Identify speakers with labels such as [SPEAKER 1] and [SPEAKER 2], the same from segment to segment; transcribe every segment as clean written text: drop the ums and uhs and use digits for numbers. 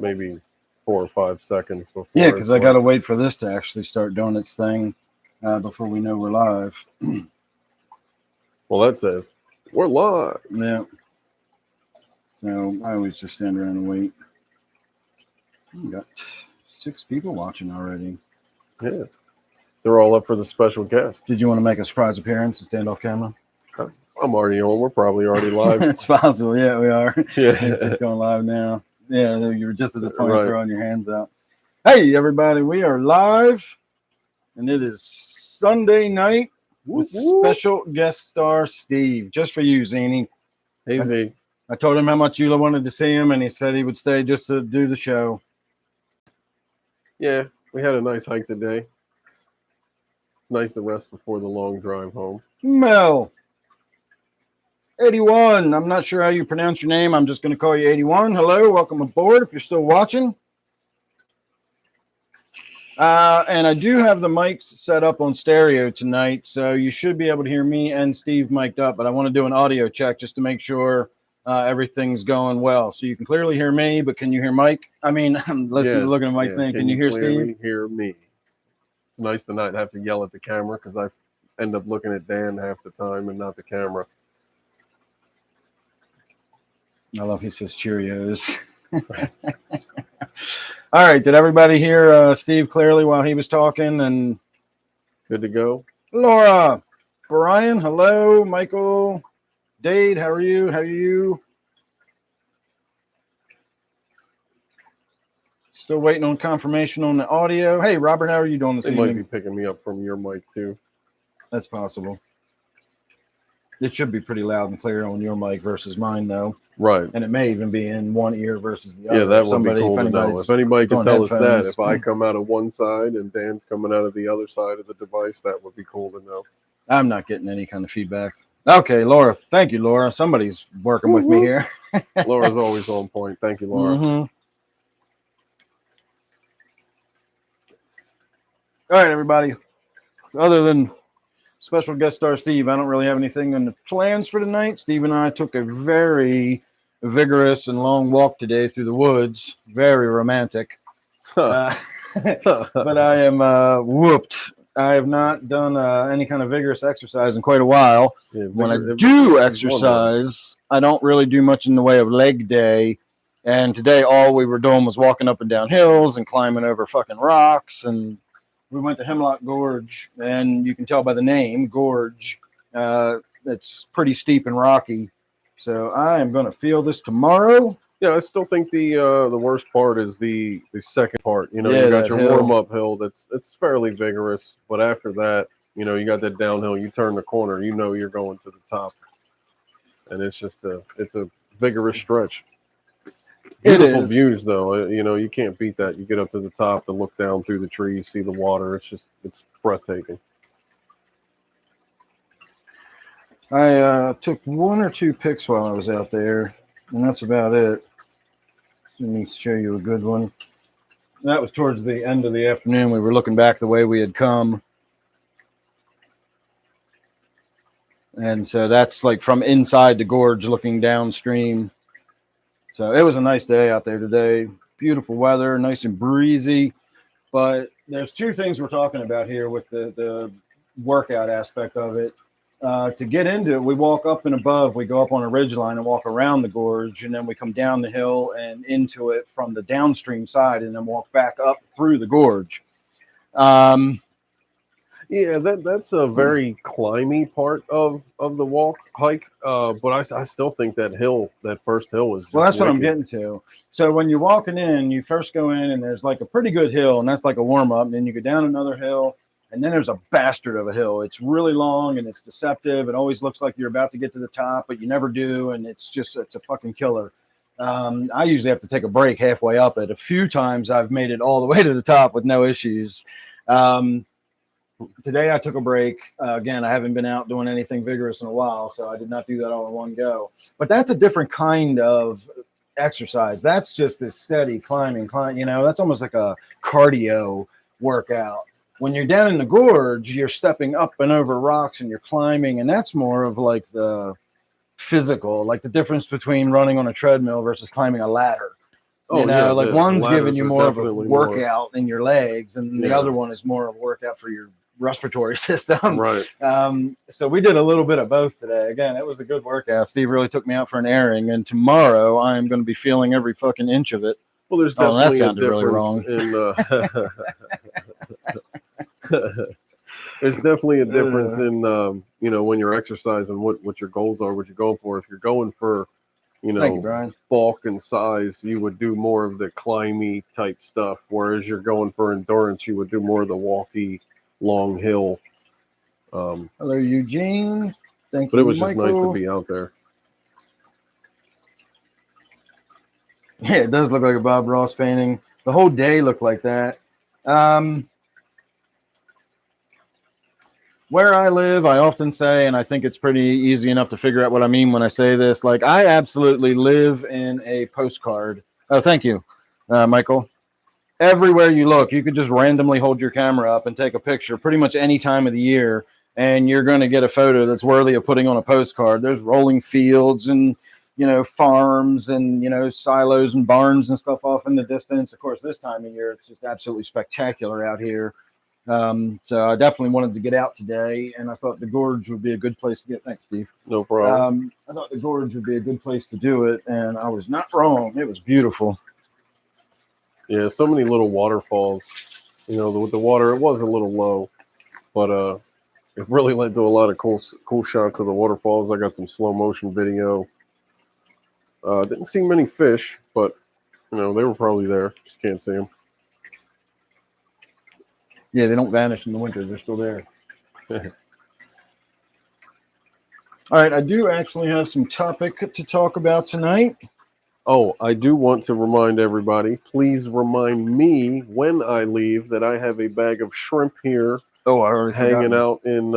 [SPEAKER 1] maybe 4 or 5 seconds before.
[SPEAKER 2] Yeah, because I got to wait for this to actually start doing its thing before we know we're live.
[SPEAKER 1] Well, that says we're live.
[SPEAKER 2] Yeah. So I always just stand around and wait. We got 6 people watching already.
[SPEAKER 1] Yeah. They're all up for the special guest.
[SPEAKER 2] Did you want to make a surprise appearance and stand off camera?
[SPEAKER 1] I'm already on. We're probably already live.
[SPEAKER 2] It's possible. Yeah, we are.
[SPEAKER 1] Yeah.
[SPEAKER 2] It's just going live now. Yeah, you were just at the point of throwing your hands out. Hey, everybody, we are live, and it is Sunday night with special guest star Steve. Just for you, Zany.
[SPEAKER 1] Hey, Z.
[SPEAKER 2] I told him how much you wanted to see him, and he said he would stay just to do the show.
[SPEAKER 1] Yeah, we had a nice hike today. It's nice to rest before the long drive home.
[SPEAKER 2] Mel. 81. I'm not sure how you pronounce your name. I'm just going to call you 81. Hello. Welcome aboard if you're still watching. And I do have the mics set up on stereo tonight, so you should be able to hear me and Steve mic'd up, but I want to do an audio check just to make sure everything's going well. So you can clearly hear me, but can you hear Mike? I mean, looking at Mike's thing. Can you hear Steve?
[SPEAKER 1] Hear me. It's nice to not have to yell at the camera because I end up looking at Dan half the time and not the camera.
[SPEAKER 2] I love he says Cheerios. All right. Did everybody hear Steve clearly while he was talking? And
[SPEAKER 1] good to go.
[SPEAKER 2] Laura, Brian, hello. Michael, Dade, how are you? How are you? Still waiting on confirmation on the audio. Hey, Robert, how are you doing this evening?
[SPEAKER 1] They might be picking me up from your mic too.
[SPEAKER 2] That's possible. It should be pretty loud and clear on your mic versus mine, though.
[SPEAKER 1] Right.
[SPEAKER 2] And it may even be in one ear versus the other.
[SPEAKER 1] Yeah, that would be cool to know. If anybody can tell us that, if I come out of one side and Dan's coming out of the other side of the device, that would be cool to know.
[SPEAKER 2] I'm not getting any kind of feedback. Okay, Laura. Thank you, Laura. Somebody's working with me here.
[SPEAKER 1] Laura's always on point. Thank you, Laura.
[SPEAKER 2] Mm-hmm. All right, everybody. Other than special guest star Steve, I don't really have anything in the plans for tonight. Steve and I took a very vigorous and long walk today through the woods. Very romantic. But I am whooped. I have not done any kind of vigorous exercise in quite a while. Yeah, when I do exercise, I don't really do much in the way of leg day. And today, all we were doing was walking up and down hills and climbing over fucking rocks. And we went to Hemlock Gorge, and you can tell by the name, Gorge. It's pretty steep and rocky. So I am going to feel this tomorrow.
[SPEAKER 1] Yeah, I still think the worst part is the second part. You know, you got your warm-up hill that's fairly vigorous, but after that, you know, you got that downhill. You turn the corner, you know you're going to the top, and it's just it's a vigorous stretch. Beautiful views, though. You know, you can't beat that. You get up to the top to look down through the trees, see the water. It's breathtaking.
[SPEAKER 2] I took 1 or 2 pics while I was out there, and that's about it. Let me show you a good one. That was towards the end of the afternoon. We were looking back the way we had come. And so that's like from inside the gorge looking downstream. So it was a nice day out there today. Beautiful weather, nice and breezy. But there's 2 things we're talking about here with the workout aspect of it. To get into it, we walk up and above. We go up on a ridge line and walk around the gorge, and then we come down the hill and into it from the downstream side, and then walk back up through the gorge.
[SPEAKER 1] Yeah, that's a very climby part of the hike. But I still think that first hill is.
[SPEAKER 2] Well, that's what I'm getting to. So when you're walking in, you first go in, and there's like a pretty good hill, and that's like a warm up. And then you go down another hill. And then there's a bastard of a hill. It's really long and it's deceptive. It always looks like you're about to get to the top, but you never do. And it's a fucking killer. I usually have to take a break halfway up it. A few times I've made it all the way to the top with no issues. Today I took a break. Again, I haven't been out doing anything vigorous in a while, so I did not do that all in one go. But that's a different kind of exercise. That's just this steady climbing. You know, that's almost like a cardio workout. When you're down in the gorge, you're stepping up and over rocks and you're climbing, and that's more of like the physical, like the difference between running on a treadmill versus climbing a ladder.
[SPEAKER 1] Oh,
[SPEAKER 2] you know,
[SPEAKER 1] yeah,
[SPEAKER 2] like
[SPEAKER 1] the
[SPEAKER 2] one's giving
[SPEAKER 1] ladders
[SPEAKER 2] you
[SPEAKER 1] are
[SPEAKER 2] more of a
[SPEAKER 1] definitely
[SPEAKER 2] workout in your legs, and the
[SPEAKER 1] Yeah.
[SPEAKER 2] other one is more of a workout for your respiratory system.
[SPEAKER 1] Right.
[SPEAKER 2] So we did a little bit of both today. Again, it was a good workout. Steve really took me out for an airing, and tomorrow I am going to be feeling every fucking inch of it.
[SPEAKER 1] Well, there's
[SPEAKER 2] Oh, that
[SPEAKER 1] definitely a
[SPEAKER 2] sounded really
[SPEAKER 1] difference in. There's definitely a difference in you know, when you're exercising, what your goals are, what you're going for. If you're going for, you
[SPEAKER 2] Thank you,
[SPEAKER 1] know,
[SPEAKER 2] Brian.
[SPEAKER 1] bulk and size, you would do more of the climby type stuff. Whereas you're going for endurance, you would do more of the walky, long hill.
[SPEAKER 2] Hello, Eugene. Thank
[SPEAKER 1] But
[SPEAKER 2] you,
[SPEAKER 1] it was just nice to
[SPEAKER 2] Michael.
[SPEAKER 1] be out there.
[SPEAKER 2] Yeah, it does look like a Bob Ross painting. The whole day looked like that. Where I live, I often say, and I think it's pretty easy enough to figure out what I mean when I say this, like I absolutely live in a postcard. Oh, thank you, Michael. Everywhere you look, you could just randomly hold your camera up and take a picture pretty much any time of the year, and you're going to get a photo that's worthy of putting on a postcard. There's rolling fields and, you know, farms and, you know, silos and barns and stuff off in the distance. Of course, this time of year, it's just absolutely spectacular out here. So I definitely wanted to get out today, and I thought the gorge would be a good place to get. Thanks, Steve.
[SPEAKER 1] No problem.
[SPEAKER 2] I thought the gorge would be a good place to do it, and I was not wrong. It was beautiful.
[SPEAKER 1] Yeah, so many little waterfalls. You know, with the water, it was a little low, but it really led to a lot of cool shots of the waterfalls. I got some slow motion video. Didn't see many fish, but you know, they were probably there. Just can't see them.
[SPEAKER 2] Yeah, they don't vanish in the winter. They're still there. All right, I do actually have some topic to talk about tonight.
[SPEAKER 1] Oh, I do want to remind everybody, please remind me when I leave that I have a bag of shrimp here.
[SPEAKER 2] Oh, I already
[SPEAKER 1] hanging out in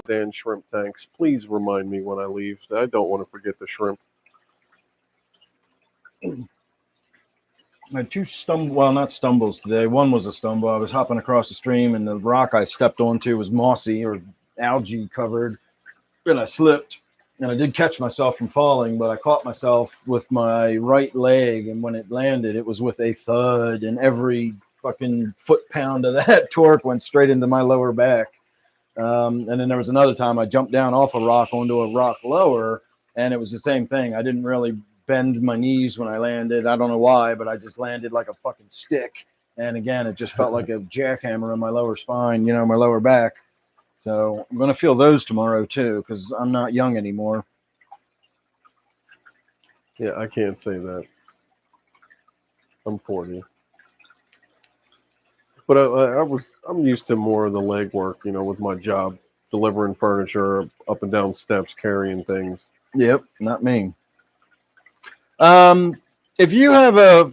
[SPEAKER 1] Dan's shrimp tanks. Please remind me when I leave. I don't want to forget the shrimp.
[SPEAKER 2] I had two not stumbles today. One was a stumble. I was hopping across the stream, and the rock I stepped onto was mossy or algae covered, and I slipped. And I did catch myself from falling, but I caught myself with my right leg, and when it landed, it was with a thud, and every fucking foot-pound of that torque went straight into my lower back. And then there was another time I jumped down off a rock onto a rock lower, and it was the same thing. I didn't really bend my knees when I landed. I don't know why, but I just landed like a fucking stick. And again, it just felt like a jackhammer on my lower spine, you know, my lower back. So I'm going to feel those tomorrow too, because I'm not young anymore.
[SPEAKER 1] Yeah, I can't say that. I'm 40. But I'm used to more of the leg work, you know, with my job, delivering furniture up and down steps, carrying things.
[SPEAKER 2] Yep, not me. If you have a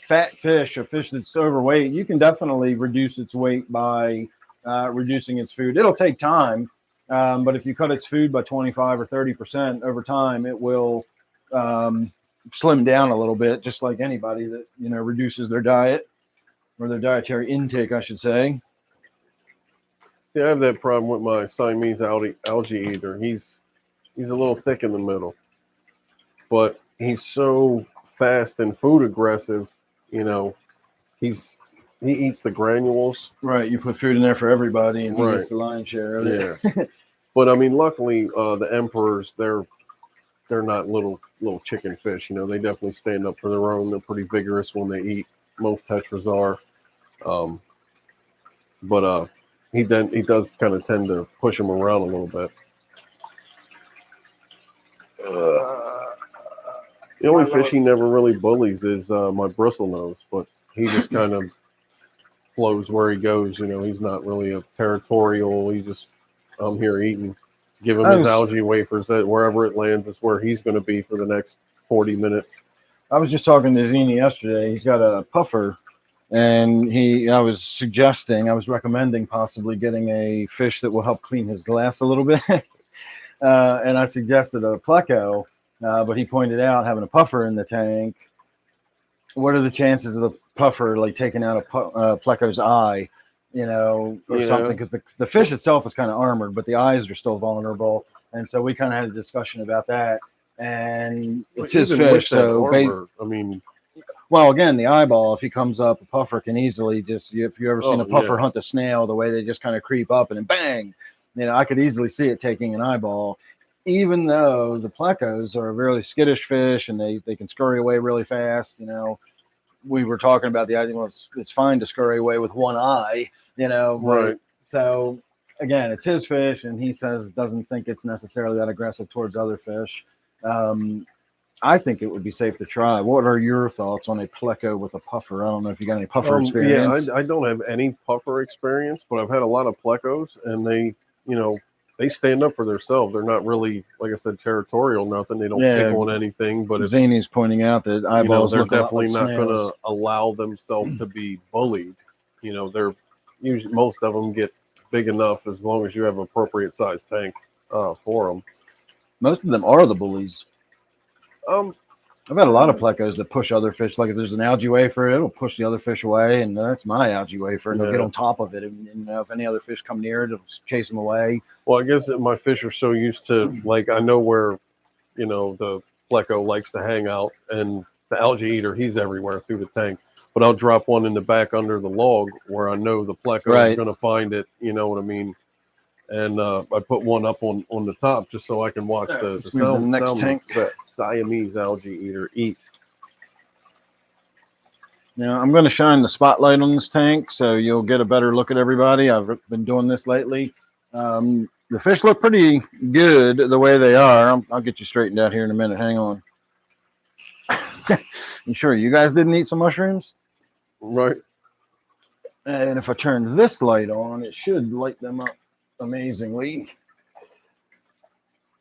[SPEAKER 2] fat fish, a fish that's overweight, you can definitely reduce its weight by reducing its food. It'll take time, but if you cut its food by 25 or 30% over time, it will slim down a little bit, just like anybody that, you know, reduces their diet or their dietary intake, I should say.
[SPEAKER 1] Yeah, I have that problem with my Siamese algae eater. He's a little thick in the middle, but he's so fast and food aggressive. You know, he eats the granules.
[SPEAKER 2] Right, you put food in there for everybody, and he
[SPEAKER 1] Right.
[SPEAKER 2] gets the lion's share of it.
[SPEAKER 1] Yeah, but I mean, luckily, the emperors they're not little chicken fish. You know, they definitely stand up for their own. They're pretty vigorous when they eat. Most tetras are, but he does kind of tend to push them around a little bit. The only fish he never really bullies is my bristlenose, but he just kind of flows where he goes. You know, he's not really a territorial. He's just, I'm here eating. Give him his algae wafers. That wherever it lands is where he's going to be for the next 40 minutes.
[SPEAKER 2] I was just talking to Zini yesterday. He's got a puffer, and I was recommending possibly getting a fish that will help clean his glass a little bit. And I suggested a pleco, but he pointed out having a puffer in the tank. What are the chances of the puffer like taking out a pleco's eye, you know, or something? Because the fish itself is kind of armored, but the eyes are still vulnerable. And so we kind of had a discussion about that. and it's
[SPEAKER 1] Well,
[SPEAKER 2] his
[SPEAKER 1] even with
[SPEAKER 2] fish.
[SPEAKER 1] that
[SPEAKER 2] So,
[SPEAKER 1] armor, I mean,
[SPEAKER 2] well, again, the eyeball, if he comes up, a puffer can easily just, if you ever seen a puffer hunt a snail, the way they just kind of creep up and then bang, I could easily see it taking an eyeball, even though the plecos are a really skittish fish and they can scurry away really fast. We were talking about the idea, well, it's fine to scurry away with one eye,
[SPEAKER 1] right.
[SPEAKER 2] So again, it's his fish, and he says doesn't think it's necessarily that aggressive towards other fish. I think it would be safe to try. What are your thoughts on a pleco with a puffer? I don't know if you got any puffer experience.
[SPEAKER 1] Yeah, I don't have any puffer experience, but I've had a lot of plecos, and they stand up for themselves. They're not really, like I said, territorial, nothing. They don't pick on anything. But
[SPEAKER 2] Zany's pointing out that eyeballs
[SPEAKER 1] they're
[SPEAKER 2] look
[SPEAKER 1] definitely
[SPEAKER 2] like
[SPEAKER 1] not going to allow themselves to be bullied. They're usually, most of them get big enough as long as you have an appropriate size tank for them.
[SPEAKER 2] Most of them are the bullies. I've had a lot of plecos that push other fish. Like if there's an algae wafer, it'll push the other fish away, and that's my algae wafer, and they'll get on top of it. And if any other fish come near it, it'll chase them away.
[SPEAKER 1] Well, I guess that my fish are so used to, like, I know where, the pleco likes to hang out, and the algae eater, he's everywhere through the tank. But I'll drop one in the back under the log where I know the pleco is going to find it. You know what I mean? And I put one up on the top just so I can watch the
[SPEAKER 2] next tank.
[SPEAKER 1] That Siamese algae eater eat.
[SPEAKER 2] Now I'm going to shine the spotlight on this tank so you'll get a better look at everybody. I've been doing this lately. The fish look pretty good the way they are. I'll get you straightened out here in a minute. Hang on. You sure you guys didn't eat some mushrooms?
[SPEAKER 1] Right.
[SPEAKER 2] And if I turn this light on, it should light them up amazingly.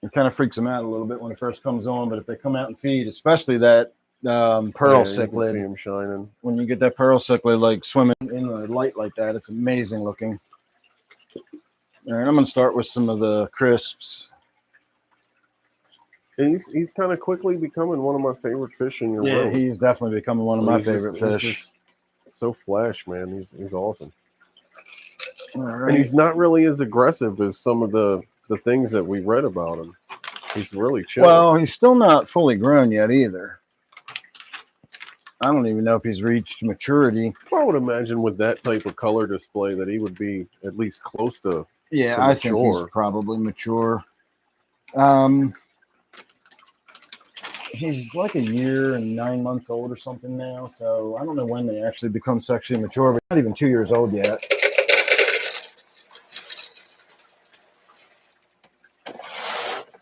[SPEAKER 2] It kind of freaks them out a little bit when it first comes on, but if they come out and feed, especially that pearl cichlid,
[SPEAKER 1] see them shining.
[SPEAKER 2] When you get that pearl cichlid like swimming in the light like that, it's amazing looking. All right, I'm going to start with some of the crisps.
[SPEAKER 1] He's kind of quickly becoming one of my favorite fish in your world.
[SPEAKER 2] Yeah, he's definitely becoming one of my favorite fish.
[SPEAKER 1] He's just so flash, man. He's awesome.
[SPEAKER 2] All right.
[SPEAKER 1] And he's not really as aggressive as some of the things that we read about him. He's really chill.
[SPEAKER 2] Well, he's still not fully grown yet either. I don't even know if he's reached maturity.
[SPEAKER 1] I would imagine with that type of color display that he would be at least close to.
[SPEAKER 2] Yeah, I think he's probably mature. He's like a year and 9 months old or something now, so I don't know when they actually become sexually mature, but not even 2 years old yet.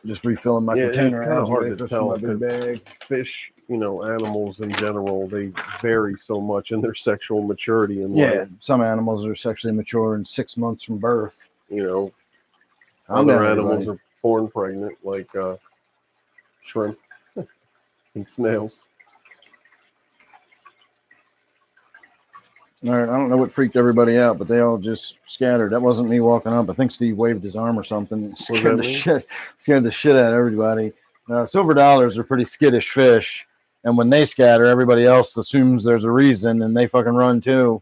[SPEAKER 2] Just refilling my container.
[SPEAKER 1] It's kind of hard to tell because fish, animals in general, they vary so much in their sexual maturity. And
[SPEAKER 2] some animals are sexually mature in 6 months from birth.
[SPEAKER 1] Other animals are born pregnant, like shrimp and snails.
[SPEAKER 2] All right, I don't know what freaked everybody out, but they all just scattered. That wasn't me walking up. I think Steve waved his arm or something. Scared the shit out of everybody. Silver dollars are pretty skittish fish, and when they scatter, everybody else assumes there's a reason, and they fucking run too.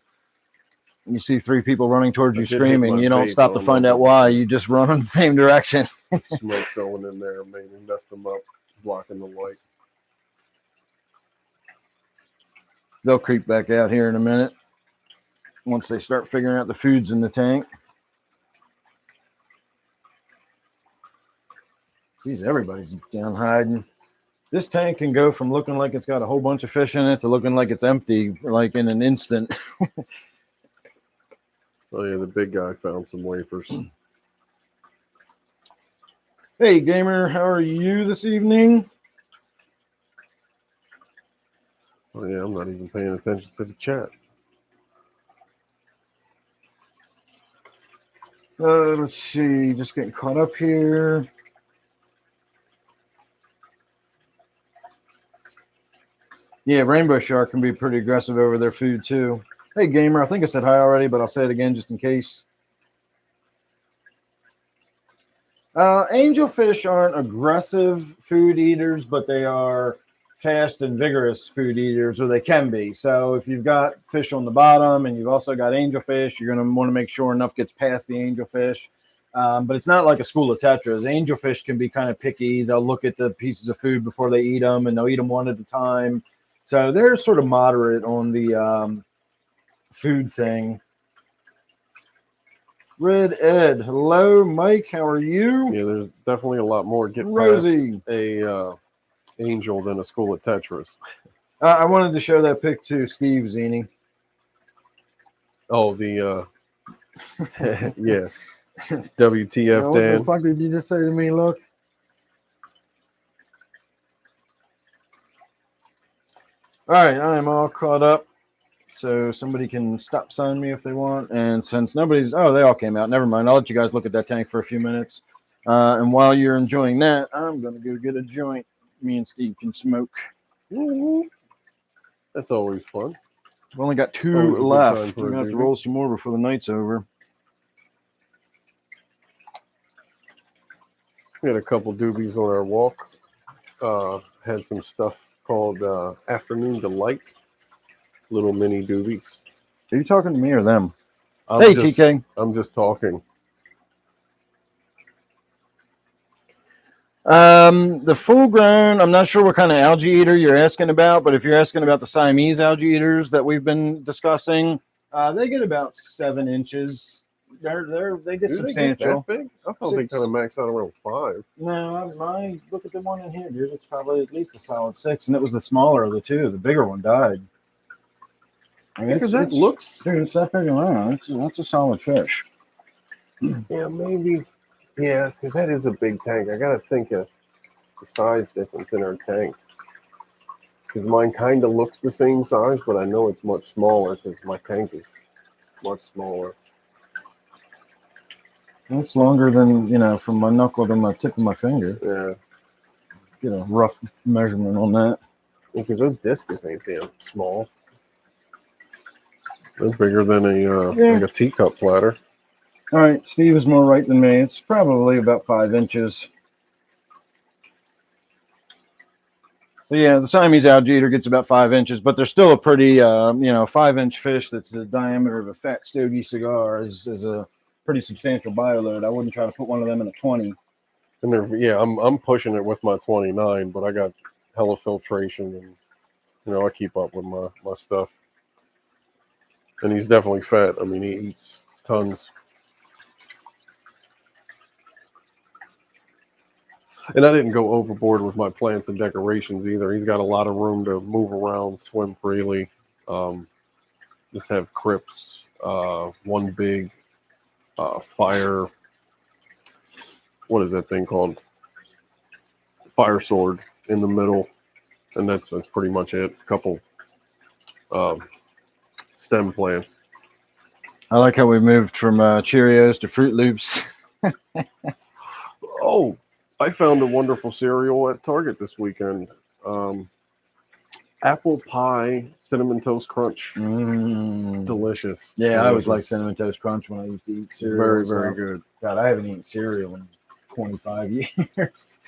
[SPEAKER 2] When you see 3 people running towards you screaming, you don't stop to find out why. You just run in the same direction.
[SPEAKER 1] Smoke going in there, maybe messed them up, blocking the light.
[SPEAKER 2] They'll creep back out here in a minute once they start figuring out the food's in the tank. Geez, everybody's down hiding. This tank can go from looking like it's got a whole bunch of fish in it to looking like it's empty, like in an instant.
[SPEAKER 1] Oh, yeah, the big guy found some wafers.
[SPEAKER 2] Hey, gamer, how are you this evening?
[SPEAKER 1] Oh, yeah, I'm not even paying attention to the chat.
[SPEAKER 2] Let's see, just getting caught up here. Yeah, rainbow shark can be pretty aggressive over their food too. Hey, gamer, I think I said hi already, but I'll say it again just in case. Angelfish aren't aggressive food eaters, but they are fast and vigorous food eaters, or they can be. So if you've got fish on the bottom and you've also got angelfish, you're going to want to make sure enough gets past the angelfish. But it's not like a school of tetras. Angelfish can be kind of picky. They'll look at the pieces of food before they eat them, and they'll eat them one at a time. So they're sort of moderate on the food thing. Red Ed, hello, Mike. How are you?
[SPEAKER 1] Yeah, there's definitely a lot more get
[SPEAKER 2] Rosie,
[SPEAKER 1] past a angel than a school of Tetris.
[SPEAKER 2] I wanted to show that pic to Steve Zini.
[SPEAKER 1] Oh, the yeah, WTF,
[SPEAKER 2] What
[SPEAKER 1] Dan.
[SPEAKER 2] the fuck did you just say to me? Look. All right, I am all caught up. So somebody can stop signing me if they want. And since nobody's, oh, they all came out. Never mind. I'll let you guys look at that tank for a few minutes. And while you're enjoying that, I'm going to go get a joint. Me and Steve can smoke.
[SPEAKER 1] That's always fun.
[SPEAKER 2] We've only got 2 left. We're going to have to roll some more before the night's over.
[SPEAKER 1] We had a couple doobies on our walk. Had some stuff called Afternoon Delight. Little mini doobies.
[SPEAKER 2] Are you talking to me or them?
[SPEAKER 1] Hey,
[SPEAKER 2] TK.
[SPEAKER 1] I'm just talking.
[SPEAKER 2] The full grown, I'm not sure what kind of algae eater you're asking about, but if you're asking about the Siamese algae eaters that we've been discussing, they get about 7 inches. They get substantial.
[SPEAKER 1] They get that big? I thought they kind of max out around 5.
[SPEAKER 2] No, look at the one in here, dude. It's probably at least a solid 6, and it was the smaller of the 2. The bigger one died. I mean,
[SPEAKER 1] because that looks,
[SPEAKER 2] dude, it's that big around. That's a solid fish.
[SPEAKER 1] Yeah, maybe. Yeah, because that is a big tank. I gotta think of the size difference in our tanks. Because mine kind of looks the same size, but I know it's much smaller because my tank is much smaller.
[SPEAKER 2] It's longer than, from my knuckle to my tip of my finger.
[SPEAKER 1] Yeah.
[SPEAKER 2] Get a rough measurement on that.
[SPEAKER 1] Because those discus ain't damn small. They're bigger than like a teacup platter.
[SPEAKER 2] All right, Steve is more right than me. It's probably about 5 inches. But yeah, the Siamese algae eater gets about 5 inches, but they're still a pretty, 5-inch fish that's the diameter of a fat stogie cigar is a pretty substantial bioload. I wouldn't try to put one of them in a 20.
[SPEAKER 1] And I'm pushing it with my 29, but I got hella filtration and I keep up with my stuff. And he's definitely fat. I mean, he eats tons. And I didn't go overboard with my plants and decorations either. He's got a lot of room to move around, swim freely. Just have crypts, one big fire. What is that thing called? Fire sword in the middle, and that's pretty much it. A couple stem plants.
[SPEAKER 2] I like how we moved from Cheerios to Fruit Loops.
[SPEAKER 1] Oh, I found a wonderful cereal at Target this weekend. Apple pie cinnamon toast crunch. Delicious.
[SPEAKER 2] Yeah,
[SPEAKER 1] delicious.
[SPEAKER 2] I always like cinnamon toast crunch when I used to eat cereal.
[SPEAKER 1] Very, very good.
[SPEAKER 2] God, I haven't eaten cereal in 25 years.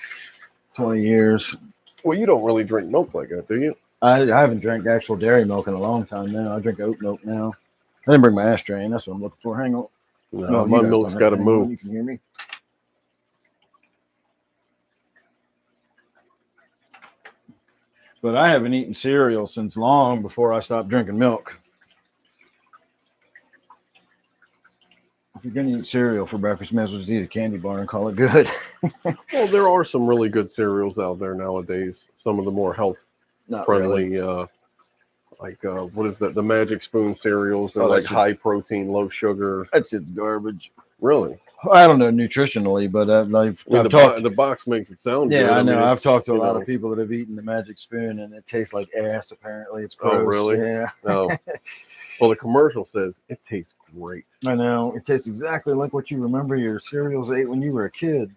[SPEAKER 2] 20 years.
[SPEAKER 1] Well, you don't really drink milk like that, do you?
[SPEAKER 2] I haven't drank actual dairy milk in a long time now. I drink oat milk now. I didn't bring my ashtray in. That's what I'm looking for. Hang on.
[SPEAKER 1] No, my milk's got to move.
[SPEAKER 2] You can hear me. But I haven't eaten cereal since long before I stopped drinking milk. If you're going to eat cereal for breakfast, you may as well just eat a candy bar and call it good.
[SPEAKER 1] Well, there are some really good cereals out there nowadays. Some of the more health-friendly,
[SPEAKER 2] really.
[SPEAKER 1] What is that? The Magic Spoon cereals. They're like high protein, low sugar.
[SPEAKER 2] That shit's garbage.
[SPEAKER 1] Really?
[SPEAKER 2] I don't know nutritionally, but
[SPEAKER 1] the box makes it sound good.
[SPEAKER 2] Yeah, I know.
[SPEAKER 1] mean,
[SPEAKER 2] I've talked to a lot of people that have eaten the Magic Spoon, and it tastes like ass. Apparently, it's gross.
[SPEAKER 1] Oh, really?
[SPEAKER 2] Yeah.
[SPEAKER 1] No. Well, the commercial says it tastes great.
[SPEAKER 2] I know. It tastes exactly like what you remember your cereals ate when you were a kid.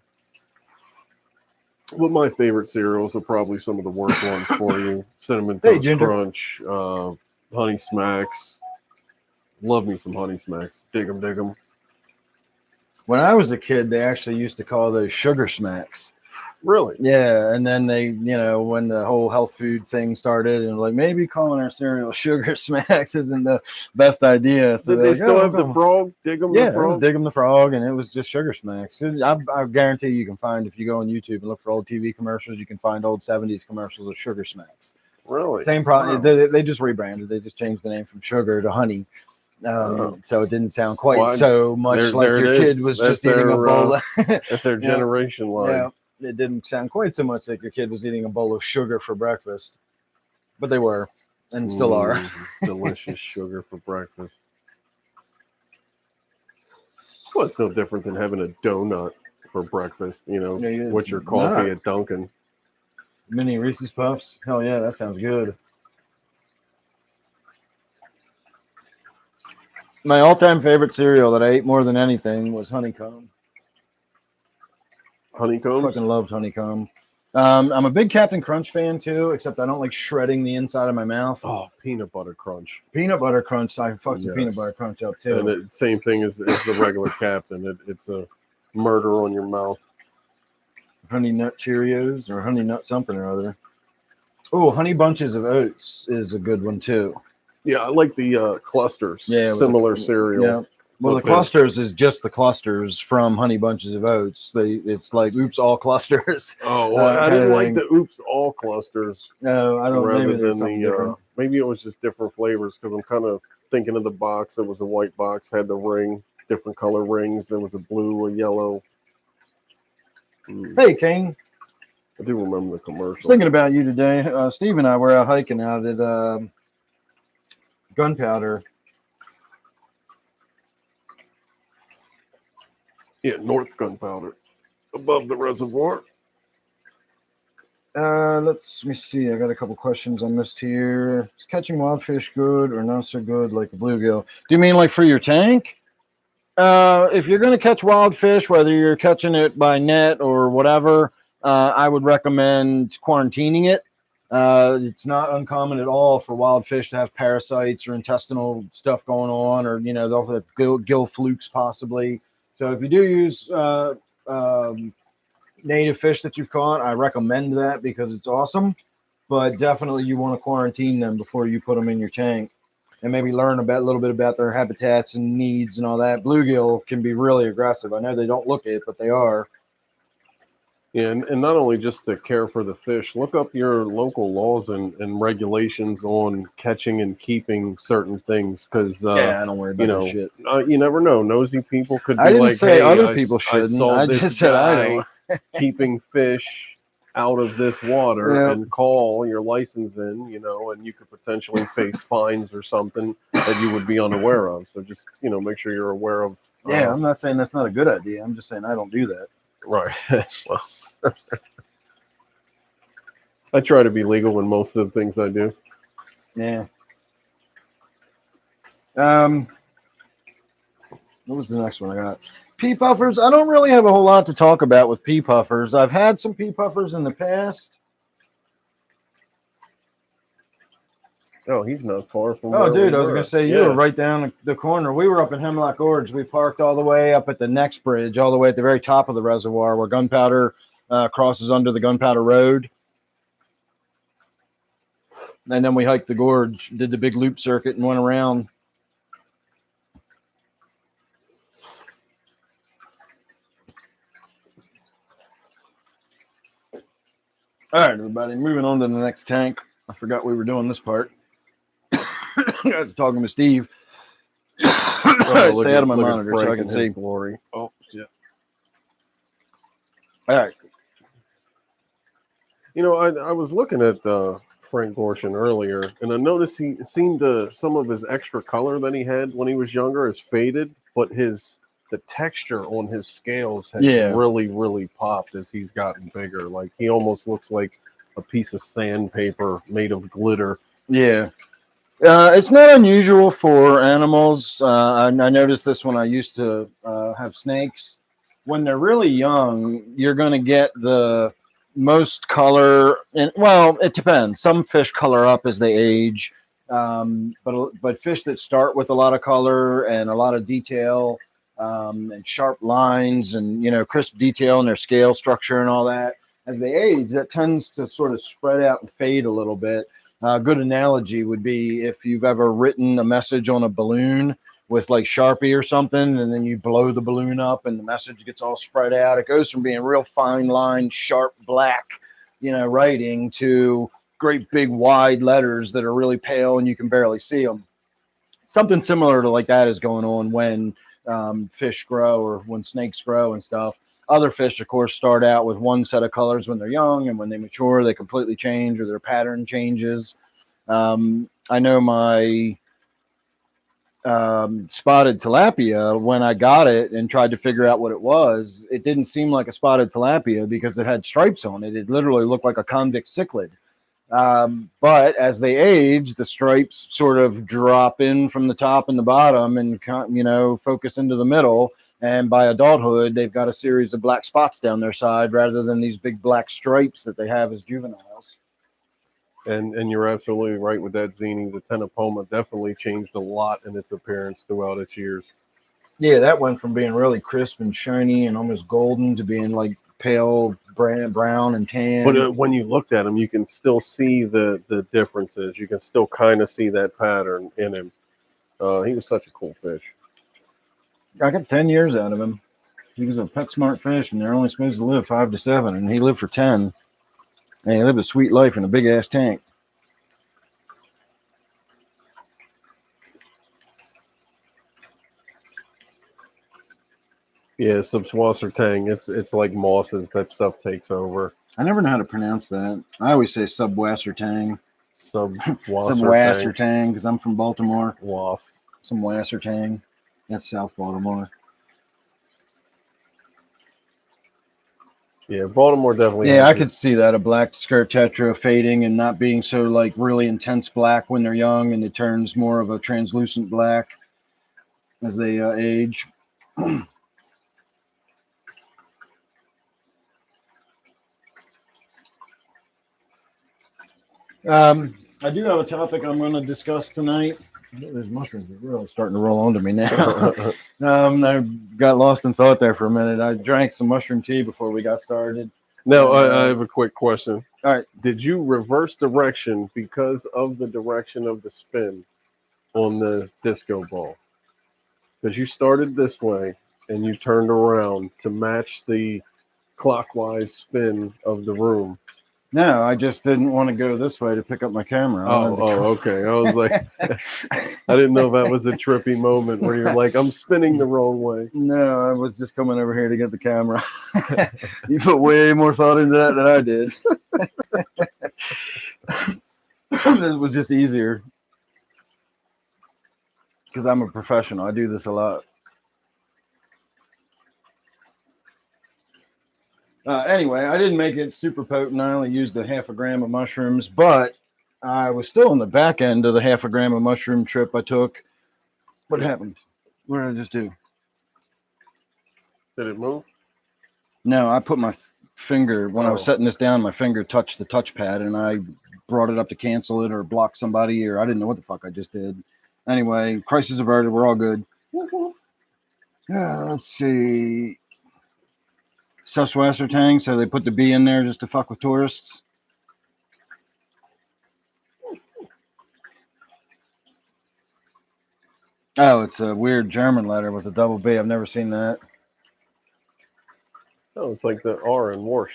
[SPEAKER 1] Well, my favorite cereals are probably some of the worst ones for you. Cinnamon Toast Crunch, Honey Smacks. Love me some Honey Smacks. Dig 'em, dig 'em.
[SPEAKER 2] When I was a kid, they actually used to call those Sugar Smacks.
[SPEAKER 1] Really?
[SPEAKER 2] Yeah, and then they, when the whole health food thing started, and like maybe calling our cereal Sugar Smacks isn't the best idea. So
[SPEAKER 1] Did they still have the frog? Dig 'em
[SPEAKER 2] Yeah,
[SPEAKER 1] the frog?
[SPEAKER 2] it was Dig 'em the Frog, and it was just Sugar Smacks. I guarantee you can find, if you go on YouTube and look for old TV commercials, you can find old 70s commercials of Sugar Smacks.
[SPEAKER 1] Really?
[SPEAKER 2] Same problem.
[SPEAKER 1] Wow.
[SPEAKER 2] They just rebranded. They just changed the name from sugar to honey. So it didn't sound quite so much like your kid was just eating a bowl of
[SPEAKER 1] that's their generation line.
[SPEAKER 2] Yeah, it didn't sound quite so much like your kid was eating a bowl of sugar for breakfast, but they were, and still are.
[SPEAKER 1] Delicious sugar for breakfast. Well, it's no different than having a donut for breakfast, with your coffee at Dunkin'.
[SPEAKER 2] Mini Reese's Puffs. Hell yeah, that sounds good. My all-time favorite cereal that I ate more than anything was honeycomb.
[SPEAKER 1] Honeycomb?
[SPEAKER 2] Fucking loved honeycomb. I'm a big Captain Crunch fan too, except I don't like shredding the inside of my mouth.
[SPEAKER 1] Oh, peanut butter crunch.
[SPEAKER 2] Peanut butter crunch. I fucked some peanut butter crunch up too.
[SPEAKER 1] And same thing as the regular Captain. It's a murder on your mouth.
[SPEAKER 2] Honey Nut Cheerios or Honey Nut something or other. Oh, Honey Bunches of Oats is a good one too.
[SPEAKER 1] Yeah, I like the clusters.
[SPEAKER 2] Yeah,
[SPEAKER 1] similar cereal.
[SPEAKER 2] Yeah. Well, the clusters is just the clusters from Honey Bunches of Oats. It's like Oops All Clusters.
[SPEAKER 1] Oh, well, I didn't like the Oops All clusters.
[SPEAKER 2] No, I don't.
[SPEAKER 1] Rather
[SPEAKER 2] Maybe
[SPEAKER 1] than maybe it was just different flavors because I'm kind of thinking of the box. It was a white box, had the ring, different color rings. There was a blue, a yellow.
[SPEAKER 2] Hey, King.
[SPEAKER 1] I do remember the commercial.
[SPEAKER 2] I was thinking about you today. Steve and I were out hiking out at Gunpowder.
[SPEAKER 1] Yeah, North Gunpowder, above the reservoir.
[SPEAKER 2] Let me see. I got a couple questions I missed here. Is catching wild fish good or not so good like the bluegill? Do you mean like for your tank? If you're going to catch wild fish, whether you're catching it by net or whatever, I would recommend quarantining it. It's not uncommon at all for wild fish to have parasites or intestinal stuff going on, or they'll have gill flukes possibly. So if you do use native fish that you've caught, I recommend that because it's awesome. But definitely you want to quarantine them before you put them in your tank, and maybe learn a little bit about their habitats and needs and all that. Bluegill can be really aggressive. I know they don't look it, but they are.
[SPEAKER 1] Yeah, and not only just the care for the fish, look up your local laws and regulations on catching and keeping certain things because
[SPEAKER 2] I don't worry about that shit.
[SPEAKER 1] You never know. Nosy people could be
[SPEAKER 2] I didn't
[SPEAKER 1] like,
[SPEAKER 2] say
[SPEAKER 1] hey,
[SPEAKER 2] other people shouldn't.
[SPEAKER 1] I
[SPEAKER 2] just said I don't.
[SPEAKER 1] keeping fish out of this water and call your license in, and you could potentially face fines or something that you would be unaware of. So just, make sure you're aware of.
[SPEAKER 2] I'm not saying that's not a good idea. I'm just saying I don't do that.
[SPEAKER 1] Right. I try to be legal in most of the things I do.
[SPEAKER 2] Yeah. What was the next one I got? Pea puffers. I don't really have a whole lot to talk about with pea puffers. I've had some pea puffers in the past.
[SPEAKER 1] Oh, he's not far from.
[SPEAKER 2] Oh, dude, I was gonna say you were right down the corner. We were up in Hemlock Gorge. We parked all the way up at the next bridge, all the way at the very top of the reservoir, where Gunpowder crosses under the Gunpowder Road. And then we hiked the gorge, did the big loop circuit, and went around. All right, everybody, moving on to the next tank. I forgot we were doing this part. Talking with Steve. Stay out of my monitor so I can see.
[SPEAKER 1] Glory. Oh, yeah.
[SPEAKER 2] All right.
[SPEAKER 1] I was looking at Frank Gorshin earlier, and I noticed he seemed some of his extra color that he had when he was younger is faded, but the texture on his scales has really, really popped as he's gotten bigger. Like he almost looks like a piece of sandpaper made of glitter.
[SPEAKER 2] Yeah. It's not unusual for animals. I noticed this when I used to have snakes. When they're really young, you're going to get the most color. Well, it depends. Some fish color up as they age, but fish that start with a lot of color and a lot of detail and sharp lines and crisp detail in their scale structure and all that, as they age, that tends to sort of spread out and fade a little bit. A good analogy would be if you've ever written a message on a balloon with like Sharpie or something, and then you blow the balloon up and the message gets all spread out. It goes from being real fine line, sharp black, writing to great big wide letters that are really pale and you can barely see them. Something similar to like that is going on when fish grow or when snakes grow and stuff. Other fish, of course, start out with one set of colors when they're young, and when they mature, they completely change or their pattern changes. I know my spotted tilapia, when I got it and tried to figure out what it was, it didn't seem like a spotted tilapia because it had stripes on it. It literally looked like a convict cichlid. But as they age, the stripes sort of drop in from the top and the bottom and, focus into the middle. And by adulthood, they've got a series of black spots down their side rather than these big black stripes that they have as juveniles.
[SPEAKER 1] And you're absolutely right with that, Zini. The Tenopoma definitely changed a lot in its appearance throughout its years.
[SPEAKER 2] Yeah, that went from being really crisp and shiny and almost golden to being like pale brown and tan.
[SPEAKER 1] But when you looked at him, you can still see the differences. You can still kind of see that pattern in him. He was such a cool fish.
[SPEAKER 2] I got 10 years out of him. He was a PetSmart fish, and they're only supposed to live 5 to 7, and he lived for 10. And he lived a sweet life in a big-ass tank.
[SPEAKER 1] Yeah, Subwassertang. It's like mosses. That stuff takes over.
[SPEAKER 2] I never know how to pronounce that. I always say Subwassertang.
[SPEAKER 1] Subwassertang,
[SPEAKER 2] because I'm from Baltimore.
[SPEAKER 1] Was.
[SPEAKER 2] Subwassertang. That's South Baltimore.
[SPEAKER 1] Yeah, Baltimore definitely.
[SPEAKER 2] Yeah, I could see that, a black skirt tetra fading and not being so like really intense black when they're young, and it turns more of a translucent black as they age. I do have a topic I'm going to discuss tonight. Those mushrooms are really starting to roll onto me now. I got lost in thought there for a minute. I drank some mushroom tea before we got started.
[SPEAKER 1] Now, I have a quick question.
[SPEAKER 2] All right.
[SPEAKER 1] Did you reverse direction because of the direction of the spin on the disco ball? Because you started this way and you turned around to match the clockwise spin of the room.
[SPEAKER 2] No, I just didn't want to go this way to pick up my camera.
[SPEAKER 1] Okay. I was like, I didn't know if that was a trippy moment where you're like, I'm spinning the wrong way.
[SPEAKER 2] No, I was just coming over here to get the camera. You put way more thought into that than I did. It was just easier because I'm a professional. I do this a lot. Anyway, I didn't make it super potent. I only used 0.5 gram of mushrooms, but I was still on the back end of the 0.5 gram of mushroom trip I took. What happened? What did I just do?
[SPEAKER 1] Did it move?
[SPEAKER 2] No, I put my finger, when I was setting this down, my finger touched the touchpad, and I brought it up to cancel it or block somebody, or I didn't know what the fuck I just did. Anyway, crisis averted. We're all good. Let's see. Subwassertang, so they put the B in there just to fuck with tourists. Oh, it's a weird German letter with a double B. I've never seen that.
[SPEAKER 1] Oh, it's like the R in Warsh.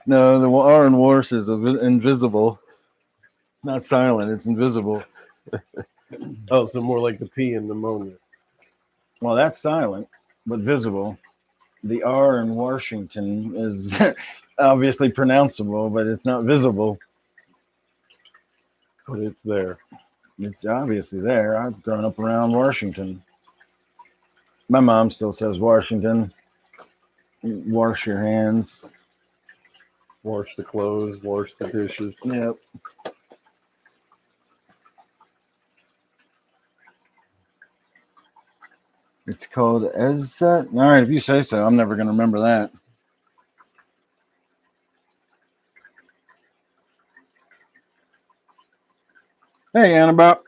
[SPEAKER 2] No, the R in Warsh is invisible. It's not silent, it's invisible.
[SPEAKER 1] Oh, so more like the P in pneumonia.
[SPEAKER 2] Well, that's silent, but visible. The R in Washington is obviously pronounceable, but it's not visible.
[SPEAKER 1] But it's there.
[SPEAKER 2] It's obviously there. I've grown up around Washington. My mom still says Washington. Wash your hands.
[SPEAKER 1] Wash the clothes, wash the dishes.
[SPEAKER 2] Yep. It's called Ezza. All right, if you say so, I'm never going to remember that. Hey, Annabelle.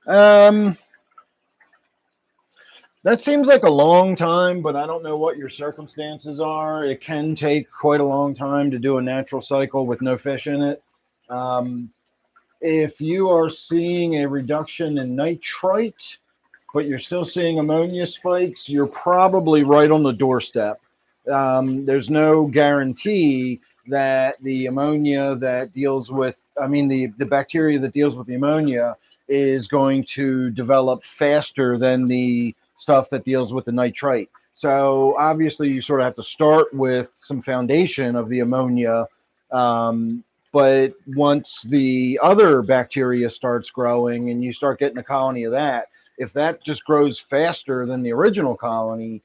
[SPEAKER 2] That seems like a long time, but I don't know what your circumstances are. It can take quite a long time to do a natural cycle with no fish in it. If you are seeing a reduction in nitrite, but you're still seeing ammonia spikes, you're probably right on the doorstep. There's no guarantee that the ammonia that deals with, the bacteria that deals with the ammonia is going to develop faster than the stuff that deals with the nitrite. So obviously you sort of have to start with some foundation of the ammonia. But once the other bacteria starts growing and you start getting a colony of that, if that just grows faster than the original colony,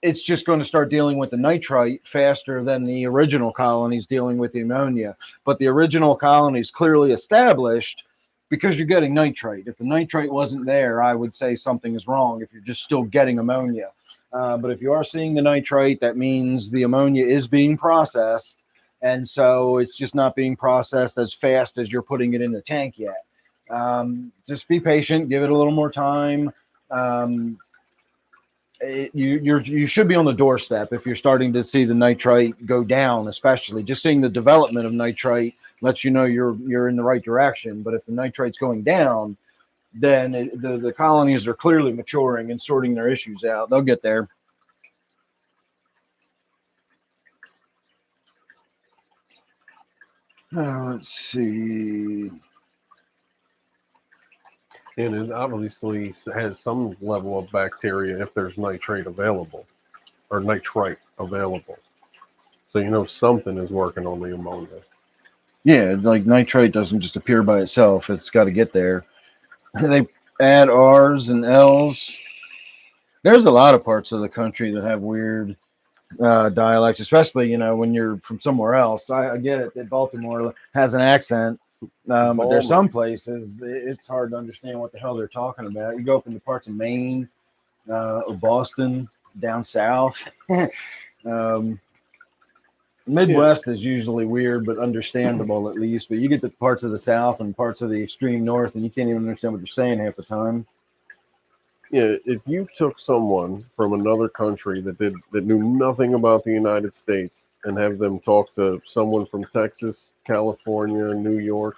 [SPEAKER 2] it's just going to start dealing with the nitrite faster than the original colonies dealing with the ammonia. But the original colony is clearly established because you're getting nitrite. If the nitrite wasn't there, I would say something is wrong if you're just still getting ammonia. But if you are seeing the nitrite, that means the ammonia is being processed. And so it's just not being processed as fast as you're putting it in the tank yet. Just be patient, give it a little more time. You should be on the doorstep if you're starting to see the nitrite go down, especially just seeing the development of nitrite lets you know you're in the right direction. But if the nitrite's going down, then the colonies are clearly maturing and sorting their issues out. They'll get there. Let's see.
[SPEAKER 1] And it obviously has some level of bacteria if there's nitrate available or nitrite available. So you know something is working on the ammonia.
[SPEAKER 2] Yeah, like nitrite doesn't just appear by itself. It's got to get there. They add R's and L's. There's a lot of parts of the country that have weird dialects, especially, when you're from somewhere else. I get it that Baltimore has an accent. But there's some places it's hard to understand what the hell they're talking about. You go up into parts of Maine or Boston, down south. Midwest is usually weird, but understandable at least. But you get to parts of the South and parts of the extreme North, and you can't even understand what they're saying half the time.
[SPEAKER 1] Yeah, if you took someone from another country that knew nothing about the United States and have them talk to someone from Texas, California, New York,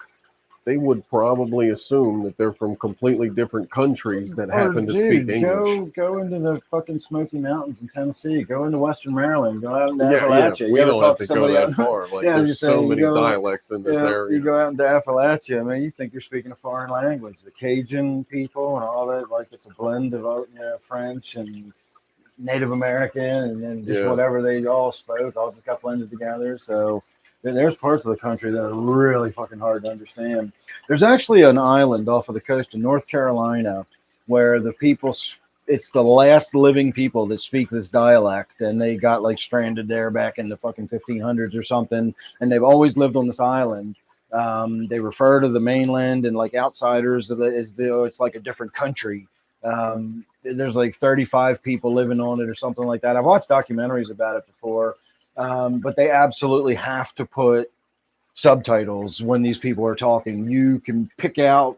[SPEAKER 1] they would probably assume that they're from completely different countries that happen to speak English.
[SPEAKER 2] Go into the fucking Smoky Mountains in Tennessee. Go into Western Maryland. Go out into Appalachia.
[SPEAKER 1] Yeah, we don't have to go that far. Like, there's so many dialects in this area.
[SPEAKER 2] You go out into Appalachia, man, you think you're speaking a foreign language. The Cajun people and all that, like it's a blend of French and Native American and then just whatever they all spoke, all just got blended together. So there's parts of the country that are really fucking hard to understand. There's actually an island off of the coast of North Carolina where the people, it's the last living people that speak this dialect, and they got like stranded there back in the fucking 1500s or something, and they've always lived on this island. They refer to the mainland and like outsiders it's like a different country. There's like 35 people living on it or something like that. I've watched documentaries about it before. But they absolutely have to put subtitles when these people are talking. You can pick out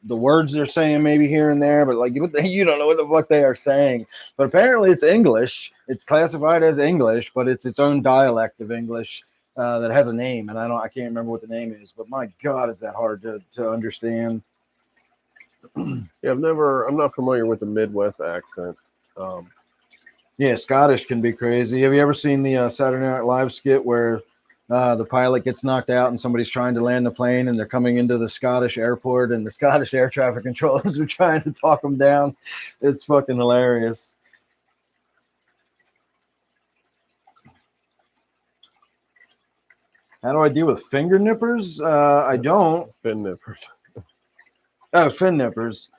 [SPEAKER 2] the words they're saying maybe here and there, but like you don't know what the fuck they are saying. But apparently it's English. It's classified as English, but it's its own dialect of English that has a name, and I can't remember what the name is. But my God, is that hard to understand?
[SPEAKER 1] Yeah, I'm not familiar with the Midwest accent.
[SPEAKER 2] Yeah, Scottish can be crazy. Have you ever seen the Saturday Night Live skit where the pilot gets knocked out and somebody's trying to land the plane and they're coming into the Scottish airport and the Scottish air traffic controllers are trying to talk them down? It's fucking hilarious. How do I deal with finger nippers? I don't.
[SPEAKER 1] Fin nippers.
[SPEAKER 2] Oh, fin nippers.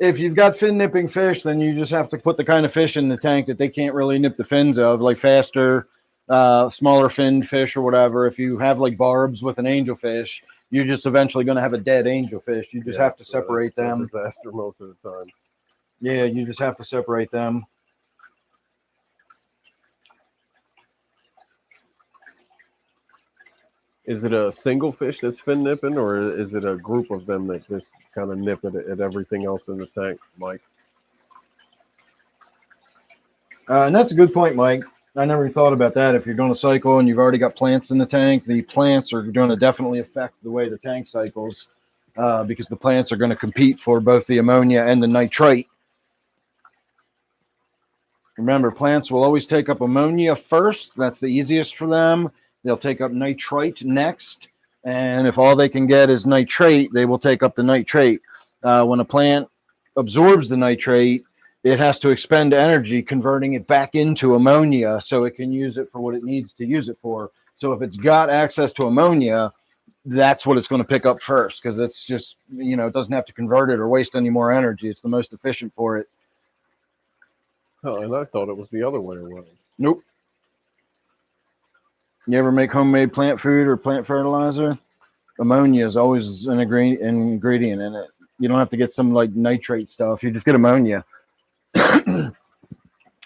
[SPEAKER 2] If you've got fin nipping fish, then you just have to put the kind of fish in the tank that they can't really nip the fins of, like faster, smaller finned fish or whatever. If you have like barbs with an angelfish, you're just eventually going to have a dead angelfish. You just have to separate them.
[SPEAKER 1] Disaster most of the time.
[SPEAKER 2] Yeah, you just have to separate them.
[SPEAKER 1] Is it a single fish that's fin nipping, or is it a group of them that just kind of nip at everything else in the tank, Mike?
[SPEAKER 2] And that's a good point, Mike. I never even thought about that. If you're going to cycle and you've already got plants in the tank, the plants are going to definitely affect the way the tank cycles because the plants are going to compete for both the ammonia and the nitrate. Remember, plants will always take up ammonia first. That's the easiest for them. They'll take up nitrite next. And if all they can get is nitrate, they will take up the nitrate. When a plant absorbs the nitrate, it has to expend energy converting it back into ammonia so it can use it for what it needs to use it for. So if it's got access to ammonia, that's what it's going to pick up first because it's just, it doesn't have to convert it or waste any more energy. It's the most efficient for it.
[SPEAKER 1] Oh, and I thought it was the other way around.
[SPEAKER 2] Nope. You ever make homemade plant food or plant fertilizer? Ammonia is always an ingredient in it. You don't have to get some like nitrate stuff. You just get ammonia.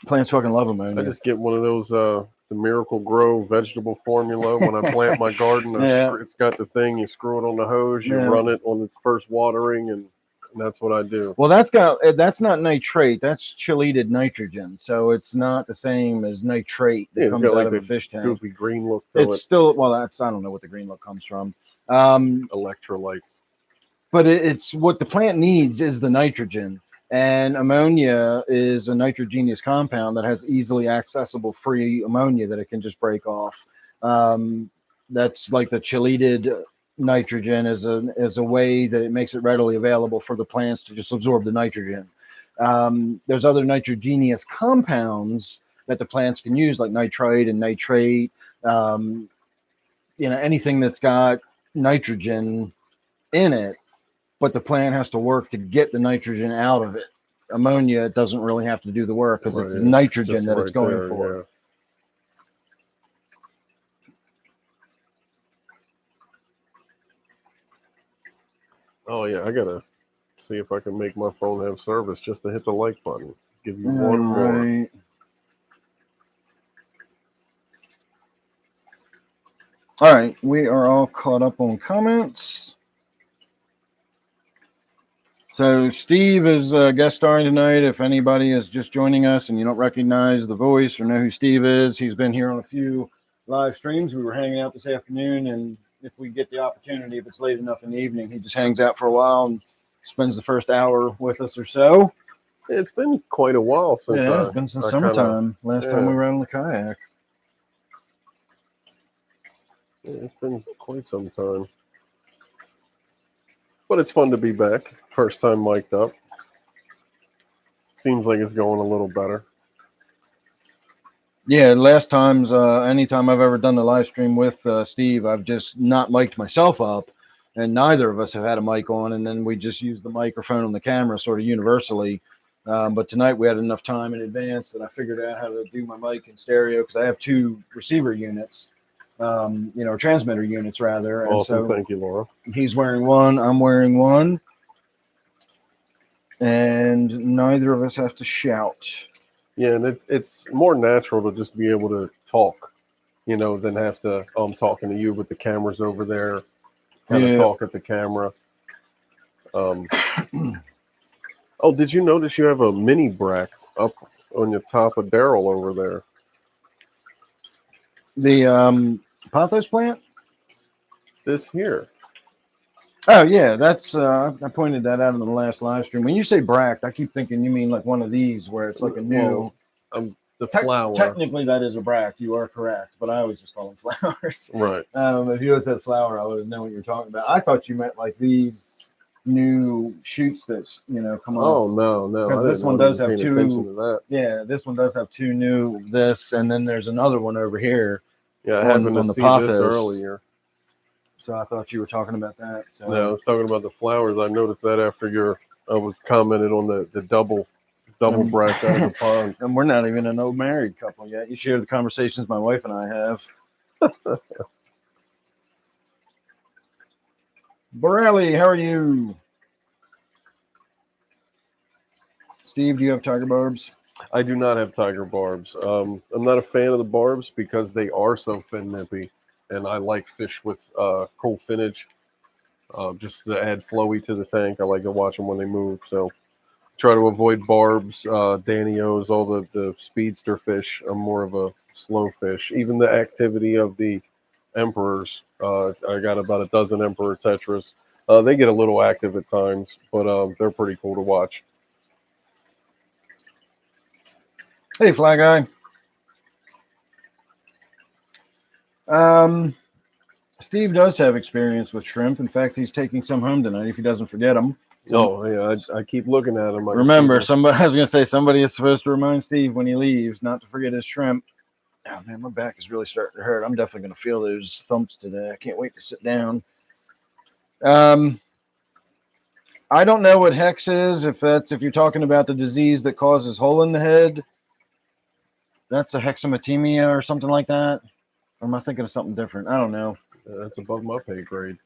[SPEAKER 2] Plants fucking love ammonia.
[SPEAKER 1] I just get one of those the Miracle Grow vegetable formula when I plant my garden.
[SPEAKER 2] Yeah.
[SPEAKER 1] It's got the thing, you screw it on the hose, you run it on its first watering, and that's what I do.
[SPEAKER 2] Well, that's not nitrate. That's chelated nitrogen. So it's not the same as nitrate that comes out of a fish tank.
[SPEAKER 1] Goofy green look.
[SPEAKER 2] It's still, I don't know what the green look comes from.
[SPEAKER 1] Electrolytes.
[SPEAKER 2] But it's what the plant needs is the nitrogen. And ammonia is a nitrogenous compound that has easily accessible free ammonia that it can just break off. That's like the chelated nitrogen is a way that it makes it readily available for the plants to just absorb the nitrogen. There's other nitrogenous compounds that the plants can use, like nitrite and nitrate. Anything that's got nitrogen in it, but the plant has to work to get the nitrogen out of it. Ammonia doesn't really have to do the work because it's nitrogen that it's going for.
[SPEAKER 1] Yeah. Oh yeah, I gotta see if I can make my phone have service just to hit the like button. Give you one more.
[SPEAKER 2] All right, we are all caught up on comments. So Steve is guest starring tonight. If anybody is just joining us and you don't recognize the voice or know who Steve is, he's been here on a few live streams. We were hanging out this afternoon, and if we get the opportunity, if it's late enough in the evening, he just hangs out for a while and spends the first hour with us or so.
[SPEAKER 1] It's been quite a while since.
[SPEAKER 2] Yeah, it's been since summertime. Last time we were out on the kayak.
[SPEAKER 1] Yeah, it's been quite some time. But it's fun to be back. First time mic'd up. Seems like it's going a little better.
[SPEAKER 2] Yeah, last times, anytime I've ever done the live stream with Steve, I've just not mic'd myself up, and neither of us have had a mic on, and then we just use the microphone on the camera sort of universally. But tonight we had enough time in advance that I figured out how to do my mic in stereo because I have two receiver units. Transmitter units rather. And
[SPEAKER 1] awesome.
[SPEAKER 2] So
[SPEAKER 1] thank you, Laura.
[SPEAKER 2] He's wearing one, I'm wearing one. And neither of us have to shout.
[SPEAKER 1] Yeah, and it's more natural to just be able to talk, than have to, I'm talking to you with the cameras over there, kind of talk at the camera. Oh, did you notice you have a mini bract up on your top of Daryl over there?
[SPEAKER 2] The pothos plant?
[SPEAKER 1] This here.
[SPEAKER 2] Oh, yeah, that's, I pointed that out in the last live stream. When you say bract, I keep thinking you mean like one of these where it's like a new.
[SPEAKER 1] The flower.
[SPEAKER 2] Technically, that is a bract. You are correct, but I always just call them flowers.
[SPEAKER 1] Right.
[SPEAKER 2] If you had said flower, I would have known what you're talking about. I thought you meant like these new shoots that, come off.
[SPEAKER 1] Oh, no.
[SPEAKER 2] Because this one does have two. Yeah, this one does have two new, and then there's another one over here.
[SPEAKER 1] Yeah, I happened to see this earlier.
[SPEAKER 2] So I thought you were talking about that. So.
[SPEAKER 1] No, I was talking about the flowers. I noticed that after I was commented on the double bract out of the pond.
[SPEAKER 2] And we're not even an old married couple yet. You share the conversations my wife and I have. Borelli, how are you? Steve, do you have tiger barbs?
[SPEAKER 1] I do not have tiger barbs. I'm not a fan of the barbs because they are so fin nippy. and I like fish with cool finnage, just to add flowy to the tank. I like to watch them when they move, so try to avoid barbs, danios, all the speedster fish. I'm more of a slow fish. Even the activity of the emperors, I got about a dozen emperor tetras. They get a little active at times, but they're pretty cool to watch.
[SPEAKER 2] Hey, Fly Guy. Steve does have experience with shrimp. In fact, he's taking some home tonight if he doesn't forget them.
[SPEAKER 1] Oh, yeah, I keep looking at them.
[SPEAKER 2] Remember, somebody, I was going to say, somebody is supposed to remind Steve when he leaves not to forget his shrimp. Oh, man, my back is really starting to hurt. I'm definitely going to feel those thumps today. I can't wait to sit down. I don't know what hex is. If you're talking about the disease that causes hole in the head, that's a hexamatemia or something like that. Or am I thinking of something different? I don't know.
[SPEAKER 1] That's above my pay grade.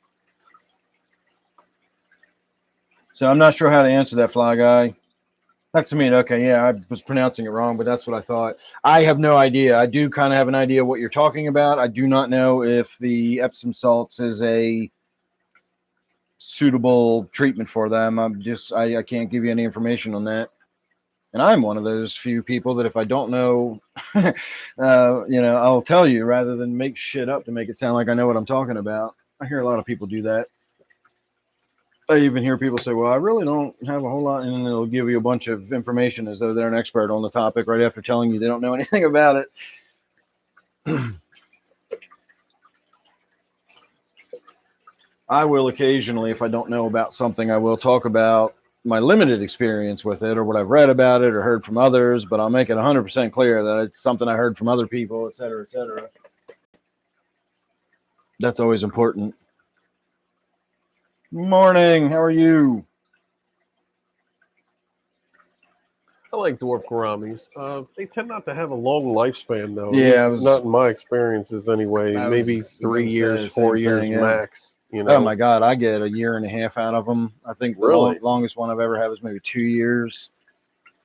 [SPEAKER 2] So I'm not sure how to answer that, Fly Guy. Hexamine, okay, yeah, I was pronouncing it wrong, but that's what I thought. I have no idea. I do kind of have an idea what you're talking about. I do not know if the Epsom salts is a suitable treatment for them. I can't give you any information on that. And I'm one of those few people that if I don't know, I'll tell you rather than make shit up to make it sound like I know what I'm talking about. I hear a lot of people do that. I even hear people say, well, I really don't have a whole lot, and then they'll give you a bunch of information as though they're an expert on the topic right after telling you they don't know anything about it. I will occasionally, if I don't know about something, I will talk about my limited experience with it or what I've read about it or heard from others, but I'll make it 100% clear that it's something I heard from other people, et cetera, et cetera. That's always important. Morning. How are you?
[SPEAKER 1] I like dwarf gouramis. They tend not to have a long lifespan, though.
[SPEAKER 2] Yeah,
[SPEAKER 1] not in my experiences anyway. Maybe 3 years, 4 years max. You know?
[SPEAKER 2] Oh my God, I get a year and a half out of them. I think the longest one I've ever had was maybe 2 years.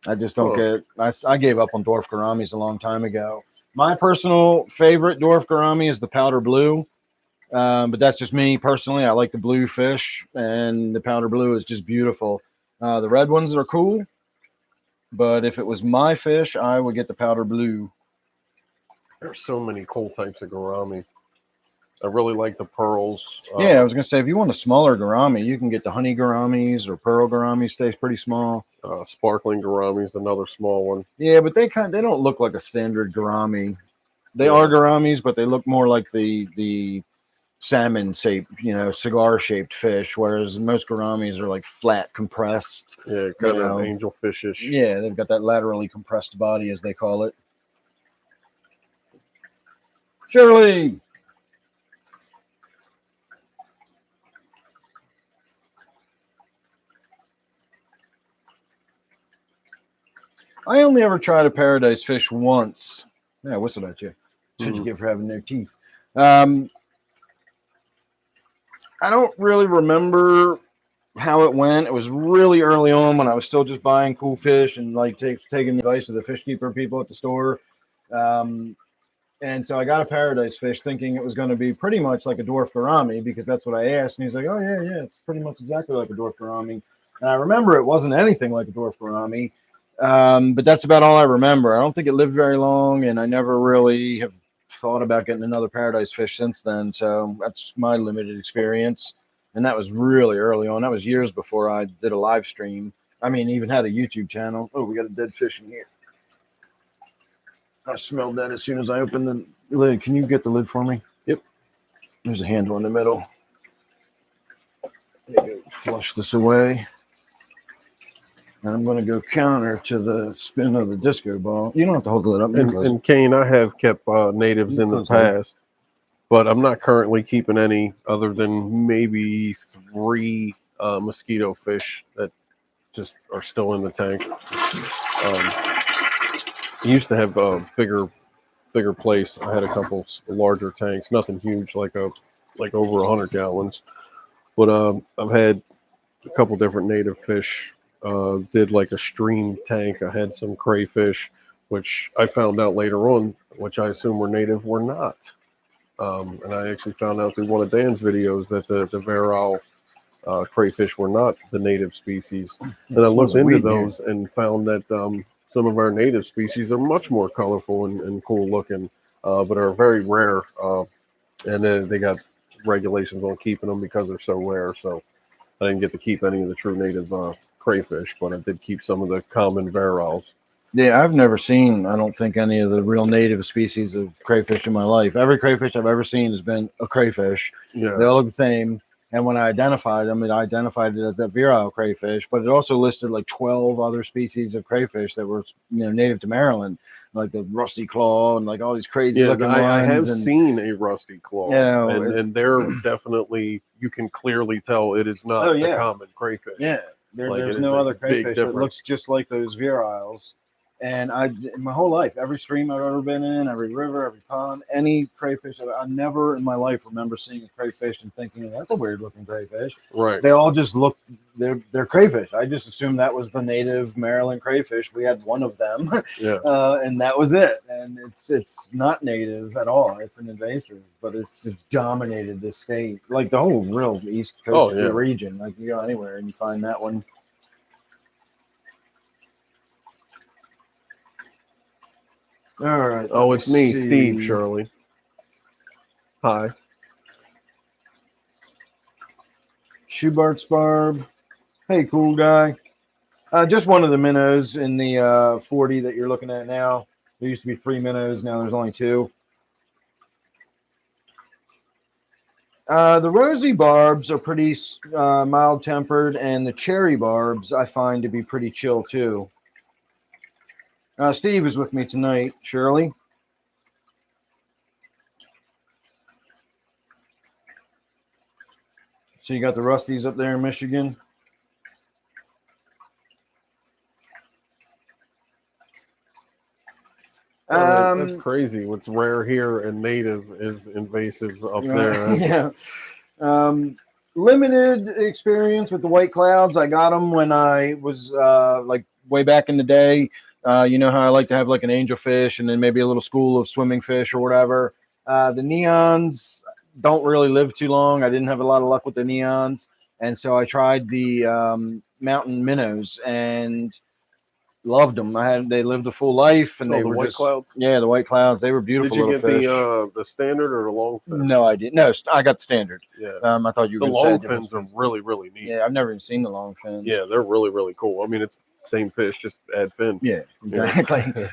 [SPEAKER 2] I just don't get. I gave up on dwarf gouramis a long time ago. My personal favorite dwarf gourami is the powder blue. But that's just me personally. I like the blue fish, and the powder blue is just beautiful. The red ones are cool, but if it was my fish, I would get the powder blue.
[SPEAKER 1] There's so many cool types of gourami. I really like the pearls.
[SPEAKER 2] Yeah, I was gonna say if you want a smaller gourami, you can get the honey gouramis or pearl gourami. Stays pretty small.
[SPEAKER 1] Sparkling gourami is another small one.
[SPEAKER 2] Yeah, but they don't look like a standard gourami. They are gouramis, but they look more like the salmon shaped, cigar shaped fish, whereas most gouramis are like flat, compressed.
[SPEAKER 1] Yeah, kind of angelfishish.
[SPEAKER 2] Yeah, they've got that laterally compressed body, as they call it. Shirley. I only ever tried a paradise fish once. Yeah, I whistled at you. What you get for having no teeth? I don't really remember how it went. It was really early on when I was still just buying cool fish and like taking the advice of the fish keeper people at the store. And so I got a paradise fish thinking it was going to be pretty much like a dwarf gourami because that's what I asked. And he's like, oh, yeah, it's pretty much exactly like a dwarf gourami. And I remember it wasn't anything like a dwarf gourami. But that's about all I remember. I don't think it lived very long, and I never really have thought about getting another paradise fish since then. So that's my limited experience. And that was really early on. That was years before I did a live stream. I mean, even had a YouTube channel. Oh, we got a dead fish in here. I smelled that as soon as I opened the lid. Can you get the lid for me?
[SPEAKER 1] Yep.
[SPEAKER 2] There's a handle in the middle. Let me go flush this away. And I'm going to go counter to the spin of the disco ball. You don't have to hold the lid up.
[SPEAKER 1] And Kane, I have kept natives in the past, but I'm not currently keeping any other than maybe 3 mosquito fish that just are still in the tank. I used to have a bigger place. I had a couple larger tanks, nothing huge like over 100 gallons, but I've had a couple different native fish. Did like a stream tank. I had some crayfish, which I found out later on, which I assume were native, were not. And I actually found out through one of Dan's videos that the Varrow crayfish were not the native species. And I looked into those and found that some of our native species are much more colorful and cool looking, but are very rare. And then they got regulations on keeping them because they're so rare. So I didn't get to keep any of the true native crayfish, but I did keep some of the common Varrows.
[SPEAKER 2] Yeah, I've never seen, I don't think, any of the real native species of crayfish in my life. Every crayfish I've ever seen has been a crayfish.
[SPEAKER 1] Yeah.
[SPEAKER 2] They all look the same. And when I identified them, it identified it as that virile crayfish, but it also listed like 12 other species of crayfish that were, native to Maryland, like the rusty claw and like all these crazy looking ones.
[SPEAKER 1] I have seen a rusty claw, and they're definitely, you can clearly tell it is not a common crayfish.
[SPEAKER 2] Yeah, there's no other crayfish that looks just like those viriles. And in my whole life, every stream I've ever been in, every river, every pond, any crayfish, I never in my life remember seeing a crayfish and thinking, that's a weird looking crayfish.
[SPEAKER 1] Right.
[SPEAKER 2] They all just look, they're crayfish. I just assumed that was the native Maryland crayfish. We had one of them, and that was it. And it's not native at all. It's an invasive, but it's just dominated this state, like the whole real East Coast region. Like you go anywhere and you find that one. All right.
[SPEAKER 1] Oh, it's me, Steve Shirley. Hi.
[SPEAKER 2] Schubart's barb. Hey, cool guy. Just one of the minnows in the 40 that you're looking at now. There used to be 3 minnows. Now there's only 2. The rosy barbs are pretty mild-tempered, and the cherry barbs I find to be pretty chill, too. Steve is with me tonight, Shirley. So you got the Rusties up there in Michigan?
[SPEAKER 1] That's crazy. What's rare here and native is invasive up there.
[SPEAKER 2] Yeah. Limited experience with the white clouds. I got them when I was like way back in the day. You know how I like to have like an angelfish and then maybe a little school of swimming fish or whatever. The neons don't really live too long. I didn't have a lot of luck with the neons. And so I tried the mountain minnows and loved them. They lived a full life, and they were
[SPEAKER 1] white clouds.
[SPEAKER 2] Yeah, the white clouds. They were beautiful.
[SPEAKER 1] Did you
[SPEAKER 2] little
[SPEAKER 1] get
[SPEAKER 2] fish.
[SPEAKER 1] the standard or the long fin?
[SPEAKER 2] No, I didn't. No, I got the standard.
[SPEAKER 1] Yeah.
[SPEAKER 2] I thought you were
[SPEAKER 1] the long fins are really, really neat.
[SPEAKER 2] Yeah, I've never even seen the long fins.
[SPEAKER 1] Yeah, they're really, really cool. I mean, it's the same fish, just add fin.
[SPEAKER 2] Yeah, exactly.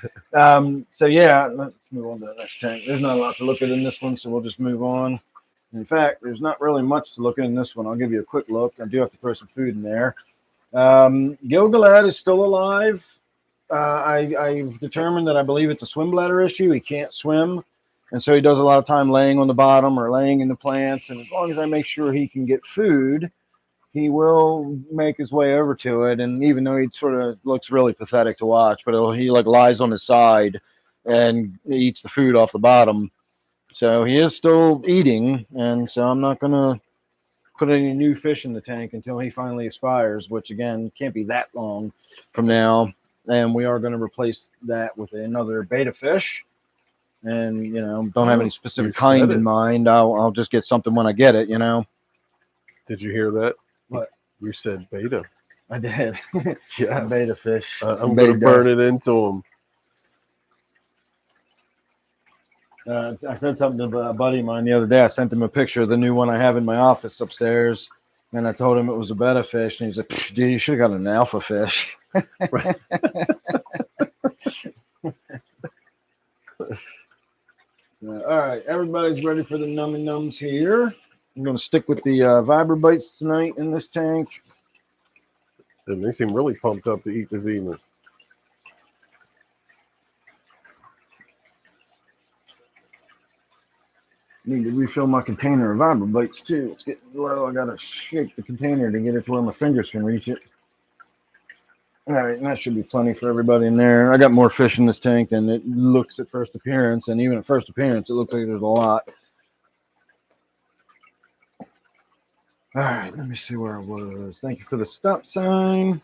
[SPEAKER 2] So yeah, let's move on to the next tank. There's not a lot to look at in this one, so we'll just move on. In fact, there's not really much to look at in this one. I'll give you a quick look. I do have to throw some food in there. Gilgalad is still alive. I've determined that I believe it's a swim bladder issue. He can't swim, and so he does a lot of time laying on the bottom or laying in the plants. And as long as I make sure he can get food, he will make his way over to it. And even though he sort of looks really pathetic to watch, but he like lies on his side and eats the food off the bottom. So he is still eating, and so I'm not going to put any new fish in the tank until he finally expires, which, again, can't be that long from now. And we are going to replace that with another beta fish. And, you know, don't have any specific kind in mind. I'll just get something when I get it, you know.
[SPEAKER 1] Did you hear that?
[SPEAKER 2] What?
[SPEAKER 1] You said beta.
[SPEAKER 2] I did.
[SPEAKER 1] Yeah.
[SPEAKER 2] Beta fish.
[SPEAKER 1] I'm going to burn it into him.
[SPEAKER 2] I said something to a buddy of mine the other day. I sent him a picture of the new one I have in my office upstairs, and I told him it was a beta fish, and he's like, "Dude, you should have got an alpha fish."
[SPEAKER 1] Right.
[SPEAKER 2] All right, everybody's ready for the nummy nums here. I'm going to stick with the Vibrobites tonight in this tank.
[SPEAKER 1] And they seem really pumped up to eat this evening.
[SPEAKER 2] Need to refill my container of Vibrobites too. It's getting low. I gotta shake the container to get it to where my fingers can reach it. All right, and that should be plenty for everybody in there. I got more fish in this tank than it looks at first appearance, and even at first appearance, it looks like there's a lot. All right, let me see where I was. Thank you for the stop sign.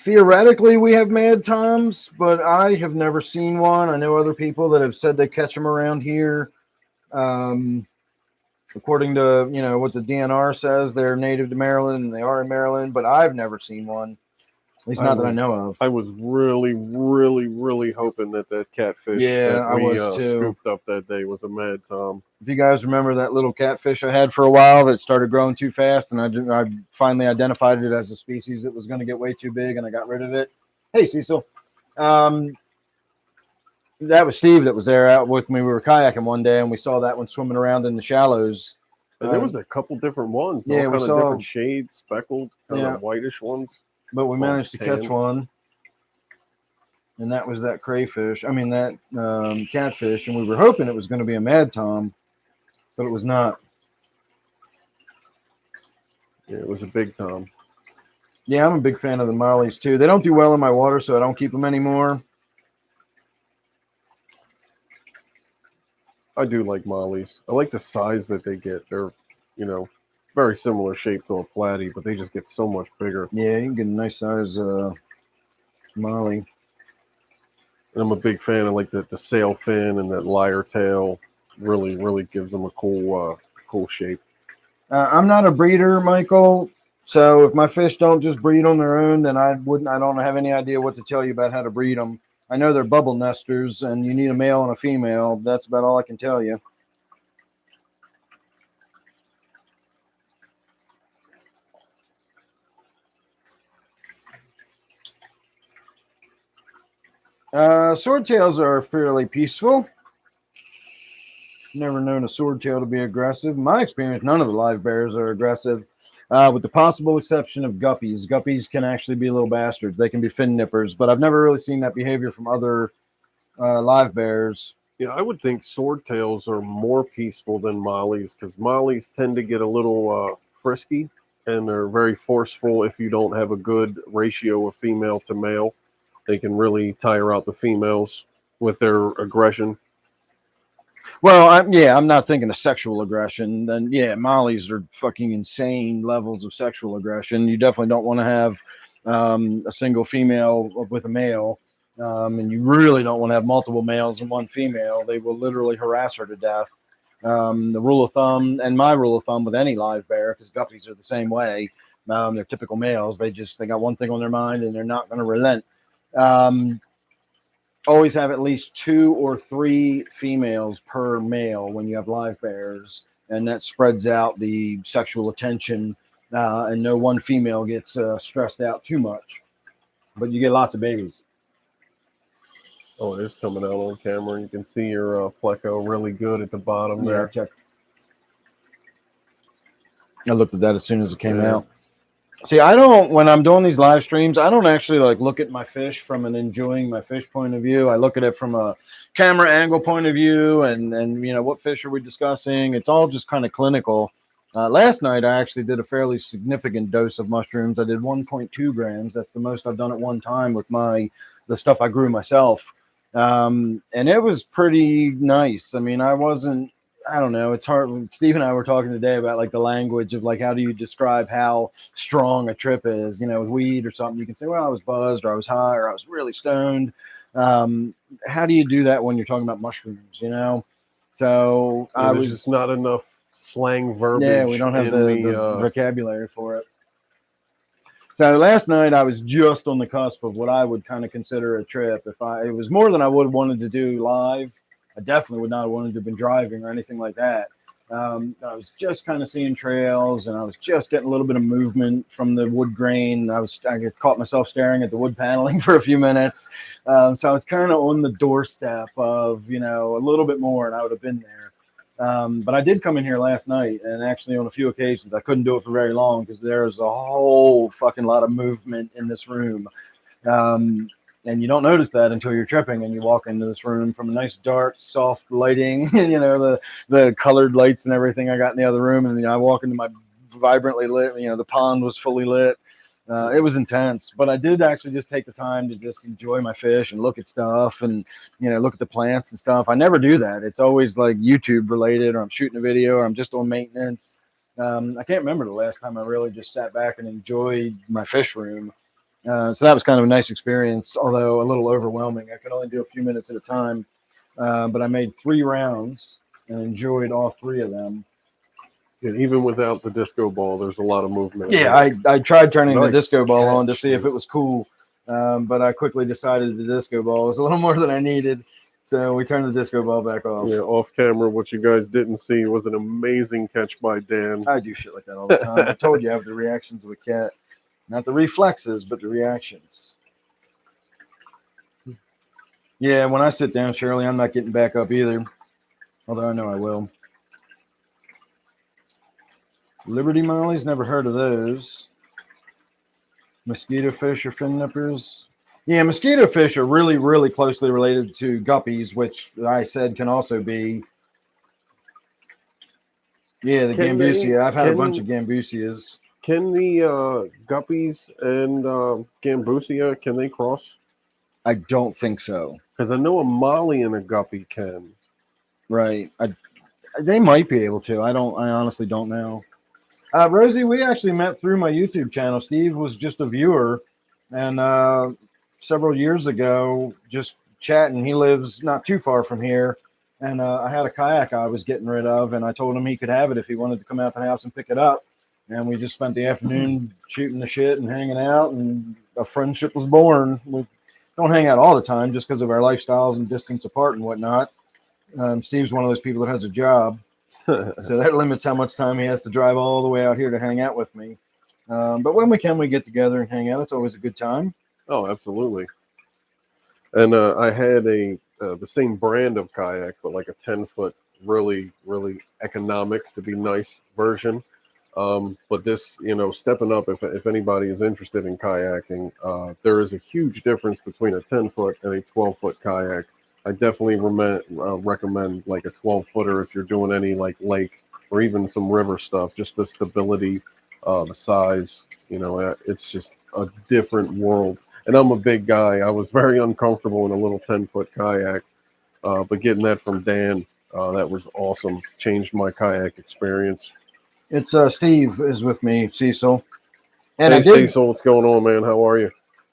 [SPEAKER 2] theoretically we have mad toms, but I have never seen one. I know other people that have said they catch them around here. According to, you know, what the DNR says, they're native to Maryland and they are in Maryland, but I've never seen one. At least not that I know of.
[SPEAKER 1] I was really, really, really hoping that catfish that we scooped up that day was a mad tom.
[SPEAKER 2] If you guys remember that little catfish I had for a while that started growing too fast, and I finally identified it as a species that was going to get way too big, and I got rid of it. Hey, Cecil. That was Steve that was there out with me. We were kayaking one day, and we saw that one swimming around in the shallows.
[SPEAKER 1] And there was a couple different ones.
[SPEAKER 2] Yeah,
[SPEAKER 1] we saw different shades, speckled, kind of whitish ones.
[SPEAKER 2] But we managed to catch one, and that was that crayfish. I mean, that catfish, and we were hoping it was going to be a mad tom, but it was not.
[SPEAKER 1] Yeah, it was a big tom.
[SPEAKER 2] Yeah, I'm a big fan of the mollies, too. They don't do well in my water, so I don't keep them anymore.
[SPEAKER 1] I do like mollies. I like the size that they get. They're, you know, very similar shape to a platy, but they just get so much bigger.
[SPEAKER 2] Yeah, you can get a nice size molly.
[SPEAKER 1] And I'm a big fan of like the sail fin and that lyre tail. Really, really gives them a cool shape.
[SPEAKER 2] I'm not a breeder, Michael. So if my fish don't just breed on their own, then I don't have any idea what to tell you about how to breed them. I know they're bubble nesters, and you need a male and a female. That's about all I can tell you. Swordtails are fairly peaceful. Never known a swordtail to be aggressive. In my experience, none of the live bears are aggressive, with the possible exception of guppies. Guppies can actually be little bastards. They can be fin nippers, but I've never really seen that behavior from other live bears.
[SPEAKER 1] Yeah, I would think swordtails are more peaceful than mollies because mollies tend to get a little frisky and they're very forceful if you don't have a good ratio of female to male. They can really tire out the females with their aggression.
[SPEAKER 2] Well, I'm not thinking of sexual aggression. Then, yeah, mollies are fucking insane levels of sexual aggression. You definitely don't want to have a single female with a male. And you really don't want to have multiple males and one female. They will literally harass her to death. The rule of thumb, and my rule of thumb with any live bear, because guppies are the same way. They're typical males. They got one thing on their mind, and they're not going to relent. Always have at least 2 or 3 females per male when you have live bears, and that spreads out the sexual attention, and no one female gets stressed out too much. But you get lots of babies.
[SPEAKER 1] Oh, it is coming out on camera. You can see your pleco really good at the bottom there.
[SPEAKER 2] Check. I looked at that as soon as it came out. See, when I'm doing these live streams, I don't actually look at my fish from an enjoying my fish point of view. I look at it from a camera angle point of view, and you know, what fish are we discussing? It's all just kind of clinical. Last night, I actually did a fairly significant dose of mushrooms. I did 1.2 grams. That's the most I've done at one time with the stuff I grew myself. And it was pretty nice. I mean, I don't know. It's hard. Steve and I were talking today about the language of how do you describe how strong a trip is, you know, with weed or something. You can say, well, I was buzzed, or I was high, or I was really stoned. How do you do that when you're talking about mushrooms, you know? So
[SPEAKER 1] I was just not enough slang verbiage.
[SPEAKER 2] Yeah, we don't have the vocabulary for it. So last night I was just on the cusp of what I would kind of consider a trip. It was more than I would have wanted to do live. I definitely would not have wanted to have been driving or anything like that. I was just kind of seeing trails, and I was just getting a little bit of movement from the wood grain. I caught myself staring at the wood paneling for a few minutes. So I was kind of on the doorstep of, you know, a little bit more, and I would have been there. But I did come in here last night, and actually on a few occasions, I couldn't do it for very long because there's a whole fucking lot of movement in this room. And you don't notice that until you're tripping and you walk into this room from a nice dark, soft lighting, you know, the colored lights and everything I got in the other room. And I walk into my vibrantly lit, you know, the pond was fully lit. It was intense, but I did actually just take the time to just enjoy my fish and look at stuff and, you know, look at the plants and stuff. I never do that. It's always YouTube related, or I'm shooting a video, or I'm just on maintenance. I can't remember the last time I really just sat back and enjoyed my fish room. So that was kind of a nice experience, although a little overwhelming. I could only do a few minutes at a time, but I made 3 rounds and enjoyed all 3 of them.
[SPEAKER 1] Yeah, even without the disco ball, there's a lot of movement.
[SPEAKER 2] Yeah, I tried turning the
[SPEAKER 1] Nice
[SPEAKER 2] disco ball on to
[SPEAKER 1] catch,
[SPEAKER 2] see if it was cool, but I quickly decided the disco ball was a little more than I needed, so we turned the disco ball back off.
[SPEAKER 1] Yeah, off camera, what you guys didn't see was an amazing catch by Dan.
[SPEAKER 2] I do shit like that all the time. I told you I have the reactions of a cat. Not the reflexes, but the reactions. Yeah, when I sit down, Shirley, I'm not getting back up either, although I know I will. Liberty mollies, never heard of those. Mosquito fish or fin nippers. Yeah, mosquito fish are really, really closely related to guppies, which I said can also be. Yeah, the gambusia. I've had a bunch of gambusias.
[SPEAKER 1] Can the guppies and gambusia, can they cross?
[SPEAKER 2] I don't think so.
[SPEAKER 1] Because I know a molly and a guppy can.
[SPEAKER 2] Right. They might be able to. I honestly don't know. Rosie, we actually met through my YouTube channel. Steve was just a viewer, and several years ago, just chatting. He lives not too far from here, and I had a kayak I was getting rid of, and I told him he could have it if he wanted to come out the house and pick it up. And we just spent the afternoon shooting the shit and hanging out, and a friendship was born. We don't hang out all the time just because of our lifestyles and distance apart and whatnot. Steve's one of those people that has a job. So that limits how much time he has to drive all the way out here to hang out with me. But when we can, we get together and hang out. It's always a good time.
[SPEAKER 1] Oh, absolutely. And I had the same brand of kayak, but like a 10-foot, really, really economic, to be nice version. But this, stepping up, if anybody is interested in kayaking, there is a huge difference between a 10-foot and a 12-foot kayak. I definitely recommend like a 12-footer if you're doing any like lake or even some river stuff. Just the stability, the size, it's just a different world. And I'm a big guy. I was very uncomfortable in a little 10-foot kayak, but getting that from Dan, that was awesome. Changed my kayak experience.
[SPEAKER 2] It's Steve is with me, Cecil. And
[SPEAKER 1] hey, Cecil, what's going on, man? How are you?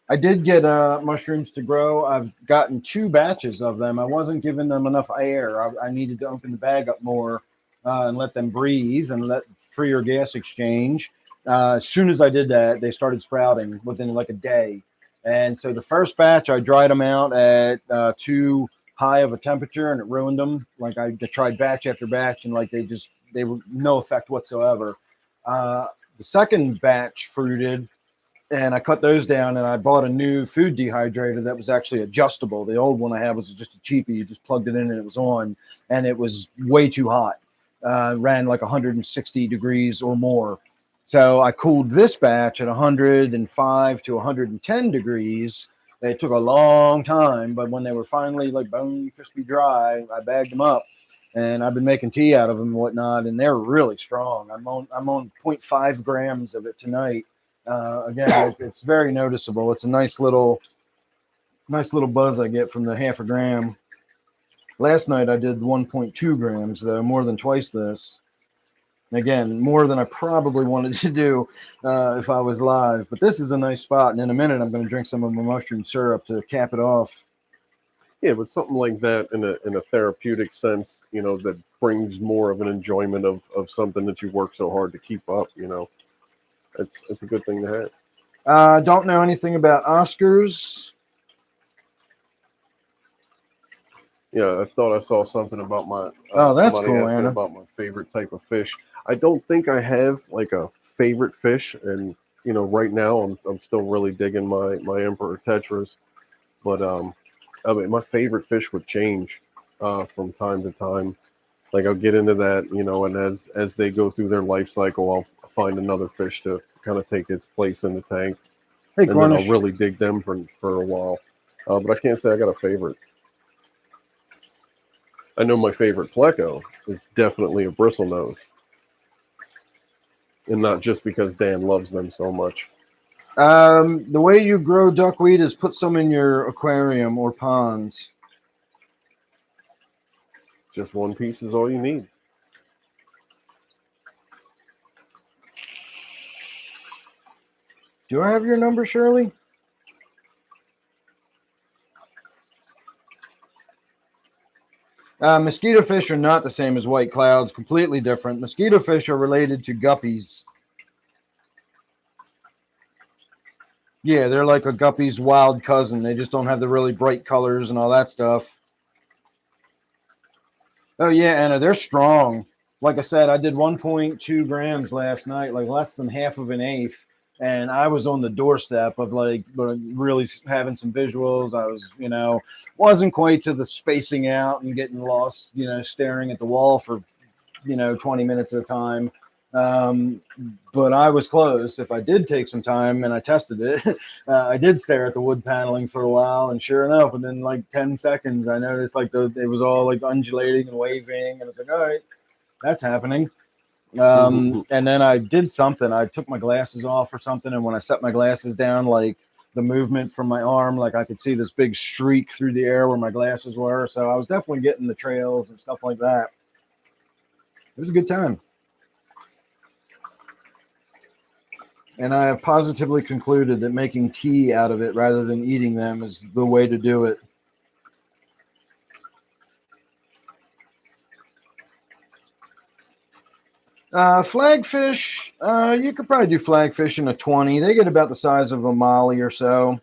[SPEAKER 2] I did get mushrooms to grow. I've gotten 2 batches of them. I wasn't giving them enough air. I needed to open the bag up more and let them breathe and let freer gas exchange. As soon as I did that, they started sprouting within like a day. And so the first batch, I dried them out at too high of a temperature, and it ruined them. Like I tried batch after batch, and like they were no effect whatsoever. The second batch fruited. And I cut those down, and I bought a new food dehydrator that was actually adjustable. The old one I had was just a cheapie. You just plugged it in and it was on, and it was way too hot. Ran like 160 degrees or more. So I cooled this batch at 105 to 110 degrees. It took a long time, but when they were finally like bone crispy dry, I bagged them up, and I've been making tea out of them and whatnot, and they're really strong. I'm on 0.5 grams of it tonight. Again, it's very noticeable. It's a nice little buzz I get from the half a gram. Last night I did 1.2 grams, though, more than twice this. And again, more than I probably wanted to do if I was live. But this is a nice spot, and in a minute I'm going to drink some of my mushroom syrup to cap it off.
[SPEAKER 1] Yeah, but something like that in a therapeutic sense, that brings more of an enjoyment of something that you work so hard to keep up, It's a good thing to have.
[SPEAKER 2] Don't know anything about Oscars.
[SPEAKER 1] Yeah, I thought I saw something about my.
[SPEAKER 2] That's
[SPEAKER 1] somebody
[SPEAKER 2] cool,
[SPEAKER 1] asking
[SPEAKER 2] Anna.
[SPEAKER 1] about my favorite type of fish. I don't think I have like a favorite fish, and right now I'm still really digging my emperor tetras, but I mean my favorite fish would change from time to time. Like I'll get into that, and as they go through their life cycle, I'll find another fish to kind of take its place in the tank,
[SPEAKER 2] Hey,
[SPEAKER 1] and then I'll really dig them for a while. But I can't say I got a favorite. I know my favorite pleco is definitely a bristlenose, and not just because Dan loves them so much.
[SPEAKER 2] The way you grow duckweed is put some in your aquarium or ponds.
[SPEAKER 1] Just one piece is all you need.
[SPEAKER 2] Do I have your number, Shirley? Mosquito fish are not the same as white clouds, completely different. Mosquito fish are related to guppies. Yeah, they're like a guppy's wild cousin. They just don't have the really bright colors and all that stuff. Oh, yeah, Anna, they're strong. Like I said, I did 1.2 grams last night, like less than half of an eighth. And I was on the doorstep of like really having some visuals. I was, wasn't quite to the spacing out and getting lost, staring at the wall for, 20 minutes at a time. But I was close. If I did take some time and I tested it, I did stare at the wood paneling for a while, and sure enough, within like 10 seconds, I noticed like it was all like undulating and waving, and it's like, all right, that's happening. And then I did something. I took my glasses off or something, and when I set my glasses down, like the movement from my arm, like I could see this big streak through the air where my glasses were. So I was definitely getting the trails and stuff like that. It was a good time. And I have positively concluded that making tea out of it rather than eating them is the way to do it. Flagfish, you could probably do flagfish in a 20. They get about the size of a molly or so.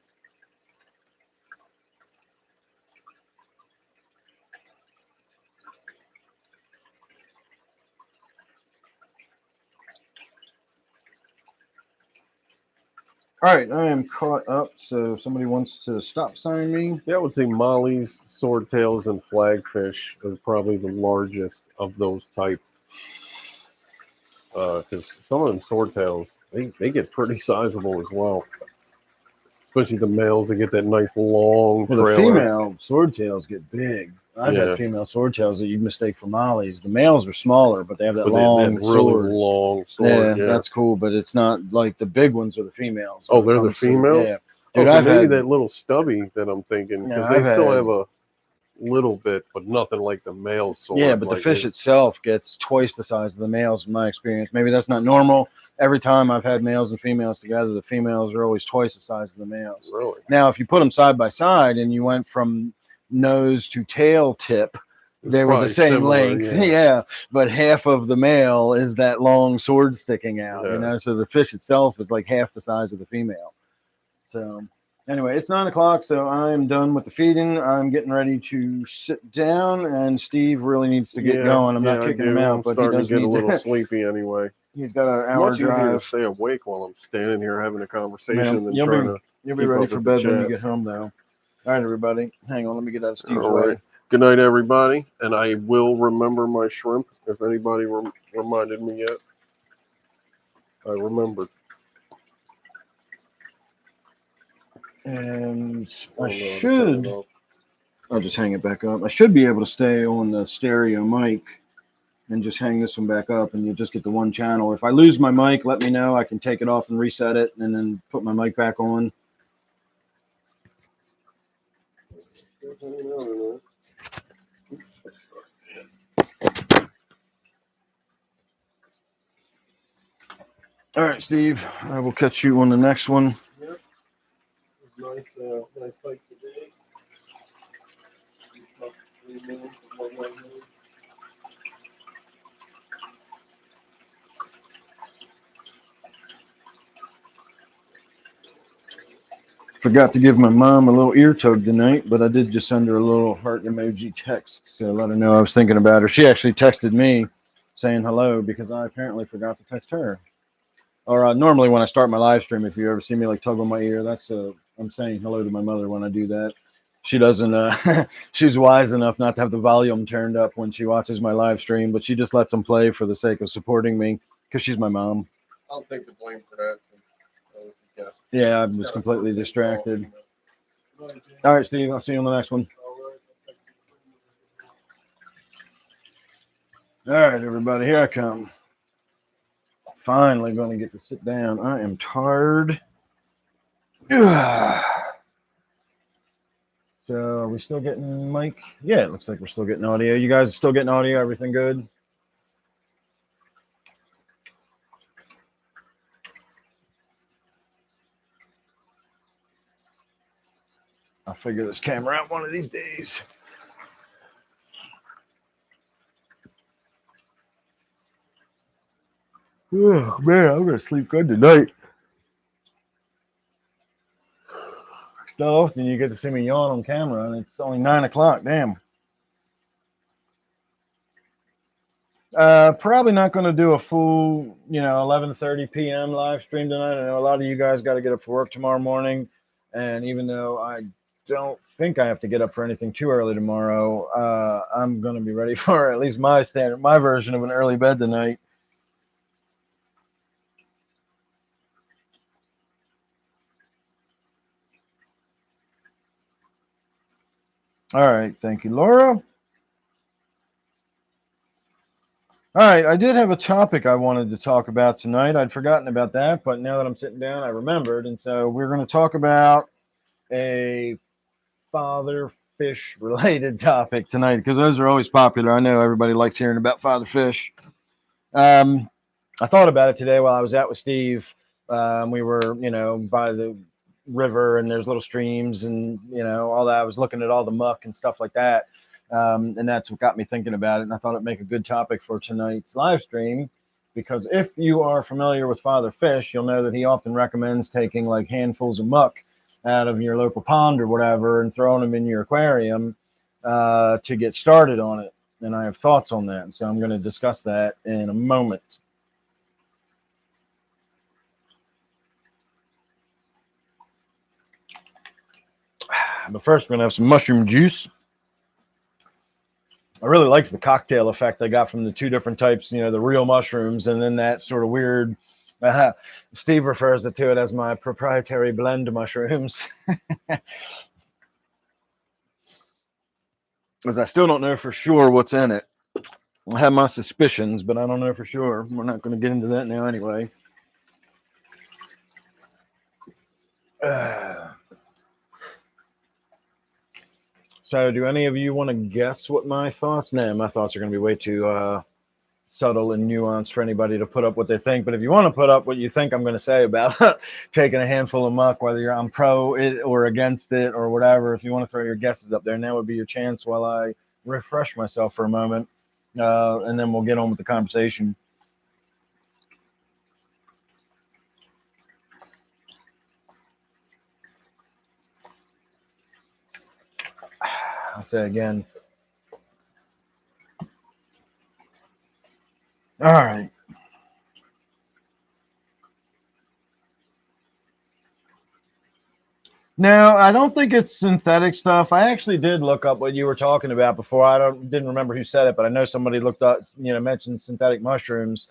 [SPEAKER 2] All right, I am caught up, so if somebody wants to stop sign me.
[SPEAKER 1] Yeah, I would say mollies, swordtails, and flagfish are probably the largest of those type. Because some of them swordtails, they get pretty sizable as well. Especially the males, they get that nice long
[SPEAKER 2] trailer. The female swordtails get big. I've had female swordtails that you mistake for mollies. The males are smaller, but they have that long sword.
[SPEAKER 1] Really long sword.
[SPEAKER 2] Yeah, that's cool, but it's not like the big ones are the females.
[SPEAKER 1] Oh, they're the females?
[SPEAKER 2] Yeah.
[SPEAKER 1] Dude, so maybe that little stubby that I'm thinking, because they still have a little bit, but nothing like the male sword.
[SPEAKER 2] Yeah, but the fish itself gets twice the size of the males in my experience. Maybe that's not normal. Every time I've had males and females together, the females are always twice the size of the males.
[SPEAKER 1] Really?
[SPEAKER 2] Now, if you put them side by side and you went from nose to tail tip, they were the same length. Yeah, but half of the male is that long sword sticking out, so the fish itself is like half the size of the female. So anyway, it's 9 o'clock, so I am done with the feeding. I'm getting ready to sit down, and Steve really needs to get going. I'm not kicking him out, but he does
[SPEAKER 1] get a little sleepy anyway.
[SPEAKER 2] He's got an hour drive.
[SPEAKER 1] To stay awake while I'm standing here having a conversation.
[SPEAKER 2] Man, you'll be ready for bed when you get home, though. All right, everybody. Hang on, let me get out of Steve's way.
[SPEAKER 1] Right. Good night, everybody. And I will remember my shrimp if anybody reminded me yet. I remembered.
[SPEAKER 2] And I'll just hang it back up. I should be able to stay on the stereo mic and just hang this one back up, and you'll just get the one channel. If I lose my mic, let me know. I can take it off and reset it and then put my mic back on. All right, Steve, I will catch you on the next one.
[SPEAKER 1] Yep. Nice hike today.
[SPEAKER 2] Forgot to give my mom a little ear tug tonight, but I did just send her a little heart emoji text to let her know I was thinking about her. She actually texted me saying hello because I apparently forgot to text her. Or normally when I start my live stream, if you ever see me like tug on my ear, that's I'm saying hello to my mother when I do that. She doesn't, she's wise enough not to have the volume turned up when she watches my live stream, but she just lets them play for the sake of supporting me because she's my mom.
[SPEAKER 1] I'll take the blame for that since I was the guest.
[SPEAKER 2] Yeah, I was completely distracted. All right, Steve, I'll see you on the next one. All right, everybody, here I come. Finally going to get to sit down. I am tired. So are we still getting mic? Yeah, it looks like we're still getting audio. You guys are still getting audio? Everything good? I'll figure this camera out one of these days. Oh, man, I'm going to sleep good tonight. It's not often you get to see me yawn on camera, and it's only 9 o'clock. Damn. Probably not going to do a full, 11:30 p.m. live stream tonight. I know a lot of you guys got to get up for work tomorrow morning, and even though I don't think I have to get up for anything too early tomorrow, I'm going to be ready for at least my version of an early bed tonight. All right, thank you, Laura. All right, I did have a topic I wanted to talk about tonight. I'd forgotten about that, but now that I'm sitting down, I remembered. And so we're going to talk about a father fish related topic tonight because those are always popular. I know everybody likes hearing about father fish. I thought about it today while I was out with Steve. We were, by the river and there's little streams and, all that. I was looking at all the muck and stuff like that. And that's what got me thinking about it. And I thought it'd make a good topic for tonight's live stream, because if you are familiar with Father Fish, you'll know that he often recommends taking like handfuls of muck out of your local pond or whatever and throwing them in your aquarium to get started on it. And I have thoughts on that. So I'm going to discuss that in a moment. But first, we're going to have some mushroom juice. I really liked the cocktail effect I got from the two different types, the real mushrooms and then that sort of weird, Steve refers to it as my proprietary blend mushrooms. Because I still don't know for sure what's in it. I have my suspicions, but I don't know for sure. We're not going to get into that now anyway. So do any of you want to guess what my thoughts? No, my thoughts are going to be way too subtle and nuanced for anybody to put up what they think. But if you want to put up what you think I'm going to say about taking a handful of muck, whether you're on pro it or against it or whatever, if you want to throw your guesses up there, now would be your chance while I refresh myself for a moment. And then we'll get on with the conversation. I'll say again. All right. No, I don't think it's synthetic stuff. I actually did look up what you were talking about before. Didn't remember who said it, but I know somebody looked up, mentioned synthetic mushrooms.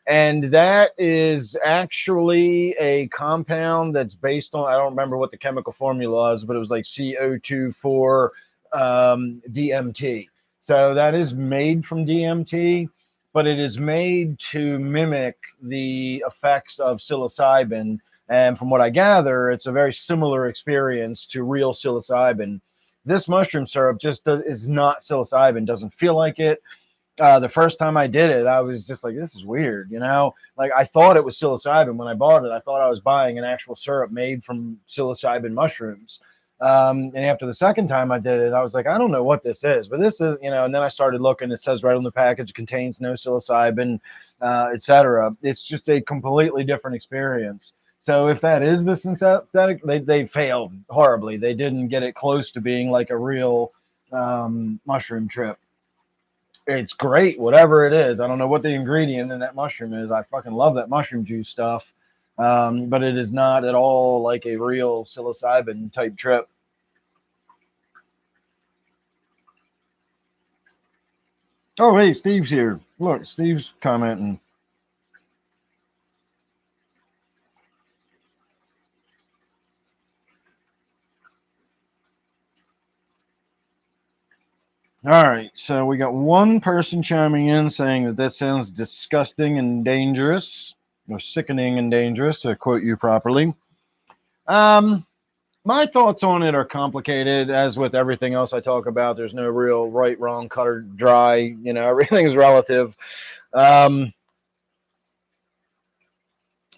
[SPEAKER 2] And that is actually a compound that's based on, I don't remember what the chemical formula was, but it was like CO2 DMT. So that is made from DMT, but it is made to mimic the effects of psilocybin. And from what I gather, it's a very similar experience to real psilocybin. This mushroom syrup is not psilocybin, doesn't feel like it. The first time I did it, I was just like, this is weird, Like I thought it was psilocybin when I bought it. I thought I was buying an actual syrup made from psilocybin mushrooms. And after the second time I did it, I was like, I don't know what this is, but this is, and then I started looking. It says right on the package, contains no psilocybin, etc. It's just a completely different experience. So if that is the synthetic, they failed horribly. They didn't get it close to being like a real mushroom trip. It's great, whatever it is. I don't know what the ingredient in that mushroom is. I fucking love that mushroom juice stuff. But it is not at all like a real psilocybin type trip. Oh, hey, Steve's here. Look, Steve's commenting. All right, so we got one person chiming in saying that sounds disgusting and dangerous, or sickening and dangerous, to quote you properly. My thoughts on it are complicated, as with everything else I talk about. There's no real right, wrong, cut or dry. Everything is relative. But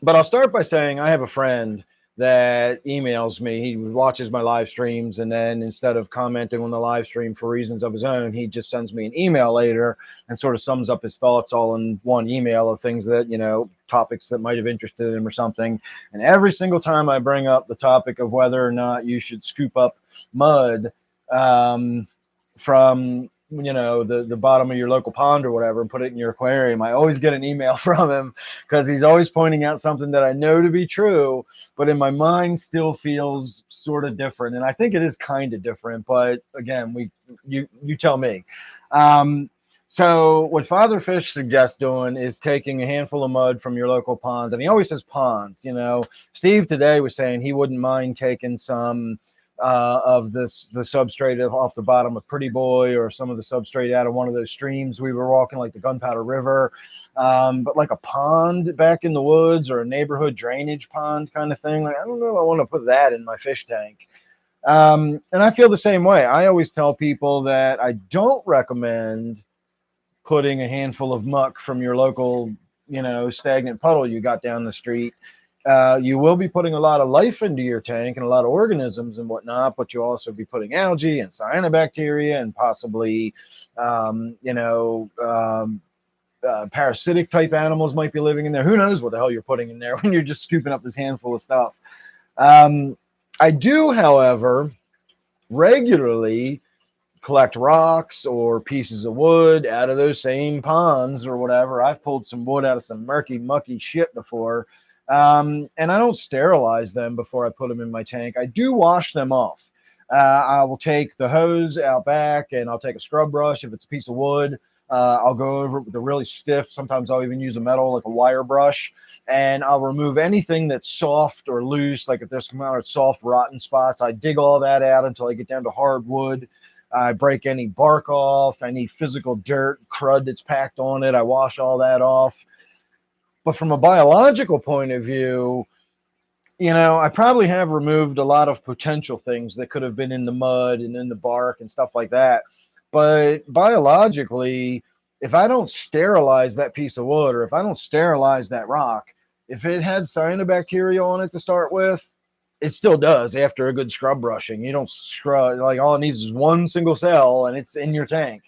[SPEAKER 2] I'll start by saying I have a friend that emails me. He watches my live streams, and then instead of commenting on the live stream for reasons of his own, he just sends me an email later and sort of sums up his thoughts all in one email of things that, topics that might have interested him or something. And every single time I bring up the topic of whether or not you should scoop up mud from the bottom of your local pond or whatever and put it in your aquarium, I always get an email from him, because he's always pointing out something that I know to be true, but in my mind still feels sort of different. And I think it is kind of different, but again, you tell me. So what Father Fish suggests doing is taking a handful of mud from your local pond, and he always says ponds. Steve today was saying he wouldn't mind taking some of the substrate off the bottom of Pretty Boy, or some of the substrate out of one of those streams we were walking, like the Gunpowder River, but like a pond back in the woods, or a neighborhood drainage pond kind of thing. Like, I don't know if I want to put that in my fish tank. And I feel the same way. I always tell people that I don't recommend putting a handful of muck from your local, stagnant puddle you got down the street. You will be putting a lot of life into your tank and a lot of organisms and whatnot, but you'll also be putting algae and cyanobacteria and possibly, parasitic type animals might be living in there. Who knows what the hell you're putting in there when you're just scooping up this handful of stuff. I do, however, regularly collect rocks or pieces of wood out of those same ponds or whatever. I've pulled some wood out of some murky, mucky shit before. And I don't sterilize them before I put them in my tank. I do wash them off. I will take the hose out back, and I'll take a scrub brush. If it's a piece of wood, I'll go over it with a really stiff, sometimes I'll even use a metal, like a wire brush, and I'll remove anything that's soft or loose. Like if there's some kind of soft, rotten spots, I dig all that out until I get down to hard wood. I break any bark off, any physical dirt, crud that's packed on it. I wash all that off. But from a biological point of view, I probably have removed a lot of potential things that could have been in the mud and in the bark and stuff like that. But biologically, if I don't sterilize that piece of wood, or if I don't sterilize that rock, if it had cyanobacteria on it to start with, it still does after a good scrub brushing. You don't scrub, like all it needs is one single cell and it's in your tank.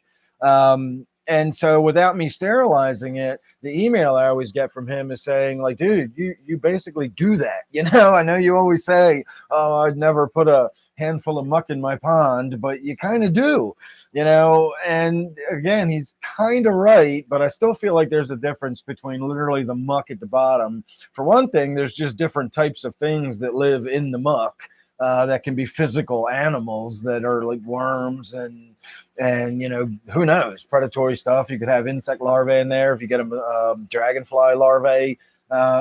[SPEAKER 2] And so without me sterilizing it, the email I always get from him is saying, like, dude, you basically do that. I know you always say, oh, I'd never put a handful of muck in my pond, but you kind of do, and again, he's kind of right, but I still feel like there's a difference between literally the muck at the bottom. For one thing, there's just different types of things that live in the muck. That can be physical animals that are like worms and who knows, predatory stuff. You could have insect larvae in there. If you get a dragonfly larvae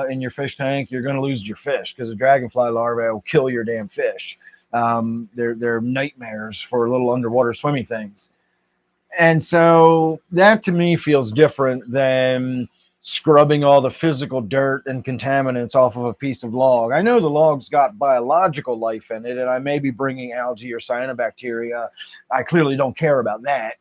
[SPEAKER 2] in your fish tank, you're going to lose your fish, because a dragonfly larvae will kill your damn fish. They're nightmares for little underwater swimming things. And so that to me feels different than scrubbing all the physical dirt and contaminants off of a piece of log. I know the log's got biological life in it, and I may be bringing algae or cyanobacteria. I clearly don't care about that.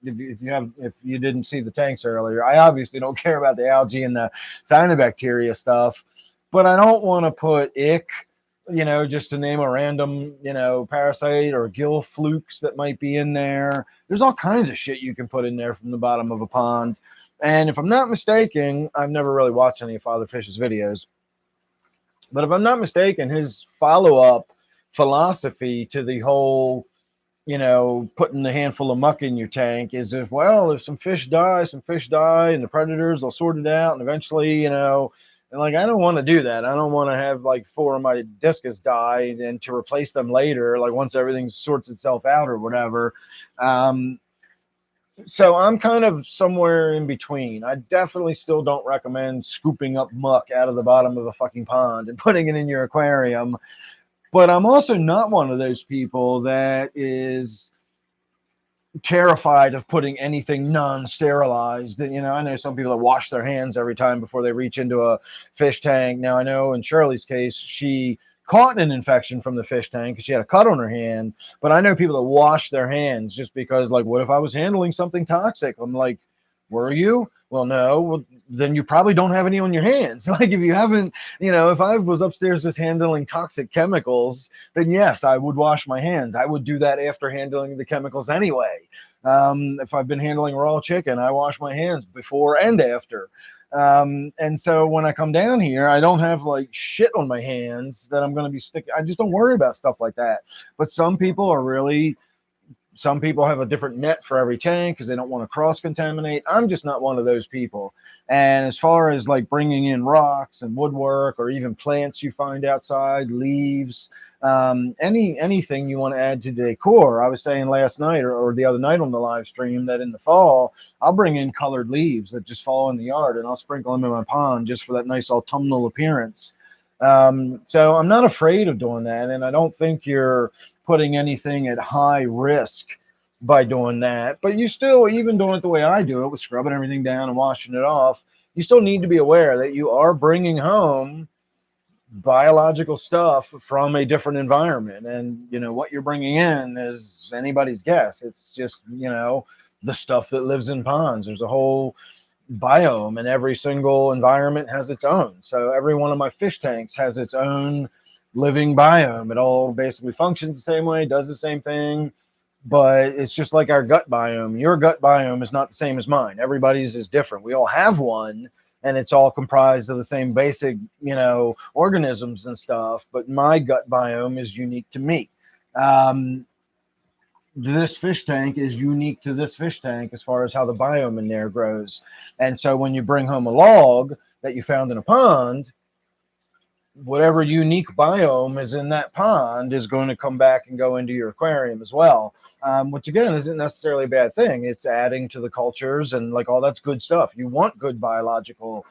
[SPEAKER 2] If you didn't see the tanks earlier, I obviously don't care about the algae and the cyanobacteria stuff, but I don't want to put ick, just to name a random, parasite, or gill flukes that might be in there. There's all kinds of shit you can put in there from the bottom of a pond. And if I'm not mistaken, I've never really watched any of Father Fish's videos, but if I'm not mistaken, his follow-up philosophy to the whole, putting the handful of muck in your tank is if some fish die, and the predators, they'll sort it out, and eventually, and like, I don't want to do that. I don't want to have like 4 of my discus die and to replace them later, like once everything sorts itself out or whatever. So I'm kind of somewhere in between. I definitely still don't recommend scooping up muck out of the bottom of a fucking pond and putting it in your aquarium. But I'm also not one of those people that is terrified of putting anything non-sterilized. I know some people that wash their hands every time before they reach into a fish tank. Now, I know in Shirley's case, she caught an infection from the fish tank because she had a cut on her hand. But I know people that wash their hands just because, like, what if I was handling something toxic? I'm like, were you? Well, no. Well, then you probably don't have any on your hands. Like if you haven't, if I was upstairs just handling toxic chemicals, then yes, I would wash my hands. I would do that after handling the chemicals anyway. If I've been handling raw chicken, I wash my hands before and after. And so when I come down here, I don't have like shit on my hands that I'm going to be sticking. I just don't worry about stuff like that. But some people have a different net for every tank because they don't want to cross contaminate. I'm just not one of those people. And as far as like bringing in rocks and woodwork or even plants you find outside, leaves, anything you want to add to decor. I was saying last night or the other night on the live stream that in the fall, I'll bring in colored leaves that just fall in the yard and I'll sprinkle them in my pond just for that nice autumnal appearance. So I'm not afraid of doing that. And I don't think you're putting anything at high risk by doing that. But you still, even doing it the way I do it, with scrubbing everything down and washing it off, you still need to be aware that you are bringing home biological stuff from a different environment. And, what you're bringing in is anybody's guess. It's just, the stuff that lives in ponds. There's a whole biome, and every single environment has its own. So every one of my fish tanks has its own living biome. It all basically functions the same way, does the same thing, but it's just like our gut biome. Your gut biome is not the same as mine. Everybody's is different. We all have one, and it's all comprised of the same basic, organisms and stuff, but my gut biome is unique to me. This fish tank is unique to this fish tank as far as how the biome in there grows. And so when you bring home a log that you found in a pond, whatever unique biome is in that pond is going to come back and go into your aquarium as well, which again isn't necessarily a bad thing. It's adding to the cultures and like all that's good stuff. You want good biological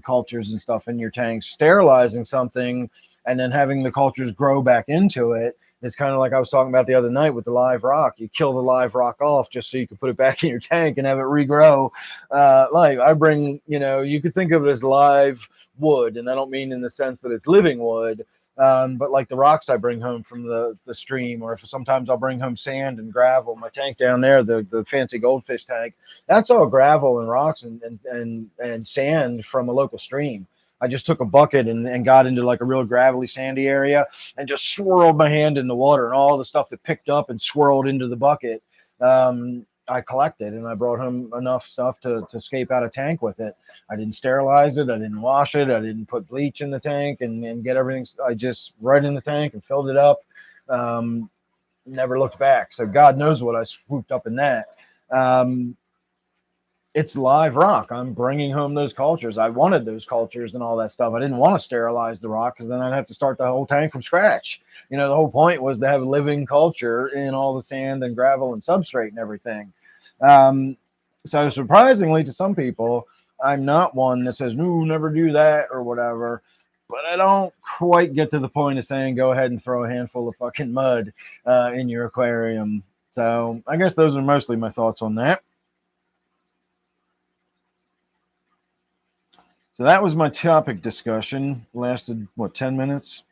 [SPEAKER 2] cultures and stuff in your tanks. Sterilizing something and then having the cultures grow back into it. It's kind of like I was talking about the other night with the live rock. You kill the live rock off just so you can put it back in your tank and have it regrow. Like I bring, you could think of it as live wood, and I don't mean in the sense that it's living wood, but like the rocks I bring home from the stream, or if sometimes I'll bring home sand and gravel. My tank down there, the fancy goldfish tank, that's all gravel and rocks and sand from a local stream. I just took a bucket and got into like a real gravelly, sandy area and just swirled my hand in the water, and all the stuff that picked up and swirled into the bucket, I collected, and I brought home enough stuff to escape out of tank with it. I didn't sterilize it. I didn't wash it. I didn't put bleach in the tank and get everything. I just right in the tank and filled it up. Never looked back. So God knows what I swooped up in that. It's live rock. I'm bringing home those cultures. I wanted those cultures and all that stuff. I didn't want to sterilize the rock because then I'd have to start the whole tank from scratch. The whole point was to have living culture in all the sand and gravel and substrate and everything. So surprisingly to some people, I'm not one that says, no, never do that or whatever. But I don't quite get to the point of saying, go ahead and throw a handful of fucking mud in your aquarium. So I guess those are mostly my thoughts on that. So that was my topic discussion. Lasted, 10 minutes?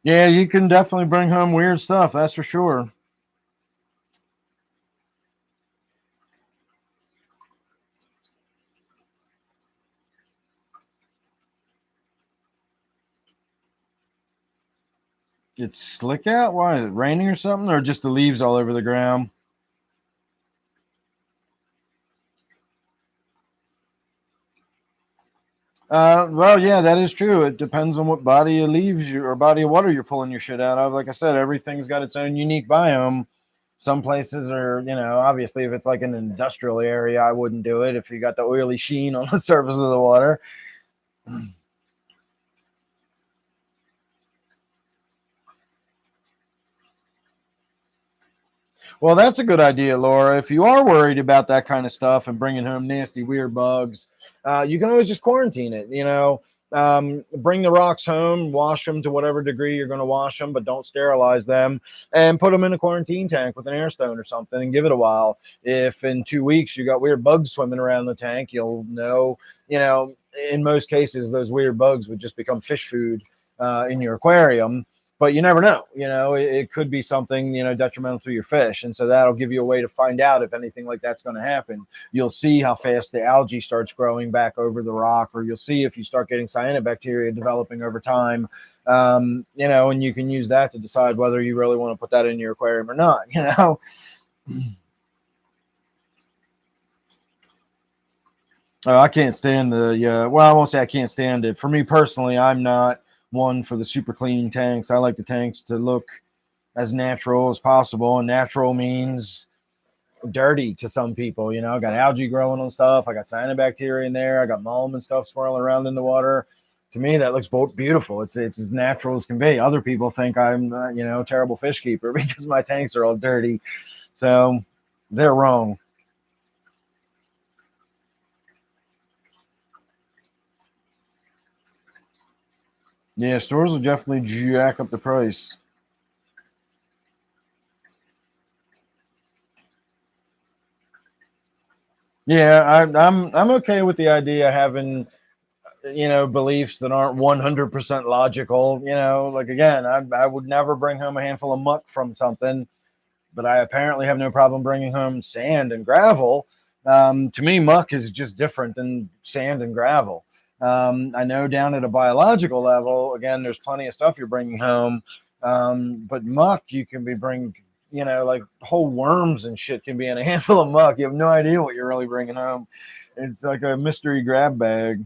[SPEAKER 2] Yeah, you can definitely bring home weird stuff. That's for sure. It's slick out? Why? Is it raining or something? Or just the leaves all over the ground? Well, yeah, that is true. It depends on what body of leaves or body of water you're pulling your shit out of. Like I said, everything's got its own unique biome. Some places are, obviously if it's like an industrial area, I wouldn't do it if you got the oily sheen on the surface of the water. Well, that's a good idea, Laura. If you are worried about that kind of stuff and bringing home nasty, weird bugs, you can always just quarantine it. Bring the rocks home, wash them to whatever degree you're going to wash them, but don't sterilize them, and put them in a quarantine tank with an air stone or something and give it a while. If in 2 weeks you got weird bugs swimming around the tank, you'll know, in most cases, those weird bugs would just become fish food. in your aquarium. But you never know, it could be something, detrimental to your fish. And so that'll give you a way to find out if anything like that's going to happen. You'll see how fast the algae starts growing back over the rock, or you'll see if you start getting cyanobacteria developing over time. And you can use that to decide whether you really want to put that in your aquarium or not, I can't stand well, I won't say I can't stand it. For me personally, I'm not one for the super clean tanks. I like the tanks to look as natural as possible, and natural means dirty to some people. I got algae growing on stuff. I got cyanobacteria in there. I got mulm and stuff swirling around in the water. To me, that looks beautiful. It's as natural as can be. Other people think I'm, a terrible fish keeper because my tanks are all dirty. So they're wrong. Yeah, stores will definitely jack up the price. Yeah, I'm okay with the idea of having, beliefs that aren't 100% logical. Like, again, I would never bring home a handful of muck from something, but I apparently have no problem bringing home sand and gravel. To me, muck is just different than sand and gravel. I know down at a biological level, again, there's plenty of stuff you're bringing home, but muck you can be bringing, like whole worms and shit can be in a handful of muck. You have no idea what you're really bringing home. It's like a mystery grab bag.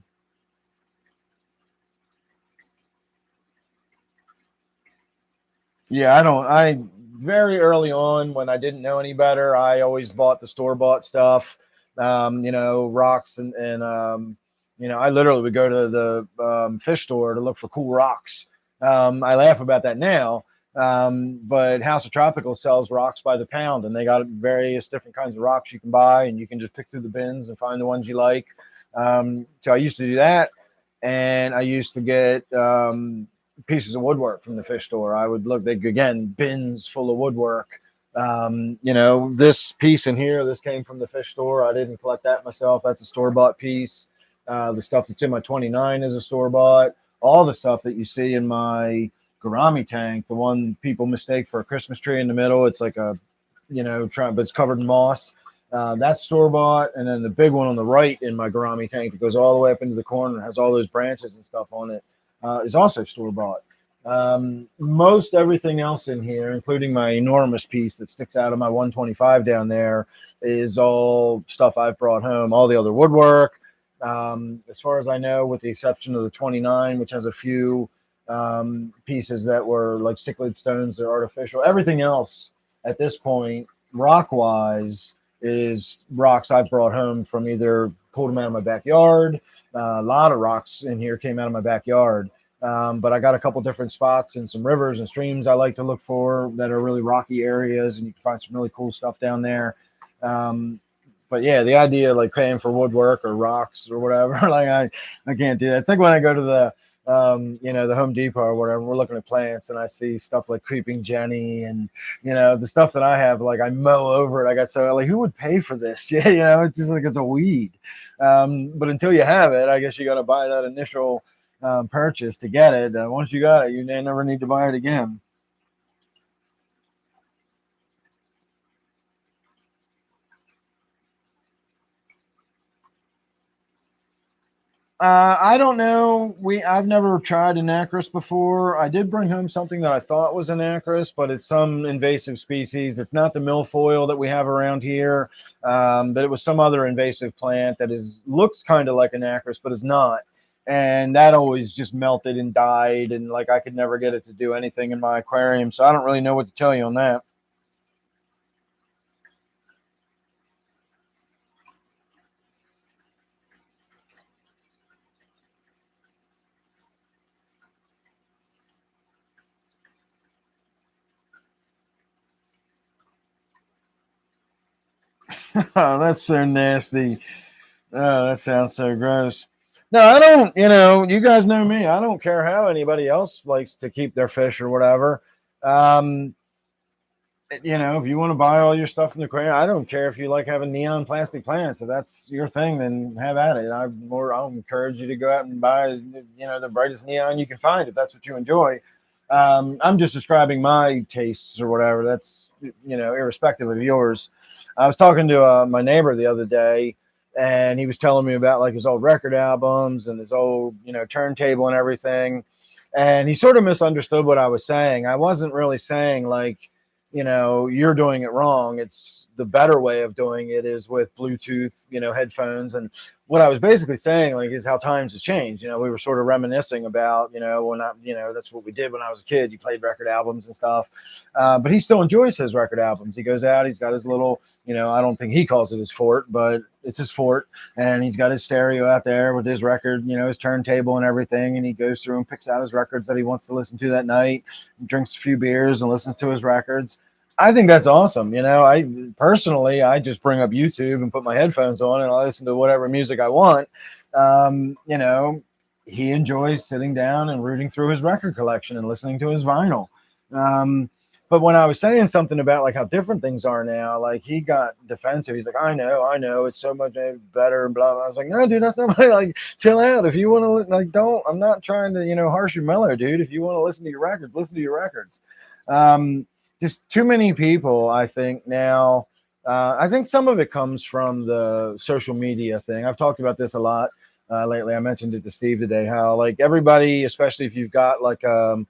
[SPEAKER 2] Yeah, I very early on when I didn't know any better, I always bought the store-bought stuff, rocks and I literally would go to the fish store to look for cool rocks. I laugh about that now, but House of Tropical sells rocks by the pound, and they got various different kinds of rocks you can buy, and you can just pick through the bins and find the ones you like. So I used to do that, and I used to get pieces of woodwork from the fish store. I would look, again, bins full of woodwork. This piece in here, this came from the fish store. I didn't collect that myself. That's a store-bought piece. The stuff that's in my 29 is a store-bought. All the stuff that you see in my gourami tank, the one people mistake for a Christmas tree in the middle, it's like a, but it's covered in moss. That's store-bought. And then the big one on the right in my gourami tank that goes all the way up into the corner, has all those branches and stuff on it, is also store-bought. Most everything else in here, including my enormous piece that sticks out of my 125 down there, is all stuff I've brought home. All the other woodwork, as far as I know, with the exception of the 29, which has a few pieces that were like cichlid stones, they're artificial. Everything else at this point, rock-wise, is rocks I've brought home from either pulled them out of my backyard. A lot of rocks in here came out of my backyard. But I got a couple different spots and some rivers and streams I like to look for that are really rocky areas, and you can find some really cool stuff down there. But yeah, the idea of like paying for woodwork or rocks or whatever, like I can't do that. It's like when I go to the the Home Depot or whatever, we're looking at plants and I see stuff like creeping Jenny and the stuff that I have, like I mow over it. I got so like, who would pay for this? Yeah, it's just like it's a weed. But until you have it, I guess you got to buy that initial purchase to get it. Once you got it, you never need to buy it again. I don't know. I've never tried anacris before. I did bring home something that I thought was anacris, but it's some invasive species. It's not the milfoil that we have around here, but it was some other invasive plant that looks kind of like anacris, but is not. And that always just melted and died, and like I could never get it to do anything in my aquarium. So I don't really know what to tell you on that. Oh, that's so nasty. Oh, that sounds so gross. No, I don't, you guys know me. I don't care how anybody else likes to keep their fish or whatever. you know, if you want to buy all your stuff from the aquarium, I don't care if you like having neon plastic plants. If that's your thing, then have at it. I'll encourage you to go out and buy, you know, the brightest neon you can find if that's what you enjoy. I'm just describing my tastes or whatever. That's, you know, irrespective of yours. I was talking to my neighbor the other day, and he was telling me about like his old record albums and his old, you know, turntable and everything. And he sort of misunderstood what I was saying. I wasn't really saying like, you know, you're doing it wrong. It's the better way of doing it is with Bluetooth, you know, headphones. And what I was basically saying, like, is how times has changed. You know, we were sort of reminiscing about, you know, when I, you know, that's what we did when I was a kid. You played record albums and stuff. But he still enjoys his record albums. He goes out, he's got his little, you know, I don't think he calls it his fort, but it's his fort. And he's got his stereo out there with his record, you know, his turntable and everything. And he goes through and picks out his records that he wants to listen to that night, drinks a few beers and listens to his records. I think that's awesome. You know, I personally, I just bring up YouTube and put my headphones on and I listen to whatever music I want. You know, he enjoys sitting down and rooting through his record collection and listening to his vinyl. But when I was saying something about like how different things are now, like he got defensive. He's like, I know, it's so much better and blah, blah. I was like, no, dude, that's not my, like, chill out. If you want to, like, don't, I'm not trying to, you know, harsh your mellow, dude. If you want to listen to your records, listen to your records. Just too many people, I think now. I think some of it comes from the social media thing. I've talked about this a lot lately. I mentioned it to Steve today, how like everybody, especially if you've got like a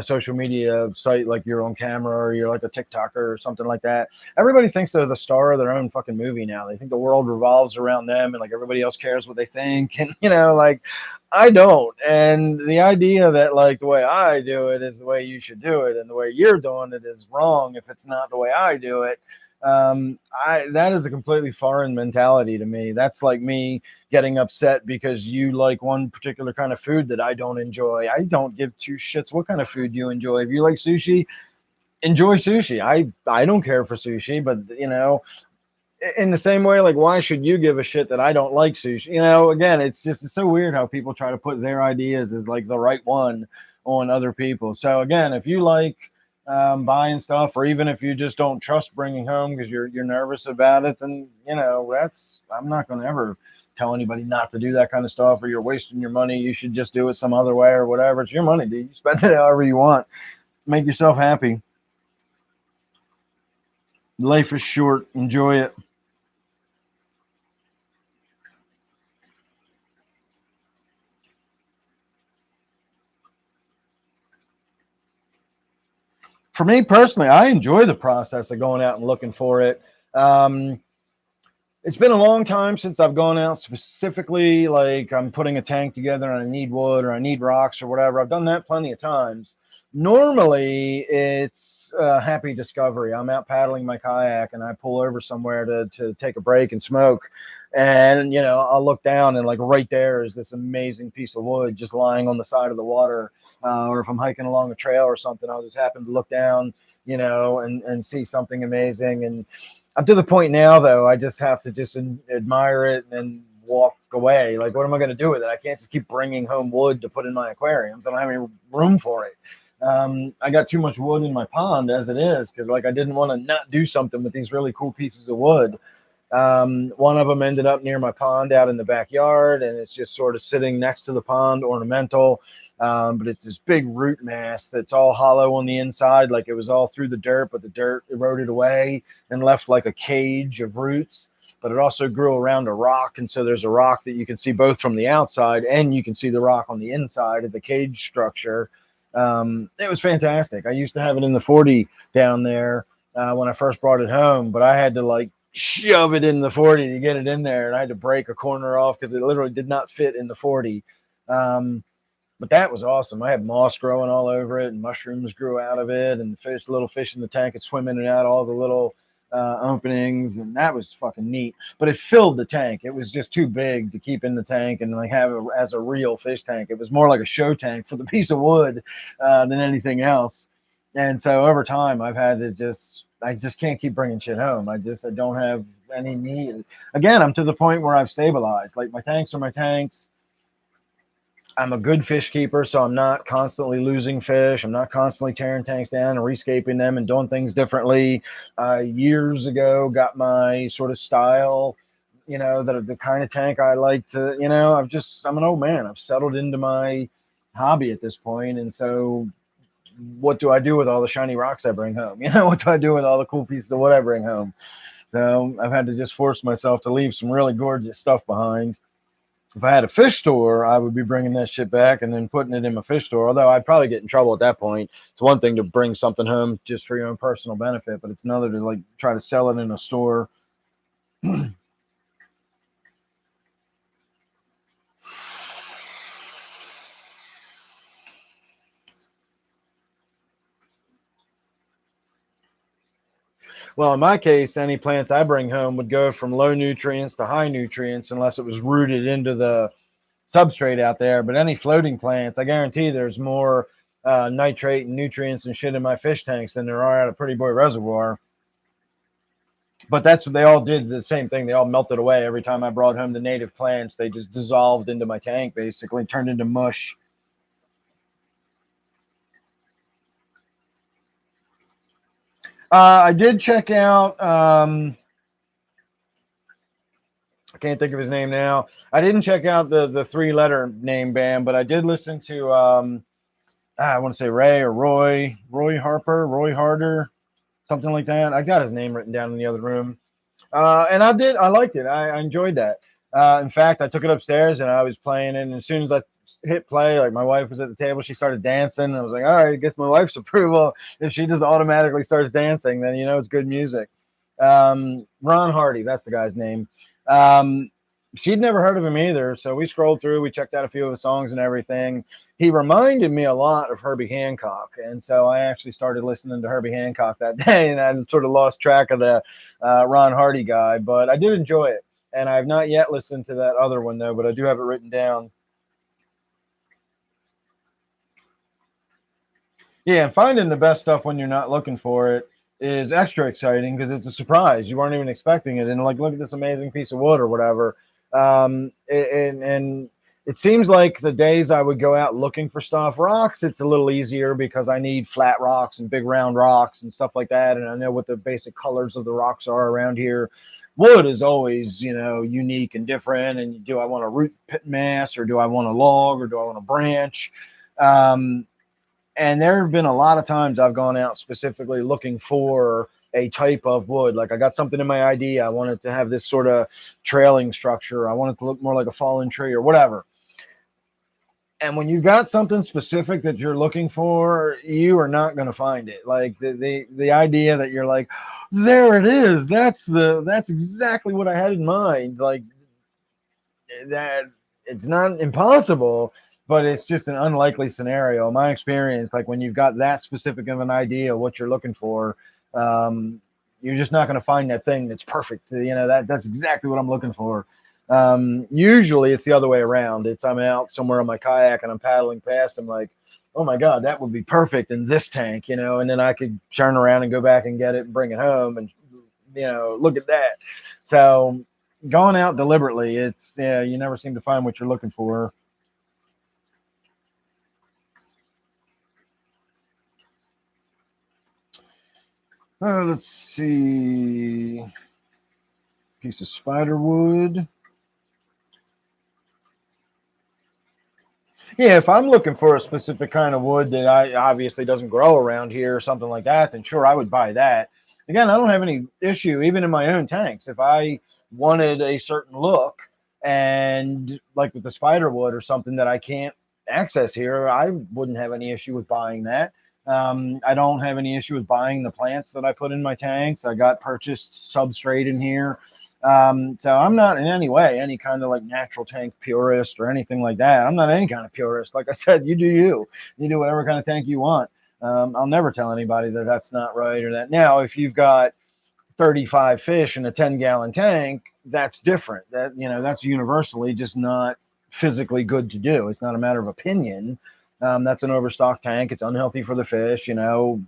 [SPEAKER 2] social media site like you're on camera or you're like a TikToker or something like that. Everybody thinks they're the star of their own fucking movie now. They think the world revolves around them and like everybody else cares what they think. And, you know, like I don't. And the idea that like the way I do it is the way you should do it and the way you're doing it is wrong if it's not the way I do it. That is a completely foreign mentality to me. That's like me getting upset because you like one particular kind of food that I don't enjoy. I don't give two shits what kind of food you enjoy. If you like sushi, enjoy sushi. I don't care for sushi, but you know, in the same way, like why should you give a shit that I don't like sushi? You know, again, it's so weird how people try to put their ideas as like the right one on other people. So again, if you like buying stuff, or even if you just don't trust bringing home because you're nervous about it, then you know that's I'm not going to ever tell anybody not to do that kind of stuff, or you're wasting your money. You should just do it some other way or whatever. It's your money, dude. You spend it however you want. Make yourself happy. Life is short. Enjoy it. For me personally, I enjoy the process of going out and looking for it. Um, it's been a long time since I've gone out specifically, like I'm putting a tank together and I need wood or I need rocks or whatever. I've done that plenty of times. Normally, it's a happy discovery. I'm out paddling my kayak and I pull over somewhere to take a break and smoke. And, you know, I'll look down and like right there is this amazing piece of wood just lying on the side of the water. Or if I'm hiking along a trail or something, I'll just happen to look down, you know, and see something amazing. And I'm to the point now, though, I just have to just admire it and walk away. Like, what am I going to do with it? I can't just keep bringing home wood to put in my aquariums. I don't have any room for it. I got too much wood in my pond as it is because, like, I didn't want to not do something with these really cool pieces of wood. One of them ended up near my pond out in the backyard, and it's just sort of sitting next to the pond, ornamental. But it's this big root mass that's all hollow on the inside, like it was all through the dirt, but the dirt eroded away and left like a cage of roots. But it also grew around a rock, and so there's a rock that you can see both from the outside, and you can see the rock on the inside of the cage structure. It was fantastic. I used to have it in the 40 down there when I first brought it home, but I had to like shove it in the 40 to get it in there, and I had to break a corner off because it literally did not fit in the 40. But that was awesome. I had moss growing all over it, and mushrooms grew out of it, and little fish in the tank could swim in and out all the little openings, and that was fucking neat. But it filled the tank. It was just too big to keep in the tank and like have it as a real fish tank. It was more like a show tank for the piece of wood than anything else. And so over time, I've had to I just can't keep bringing shit home. I don't have any need. Again, I'm to the point where I've stabilized. Like my tanks are my tanks. I'm a good fish keeper, so I'm not constantly losing fish. I'm not constantly tearing tanks down and rescaping them and doing things differently. Years ago, got my sort of style, the kind of tank I like to, I'm an old man. I've settled into my hobby at this point. And so what do I do with all the shiny rocks I bring home? What do I do with all the cool pieces of wood I bring home? So I've had to just force myself to leave some really gorgeous stuff behind. If I had a fish store, I would be bringing that shit back and then putting it in my fish store. Although I'd probably get in trouble at that point. It's one thing to bring something home just for your own personal benefit, but it's another to like try to sell it in a store. Well, in my case, any plants I bring home would go from low nutrients to high nutrients unless it was rooted into the substrate out there. But any floating plants, I guarantee there's more nitrate and nutrients and shit in my fish tanks than there are at a Pretty Boy reservoir. But that's what they all did, the same thing. They all melted away every time I brought home the native plants. They just dissolved into my tank, basically turned into mush. I did check out I can't think of his name now. I didn't check out the 3-letter name band, but I did listen to I want to say Roy Roy Harder, something like that. I got his name written down in the other room. And I liked it. I enjoyed that. In fact, I took it upstairs and I was playing it. And as soon as I hit play, like my wife was at the table, she started dancing. And I was like, all right, I guess my wife's approval. If she just automatically starts dancing, then it's good music. Ron Hardy, that's the guy's name. She'd never heard of him either. So we scrolled through, we checked out a few of his songs and everything. He reminded me a lot of Herbie Hancock. And so I actually started listening to Herbie Hancock that day, and I sort of lost track of the Ron Hardy guy, but I did enjoy it. And I've not yet listened to that other one, though, but I do have it written down. Yeah, and finding the best stuff when you're not looking for it is extra exciting because it's a surprise. You weren't even expecting it. And, like, look at this amazing piece of wood or whatever. And it seems like the days I would go out looking for stuff, rocks, it's a little easier because I need flat rocks and big round rocks and stuff like that. And I know what the basic colors of the rocks are around here. Wood is always, unique and different. And do I want a root pit mass, or do I want a log, or do I want a branch? And there have been a lot of times I've gone out specifically looking for a type of wood. Like I got something in my ID. I wanted to have this sort of trailing structure. I want it to look more like a fallen tree or whatever. And when you've got something specific that you're looking for, you are not going to find it. Like the idea that you're like, there it is. That's exactly what I had in mind. Like that, it's not impossible, but it's just an unlikely scenario. In my experience, like when you've got that specific of an idea of what you're looking for, you're just not going to find that thing that's perfect. That's exactly what I'm looking for. Usually it's the other way around. I'm out somewhere on my kayak and I'm paddling past. I'm like, oh my God, that would be perfect in this tank, and then I could turn around and go back and get it and bring it home and, look at that. So going out deliberately, you never seem to find what you're looking for. Let's see. Piece of spider wood. Yeah, if I'm looking for a specific kind of wood that I obviously doesn't grow around here or something like that, then sure, I would buy that. Again, I don't have any issue, even in my own tanks. If I wanted a certain look, and like with the spider wood or something that I can't access here, I wouldn't have any issue with buying that. I don't have any issue with buying the plants that I put in my tanks. I got purchased substrate in here. So I'm not in any way any kind of like natural tank purist or anything like that. I'm not any kind of purist. Like I said, you do whatever kind of tank you want. I'll never tell anybody that that's not right or that. Now, if you've got 35 fish in a 10-gallon tank, that's different. That's universally just not physically good to do. It's not a matter of opinion. That's an overstocked tank. It's unhealthy for the fish. You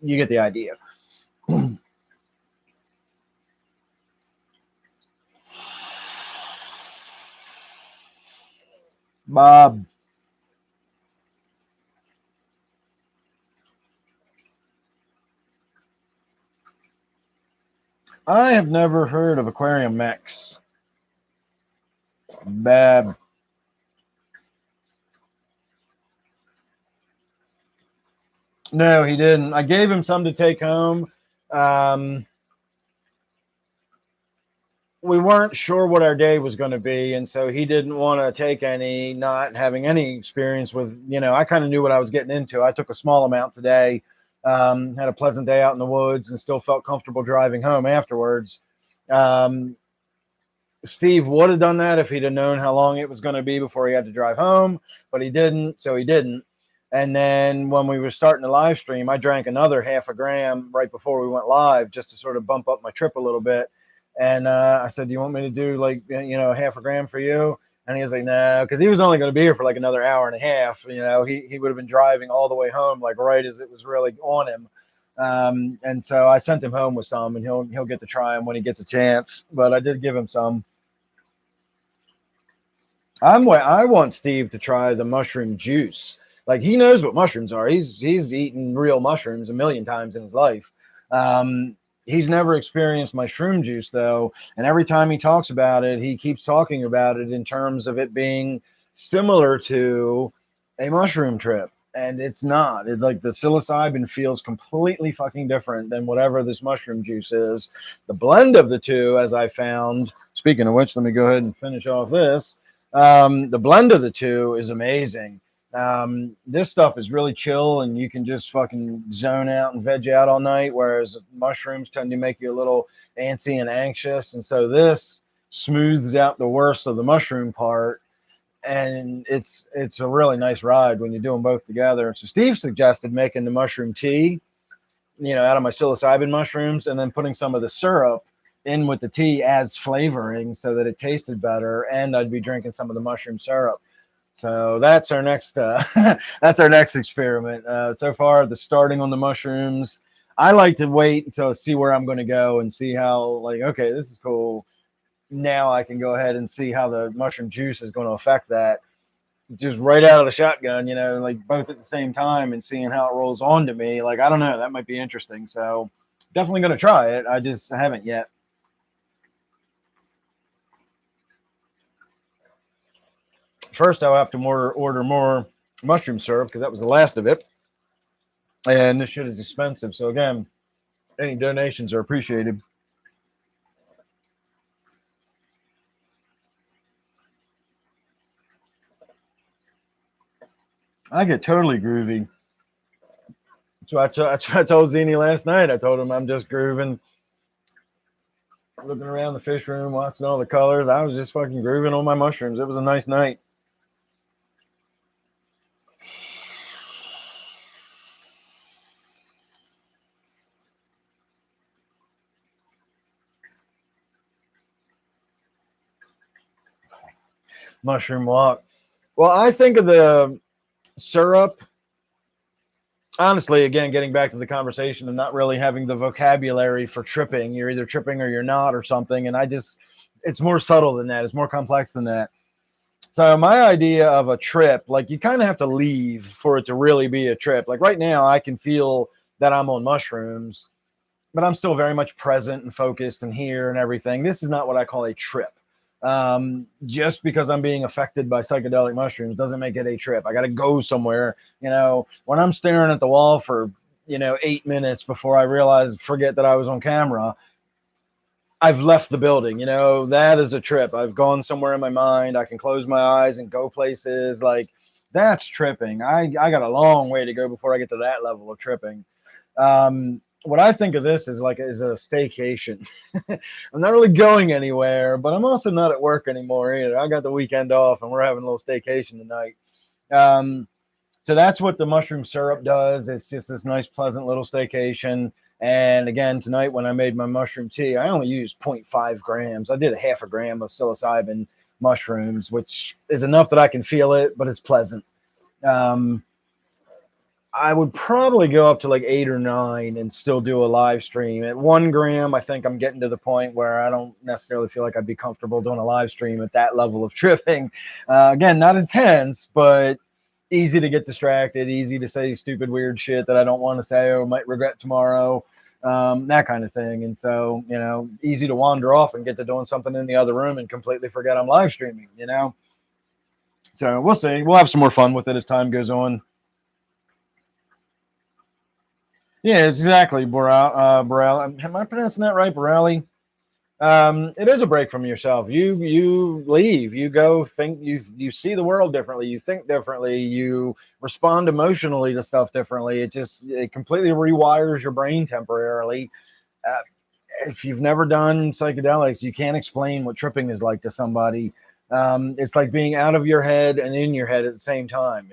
[SPEAKER 2] get the idea. Bob, I have never heard of Aquarium Max. Bab. No, he didn't. I gave him some to take home. We weren't sure what our day was going to be, and so he didn't want to take any, not having any experience with, I kind of knew what I was getting into. I took a small amount today, had a pleasant day out in the woods, and still felt comfortable driving home afterwards. Steve would have done that if he'd have known how long it was going to be before he had to drive home, but he didn't, so he didn't. And then when we were starting the live stream, I drank another half a gram right before we went live just to sort of bump up my trip a little bit. And I said, do you want me to do like, half a gram for you? And he was like, no, because he was only going to be here for like another hour and a half. He would have been driving all the way home, like right as it was really on him. And so I sent him home with some, and he'll get to try them when he gets a chance. But I did give him some. I want Steve to try the mushroom juice. Like, he knows what mushrooms are. He's eaten real mushrooms a million times in his life. He's never experienced my shroom juice, though. And every time he talks about it, he keeps talking about it in terms of it being similar to a mushroom trip. And it's not. Like, the psilocybin feels completely fucking different than whatever this mushroom juice is. The blend of the two, as I found, speaking of which, let me go ahead and finish off this. The blend of the two is amazing. This stuff is really chill, and you can just fucking zone out and veg out all night, whereas mushrooms tend to make you a little antsy and anxious. And so this smooths out the worst of the mushroom part, and it's a really nice ride when you do them both together. So Steve suggested making the mushroom tea, out of my psilocybin mushrooms, and then putting some of the syrup in with the tea as flavoring so that it tasted better, and I'd be drinking some of the mushroom syrup. So that's our next that's our next experiment. So far, the starting on the mushrooms. I like to wait until see where I'm going to go and see how, like, okay, this is cool. Now I can go ahead and see how the mushroom juice is going to affect that. Just right out of the shotgun, like both at the same time, and seeing how it rolls on to me. Like, I don't know, that might be interesting. So definitely going to try it. I just haven't yet. First, I'll have to order more mushroom syrup because that was the last of it. And this shit is expensive. So again, any donations are appreciated. I get totally groovy. So I told Zini last night. I told him I'm just grooving, looking around the fish room, watching all the colors. I was just fucking grooving on my mushrooms. It was a nice night. Mushroom walk. Well, I think of the syrup, honestly, again, getting back to the conversation of not really having the vocabulary for tripping. You're either tripping or you're not or something. And it's more subtle than that. It's more complex than that. So my idea of a trip, like, you kind of have to leave for it to really be a trip. Like right now, I can feel that I'm on mushrooms, but I'm still very much present and focused and here and everything. This is not what I call a trip. Just because I'm being affected by psychedelic mushrooms doesn't make it a trip. I got to go somewhere. When I'm staring at the wall for 8 minutes before I forget that I was on camera, I've left the building. That is a trip. I've gone somewhere in my mind. I can close my eyes and go places. Like, that's tripping. I got a long way to go before I get to that level of tripping. What I think of this is a staycation. I'm not really going anywhere, but I'm also not at work anymore either. I got the weekend off, and we're having a little staycation tonight. So that's what the mushroom syrup does. It's just this nice, pleasant little staycation. And again, tonight when I made my mushroom tea, I only used 0.5 grams. I did a half a gram of psilocybin mushrooms, which is enough that I can feel it, but it's pleasant. I would probably go up to like 8 or 9 and still do a live stream. At 1 gram, I think I'm getting to the point where I don't necessarily feel like I'd be comfortable doing a live stream at that level of tripping. Again, not intense, but easy to get distracted, easy to say stupid, weird shit that I don't want to say or might regret tomorrow. that kind of thing. And so, easy to wander off and get to doing something in the other room and completely forget I'm live streaming, So we'll see. We'll have some more fun with it as time goes on. Yeah, exactly, Borel. Am I pronouncing that right, Borelli? It is a break from yourself. You leave, you go think, you see the world differently, you think differently, you respond emotionally to stuff differently. It completely rewires your brain temporarily. If you've never done psychedelics, you can't explain what tripping is like to somebody. It's like being out of your head and in your head at the same time.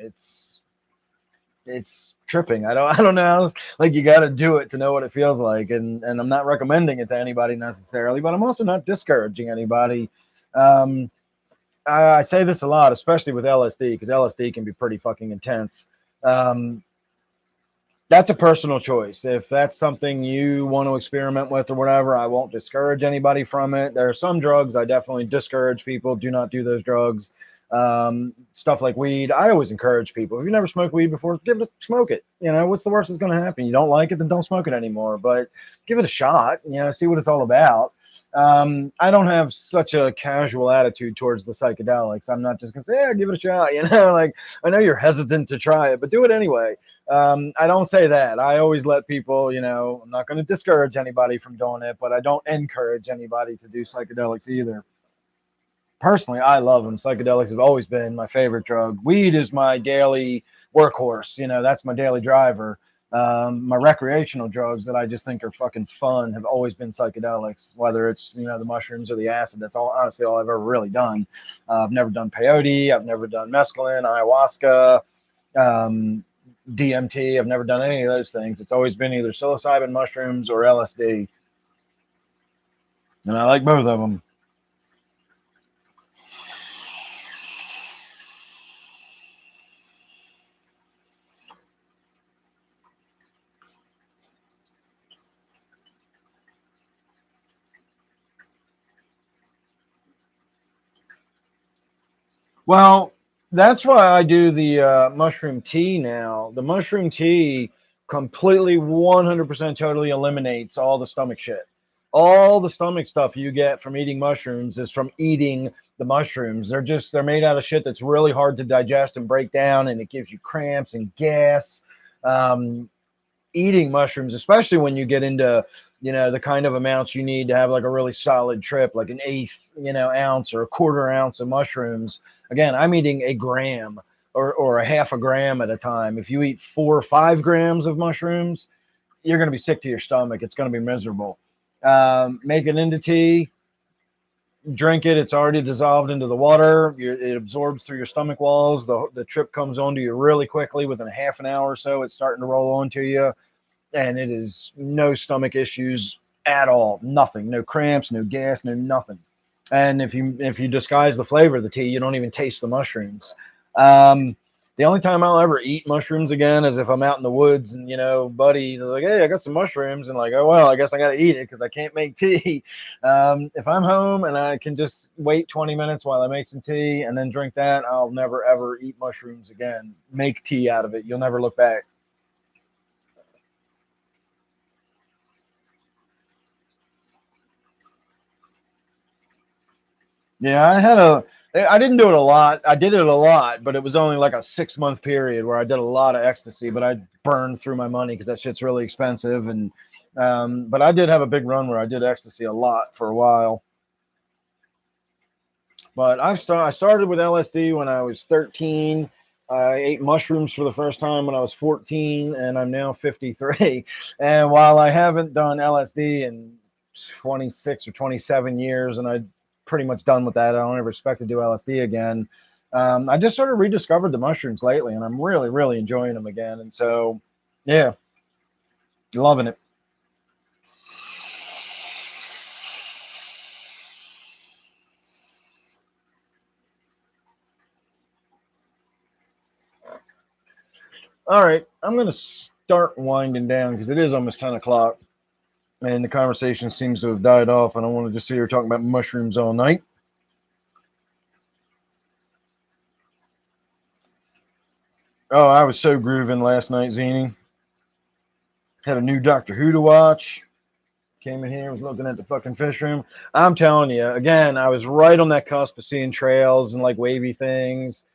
[SPEAKER 2] It's tripping. I don't know. Like, you got to do it to know what it feels like. And I'm not recommending it to anybody necessarily, but I'm also not discouraging anybody. I say this a lot, especially with LSD, because LSD can be pretty fucking intense. That's a personal choice. If that's something you want to experiment with or whatever, I won't discourage anybody from it. There are some drugs I definitely discourage people. Do not do those drugs. Stuff like weed, I always encourage people. If you never smoked weed before, smoke it. What's the worst that's going to happen? You don't like it, then don't smoke it anymore. But give it a shot. See what it's all about. I don't have such a casual attitude towards the psychedelics. I'm not just going to say, yeah, give it a shot. Like, I know you're hesitant to try it, but do it anyway. I don't say that. I always let people, I'm not going to discourage anybody from doing it, but I don't encourage anybody to do psychedelics either. Personally, I love them. Psychedelics have always been my favorite drug. Weed is my daily workhorse. That's my daily driver. My recreational drugs that I just think are fucking fun have always been psychedelics, whether it's, the mushrooms or the acid. That's honestly all I've ever really done. I've never done peyote. I've never done mescaline, ayahuasca, DMT. I've never done any of those things. It's always been either psilocybin mushrooms or LSD. And I like both of them. Well, that's why I do the mushroom tea now. The mushroom tea completely 100% totally eliminates all the stomach shit. All the stomach stuff you get from eating mushrooms is from eating the mushrooms. They're made out of shit that's really hard to digest and break down, and it gives you cramps and gas. Eating mushrooms, especially when you get into the kind of amounts you need to have like a really solid trip, like an eighth ounce or a quarter ounce of mushrooms. Again, I'm eating a gram or a half a gram at a time. If you eat 4 or 5 grams of mushrooms, you're going to be sick to your stomach. It's going to be miserable. Make it into tea, drink it. It's already dissolved into the water. It absorbs through your stomach walls. The trip comes onto you really quickly. Within a half an hour or so, it's starting to roll onto you. And it is no stomach issues at all. Nothing. No cramps, no gas, no nothing. And if you disguise the flavor of the tea, you don't even taste the mushrooms. The only time I'll ever eat mushrooms again is if I'm out in the woods and, buddy, like, hey, I got some mushrooms. And like, oh, well, I guess I got to eat it because I can't make tea. If I'm home and I can just wait 20 minutes while I make some tea and then drink that, I'll never, ever eat mushrooms again. Make tea out of it. You'll never look back. Yeah, I didn't do it a lot. I did it a lot, but it was only like a 6-month period where I did a lot of ecstasy, but I burned through my money because that shit's really expensive. And, but I did have a big run where I did ecstasy a lot for a while. But I started with LSD when I was 13. I ate mushrooms for the first time when I was 14, and I'm now 53. And while I haven't done LSD in 26 or 27 years, and I pretty much done with that. I don't ever expect to do LSD again. I just sort of rediscovered the mushrooms lately, and I'm really, really enjoying them again. And so, yeah, loving it. All right, I'm going to start winding down because it is almost 10 o'clock, and the conversation seems to have died off. I don't want to just sit here talking about mushrooms all night. Oh, I was so grooving last night, Zini. Had a new Doctor Who to watch. Came in here, was looking at the fucking fish room. I'm telling you, again, I was right on that cusp of seeing trails and like wavy things.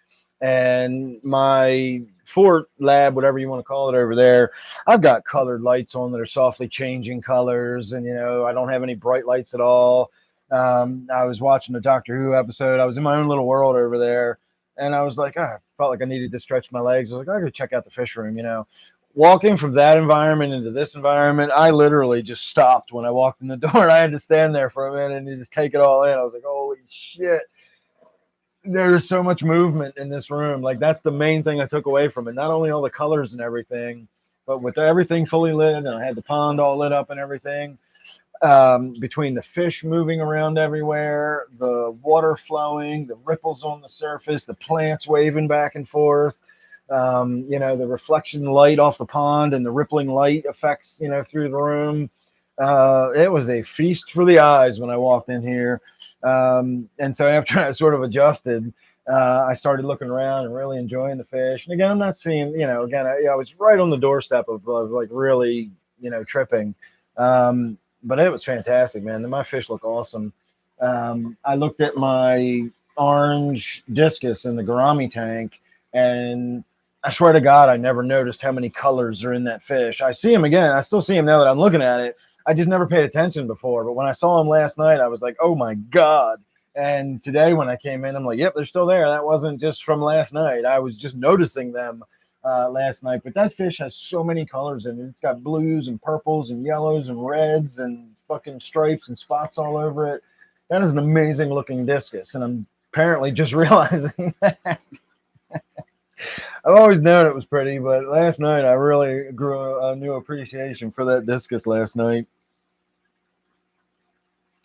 [SPEAKER 2] And my fort lab, whatever you want to call it over there, I've got colored lights on that are softly changing colors. And, I don't have any bright lights at all. I was watching a Doctor Who episode. I was in my own little world over there. And I was like, I felt like I needed to stretch my legs. I was like, I could check out the fish room, Walking from that environment into this environment, I literally just stopped when I walked in the door. I had to stand there for a minute and just take it all in. I was like, holy shit. There's so much movement in this room. Like, that's the main thing I took away from it. Not only all the colors and everything, but with everything fully lit, and I had the pond all lit up and everything. Between the fish moving around everywhere, the water flowing, the ripples on the surface, the plants waving back and forth, the reflection light off the pond and the rippling light effects, through the room. It was a feast for the eyes when I walked in here. And so after I sort of adjusted, I started looking around and really enjoying the fish. And again, I'm not seeing, I was right on the doorstep of like really, tripping. But it was fantastic, man. My fish look awesome. I looked at my orange discus in the gourami tank, and I swear to God, I never noticed how many colors are in that fish. I see him again. I still see him now that I'm looking at it. I just never paid attention before. But when I saw him last night, I was like, oh my God. And today when I came in, I'm like, yep, they're still there. That wasn't just from last night. I was just noticing them last night. But that fish has so many colors in it. It's got blues and purples and yellows and reds and fucking stripes and spots all over it. That is an amazing looking discus. And I'm apparently just realizing that. I've always known it was pretty, but last night I really grew a new appreciation for that discus last night.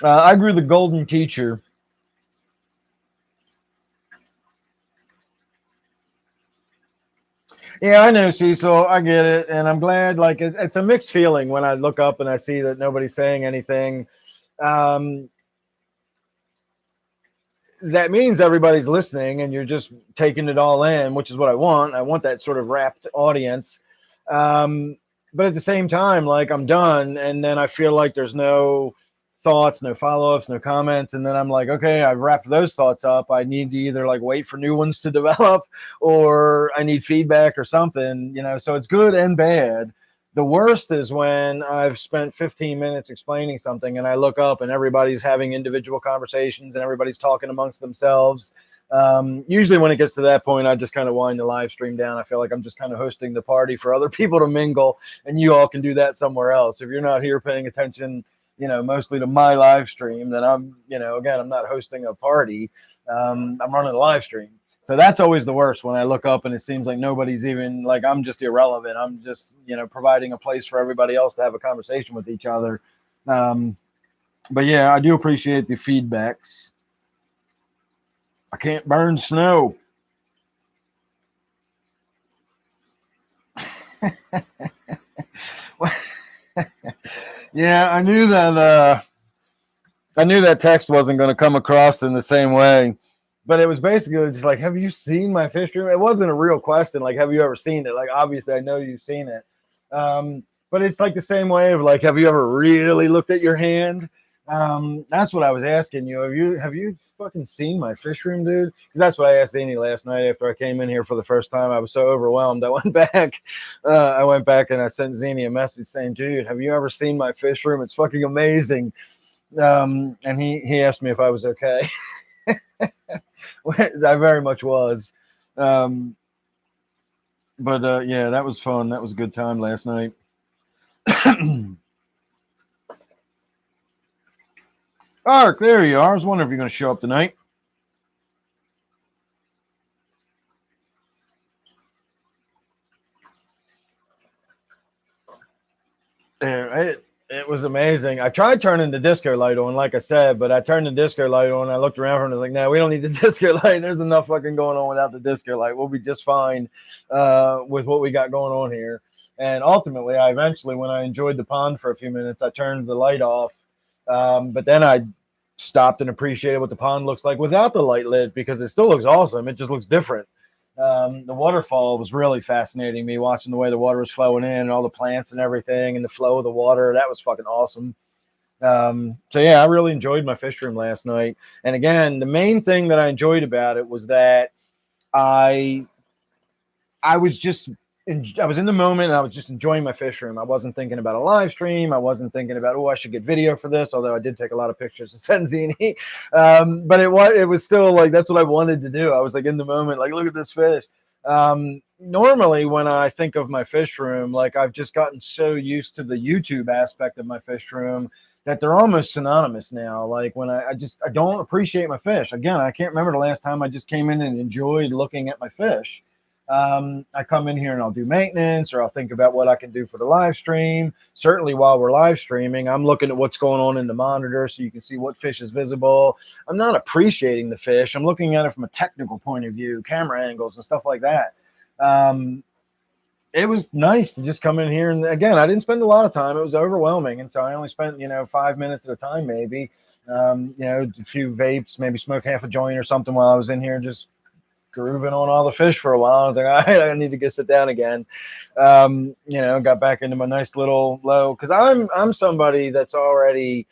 [SPEAKER 2] I grew the golden teacher. Yeah, I know, Cecil. I get it. And I'm glad, like, it's a mixed feeling when I look up and I see that nobody's saying anything. That means everybody's listening and you're just taking it all in, which is what I want. I want that sort of rapt audience. But at the same time, like, I'm done. And then I feel like there's no thoughts, no follow-ups, no comments. And then I'm like, okay, I've wrapped those thoughts up. I need to either like wait for new ones to develop, or I need feedback or something, so it's good and bad. The worst is when I've spent 15 minutes explaining something and I look up and everybody's having individual conversations and everybody's talking amongst themselves. Usually when it gets to that point, I just kind of wind the live stream down. I feel like I'm just kind of hosting the party for other people to mingle, and you all can do that somewhere else. If you're not here paying attention, mostly to my live stream, then I'm, again, I'm not hosting a party. I'm running a live stream. So that's always the worst, when I look up and it seems like nobody's even, like, I'm just irrelevant. I'm just, providing a place for everybody else to have a conversation with each other. But yeah, I do appreciate the feedbacks. I can't burn snow. Yeah, I knew that text wasn't going to come across in the same way. But it was basically just like, have you seen my fish room? It wasn't a real question. Like, have you ever seen it? Like, obviously, I know you've seen it. But it's like the same way of like, have you ever really looked at your hand? That's what I was asking you. Have you fucking seen my fish room, dude? Because that's what I asked Annie last night after I came in here for the first time. I was so overwhelmed. I went back. And I sent Zini a message saying, dude, have you ever seen my fish room? It's fucking amazing. And he asked me if I was okay. I very much was. Yeah, that was fun. That was a good time last night. Ark, there you are. I was wondering if you're going to show up tonight. Yeah, it was amazing. I tried turning the disco light on, like I said, but I turned the disco light on. I looked around and I was like, no, we don't need the disco light. There's enough fucking going on without the disco light. We'll be just fine with what we got going on here. And ultimately, when I enjoyed the pond for a few minutes, I turned the light off. But then I stopped and appreciated what the pond looks like without the light lit, because it still looks awesome. It just looks different. The waterfall was really fascinating me, watching the way the water was flowing in and all the plants and everything and the flow of the water. That was fucking awesome. So yeah, I really enjoyed my fish room last night. And again, the main thing that I enjoyed about it was that I I was just I was in the moment and I was just enjoying my fish room. I wasn't thinking about a live stream. I wasn't thinking about, oh, I should get video for this, although I did take a lot of pictures to send Zini. But it was still like that's what I wanted to do. I was like in the moment, like, look at this fish. Normally when I think of my fish room, like I've just gotten so used to the YouTube aspect of my fish room that they're almost synonymous now. Like when I don't appreciate my fish. Again, I can't remember the last time I just came in and enjoyed looking at my fish. I come in here and I'll do maintenance or I'll think about what I can do for the live stream. Certainly while we're live streaming, I'm looking at what's going on in the monitor so you can see what fish is visible. I'm not appreciating the fish. I'm looking at it from a technical point of view, camera angles and stuff like that. It was nice to just come in here. And again, I didn't spend a lot of time. It was overwhelming. And so I only spent, 5 minutes at a time, maybe, a few vapes, maybe smoke half a joint or something while I was in here, just grooving on all the fish for a while. I was like, all right, I need to get sit down again. Got back into my nice little low because I'm somebody that's already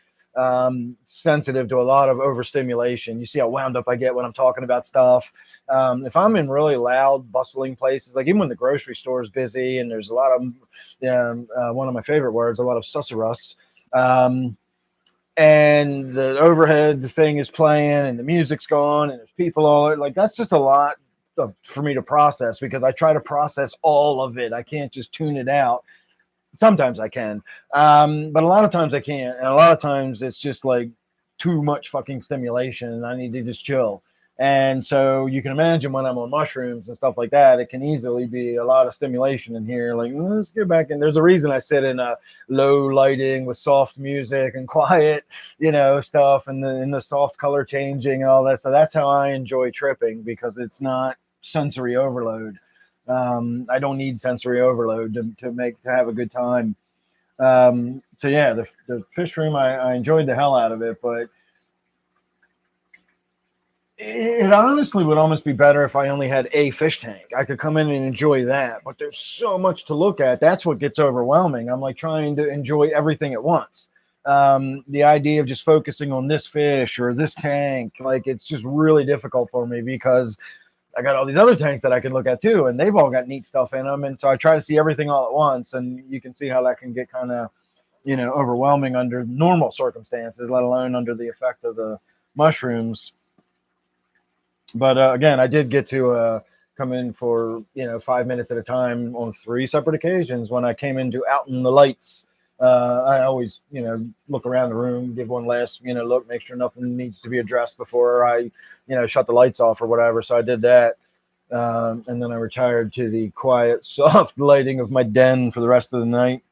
[SPEAKER 2] sensitive to a lot of overstimulation. You see how wound up I get when I'm talking about stuff. If I'm in really loud, bustling places, like even when the grocery store is busy and there's a lot of, one of my favorite words, a lot of susurrus. And the overhead thing is playing and the music's going and there's people all like that's just a lot for me to process because I try to process all of it. I can't just tune it out. Sometimes I can, but a lot of times I can't. And a lot of times it's just like too much fucking stimulation and I need to just chill. And so you can imagine when I'm on mushrooms and stuff like that, it can easily be a lot of stimulation in here. Like, let's get back in. There's a reason I sit in a low lighting with soft music and quiet, stuff and the soft color changing and all that. So that's how I enjoy tripping because it's not sensory overload. I don't need sensory overload to have a good time. So yeah, the fish room, I enjoyed the hell out of it, but it honestly would almost be better if I only had a fish tank. I could come in and enjoy that, but there's so much to look at. That's what gets overwhelming. I'm like trying to enjoy everything at once. The idea of just focusing on this fish or this tank, like it's just really difficult for me because I got all these other tanks that I can look at too, and they've all got neat stuff in them. And so I try to see everything all at once, and you can see how that can get kind of, overwhelming under normal circumstances, let alone under the effect of the mushrooms. But again, I did get to come in for 5 minutes at a time on 3 separate occasions. When I came in to out in the lights, I always look around the room, give one last look, make sure nothing needs to be addressed before I shut the lights off or whatever. So I did that, and then I retired to the quiet, soft lighting of my den for the rest of the night.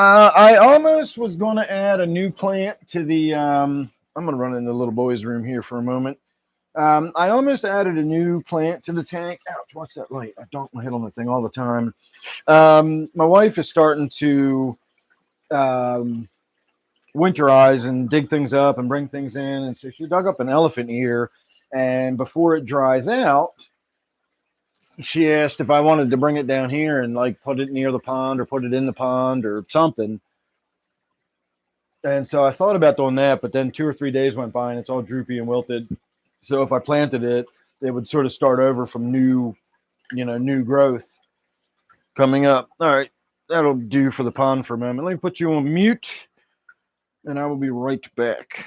[SPEAKER 2] I almost was going to add a new plant to the. I'm going to run in the little boy's room here for a moment. I almost added a new plant to the tank. Ouch, watch that light. I don't hit on the thing all the time. My wife is starting to winterize and dig things up and bring things in. And so she dug up an elephant ear. And before it dries out, she asked if I wanted to bring it down here and like put it near the pond or put it in the pond or something. And so I thought about doing that, but then 2 or 3 days went by and it's all droopy and wilted. So if I planted it, it would sort of start over from new growth coming up. All right, that'll do for the pond for a moment. Let me put you on mute and I will be right back.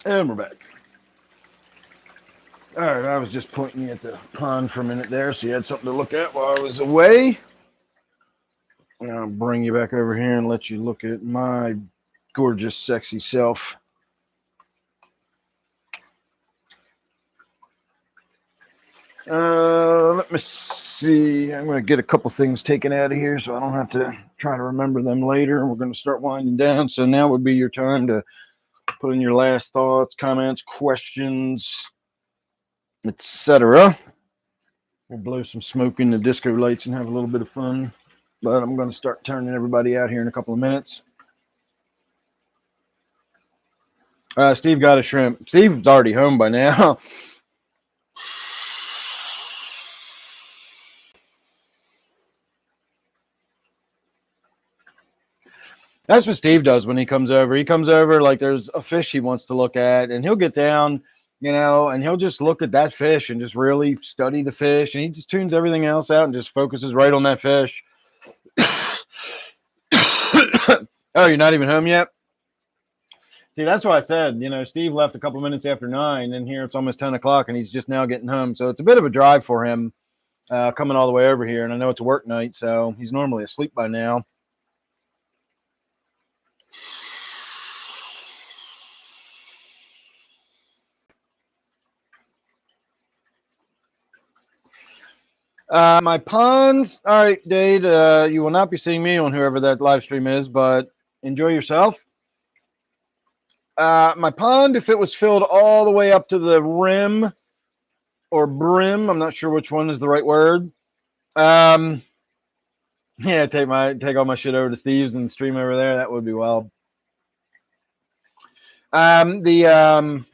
[SPEAKER 2] And we're back. All right, I was just pointing you at the pond for a minute there, so you had something to look at while I was away. And I'll bring you back over here and let you look at my gorgeous, sexy self. Let me see. I'm going to get a couple things taken out of here so I don't have to try to remember them later. And we're going to start winding down. So now would be your time to put in your last thoughts, comments, questions, etc. We'll blow some smoke in the disco lights and have a little bit of fun. But I'm going to start turning everybody out here in a couple of minutes. Steve got a shrimp. Steve's already home by now. That's what Steve does when he comes over. He comes over like there's a fish he wants to look at, and he'll get down, and he'll just look at that fish and just really study the fish, and he just tunes everything else out and just focuses right on that fish. Oh, you're not even home yet? See, that's why I said, Steve left a couple minutes after 9, and here it's almost 10 o'clock, and he's just now getting home. So it's a bit of a drive for him coming all the way over here, and I know it's a work night, so he's normally asleep by now. My ponds. All right, Dade, you will not be seeing me on whoever that live stream is, but enjoy yourself. My pond, if it was filled all the way up to the rim or brim, I'm not sure which one is the right word. Yeah, take all my shit over to Steve's and stream over there. That would be wild. The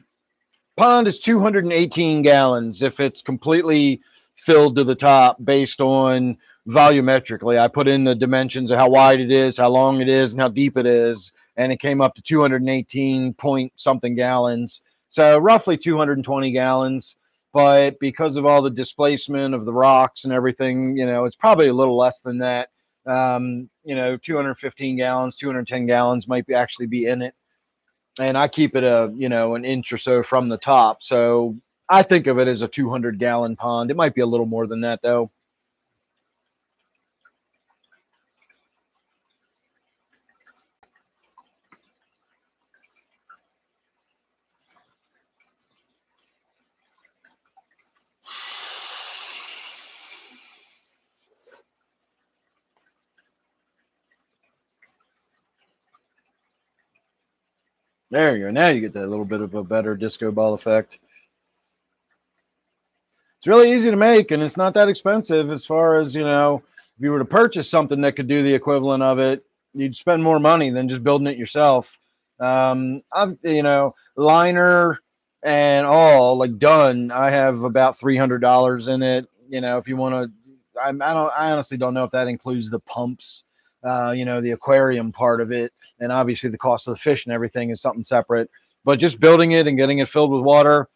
[SPEAKER 2] pond is 218 gallons if it's completely filled to the top based on volumetrically. I put in the dimensions of how wide it is, how long it is, and how deep it is, and it came up to 218 point something gallons. So roughly 220 gallons. But because of all the displacement of the rocks and everything, it's probably a little less than that. 215 gallons, 210 gallons might actually be in it. And I keep it an inch or so from the top. So I think of it as a 200-gallon pond. It might be a little more than that, though. There you go. Now you get that little bit of a better disco ball effect. It's really easy to make, and it's not that expensive as far as, if you were to purchase something that could do the equivalent of it, you'd spend more money than just building it yourself. Liner and all, like done, I have about $300 in it. If you want to, I honestly don't know if that includes the pumps, the aquarium part of it. And obviously the cost of the fish and everything is something separate, but just building it and getting it filled with water,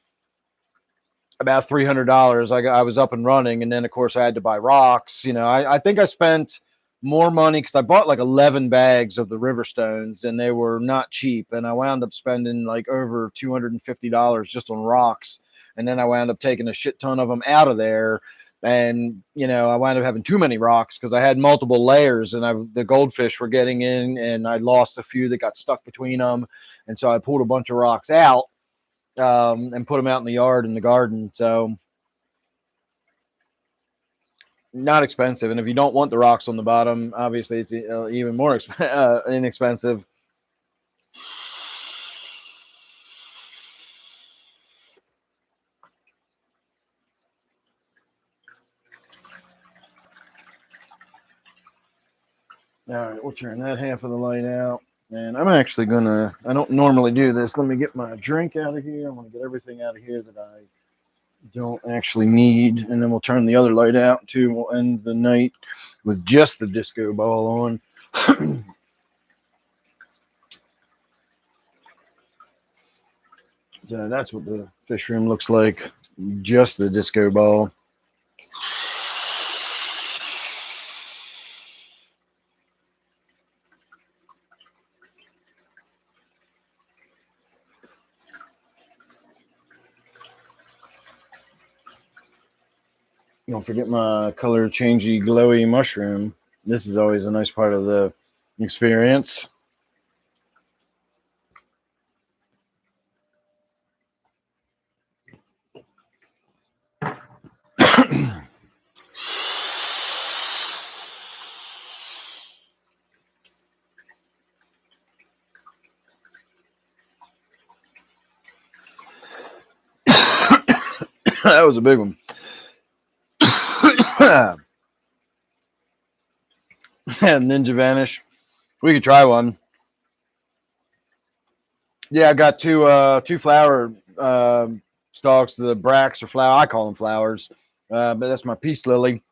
[SPEAKER 2] about $300. I was up and running. And then of course I had to buy rocks. I think I spent more money because I bought like 11 bags of the river stones and they were not cheap. And I wound up spending like over $250 just on rocks. And then I wound up taking a shit ton of them out of there. And, I wound up having too many rocks because I had multiple layers and the goldfish were getting in and I lost a few that got stuck between them. And so I pulled a bunch of rocks out and put them out in the yard in the garden. So not expensive. And if you don't want the rocks on the bottom, obviously it's even more inexpensive. All right, we'll turn that half of the light out. And I'm actually I don't normally do this. Let me get my drink out of here. I'm going to get everything out of here that I don't actually need. And then we'll turn the other light out too. We'll end the night with just the disco ball on. So that's what the fish room looks like. Just the disco ball. Don't forget my color changey, glowy mushroom. This is always a nice part of the experience. That was a big one. Ninja Vanish. We could try one. Yeah, I got two flower stalks. The bracts or flower. I call them flowers, but that's my peace lily.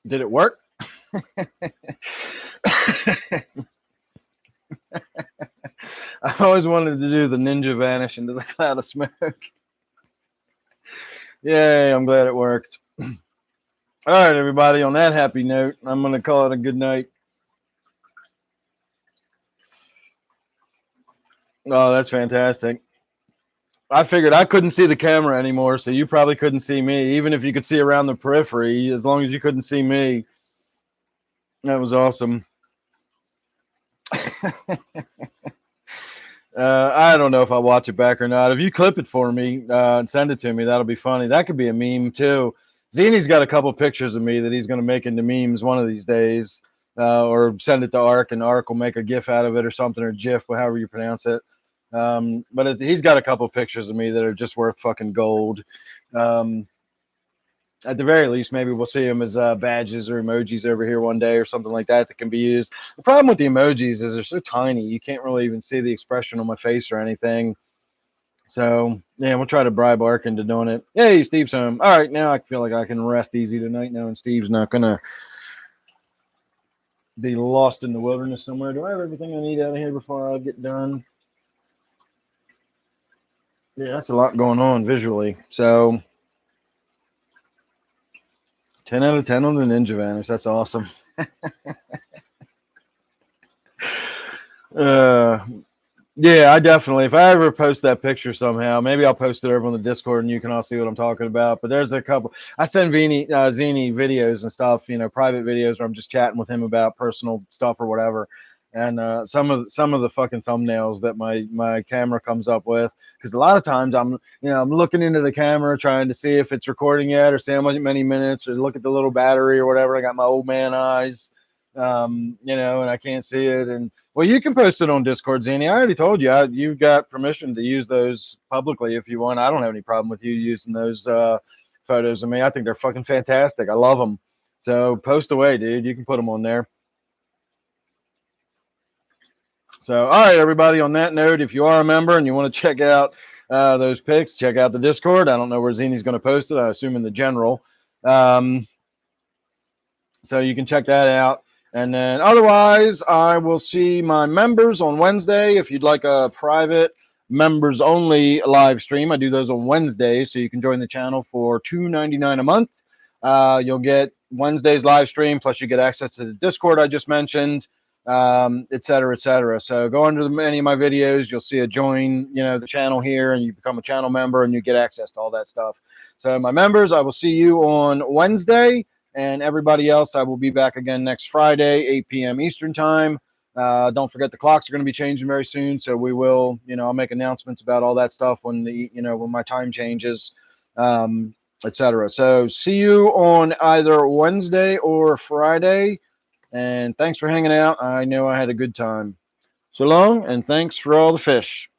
[SPEAKER 2] Did it work? I always wanted to do the ninja vanish into the cloud of smoke. Yay, I'm glad it worked. All right, everybody, on that happy note, I'm going to call it a good night. Oh, that's fantastic. I figured I couldn't see the camera anymore, so you probably couldn't see me, even if you could see around the periphery, as long as you couldn't see me. That was awesome. I don't know if I'll watch it back or not. If you clip it for me and send it to me, that'll be funny. That could be a meme too. Zini's got a couple pictures of me that he's going to make into memes one of these days, or send it to Ark, and Ark will make a GIF out of it or something, or GIF, however you pronounce it. But he's got a couple pictures of me that are just worth fucking gold. At the very least, maybe we'll see them as badges or emojis over here one day or something like that can be used. The problem with the emojis is they're so tiny. You can't really even see the expression on my face or anything. So, yeah, we'll try to bribe Ark into doing it. Hey, Steve's home. All right, now I feel like I can rest easy tonight now, and Steve's not going to be lost in the wilderness somewhere. Do I have everything I need out of here before I get done? Yeah, that's a lot going on visually. So 10 out of 10 on the Ninja Vanish. That's awesome. Yeah, I definitely, if I ever post that picture somehow, maybe I'll post it over on the Discord and you can all see what I'm talking about. But there's a couple, I send Zini videos and stuff, private videos where I'm just chatting with him about personal stuff or whatever. And some of the fucking thumbnails that my camera comes up with, because a lot of times I'm looking into the camera trying to see if it's recording yet or see how many minutes, or look at the little battery or whatever. I got my old man eyes, and I can't see it. And well, you can post it on Discord, Zini. I already told you you've got permission to use those publicly if you want. I don't have any problem with you using those photos of me. I think they're fucking fantastic. I love them. So post away, dude. You can put them on there. So, all right, everybody, on that note, if you are a member and you want to check out those pics, check out the Discord. I don't know where Zini's going to post it. I assume in the general. So you can check that out. And then otherwise, I will see my members on Wednesday. If you'd like a private members only live stream, I do those on Wednesday. So you can join the channel for $2.99 a month. You'll get Wednesday's live stream, plus you get access to the Discord I just mentioned, et cetera, et cetera. So go under any of my videos, you'll see a join, the channel here, and you become a channel member and you get access to all that stuff. So my members, I will see you on Wednesday. And everybody else, I will be back again next Friday, 8 p.m. Eastern time. Don't forget the clocks are going to be changing very soon. So we will, I'll make announcements about all that stuff when when my time changes, etc. So see you on either Wednesday or Friday. And thanks for hanging out. I know I had a good time. So long, and thanks for all the fish.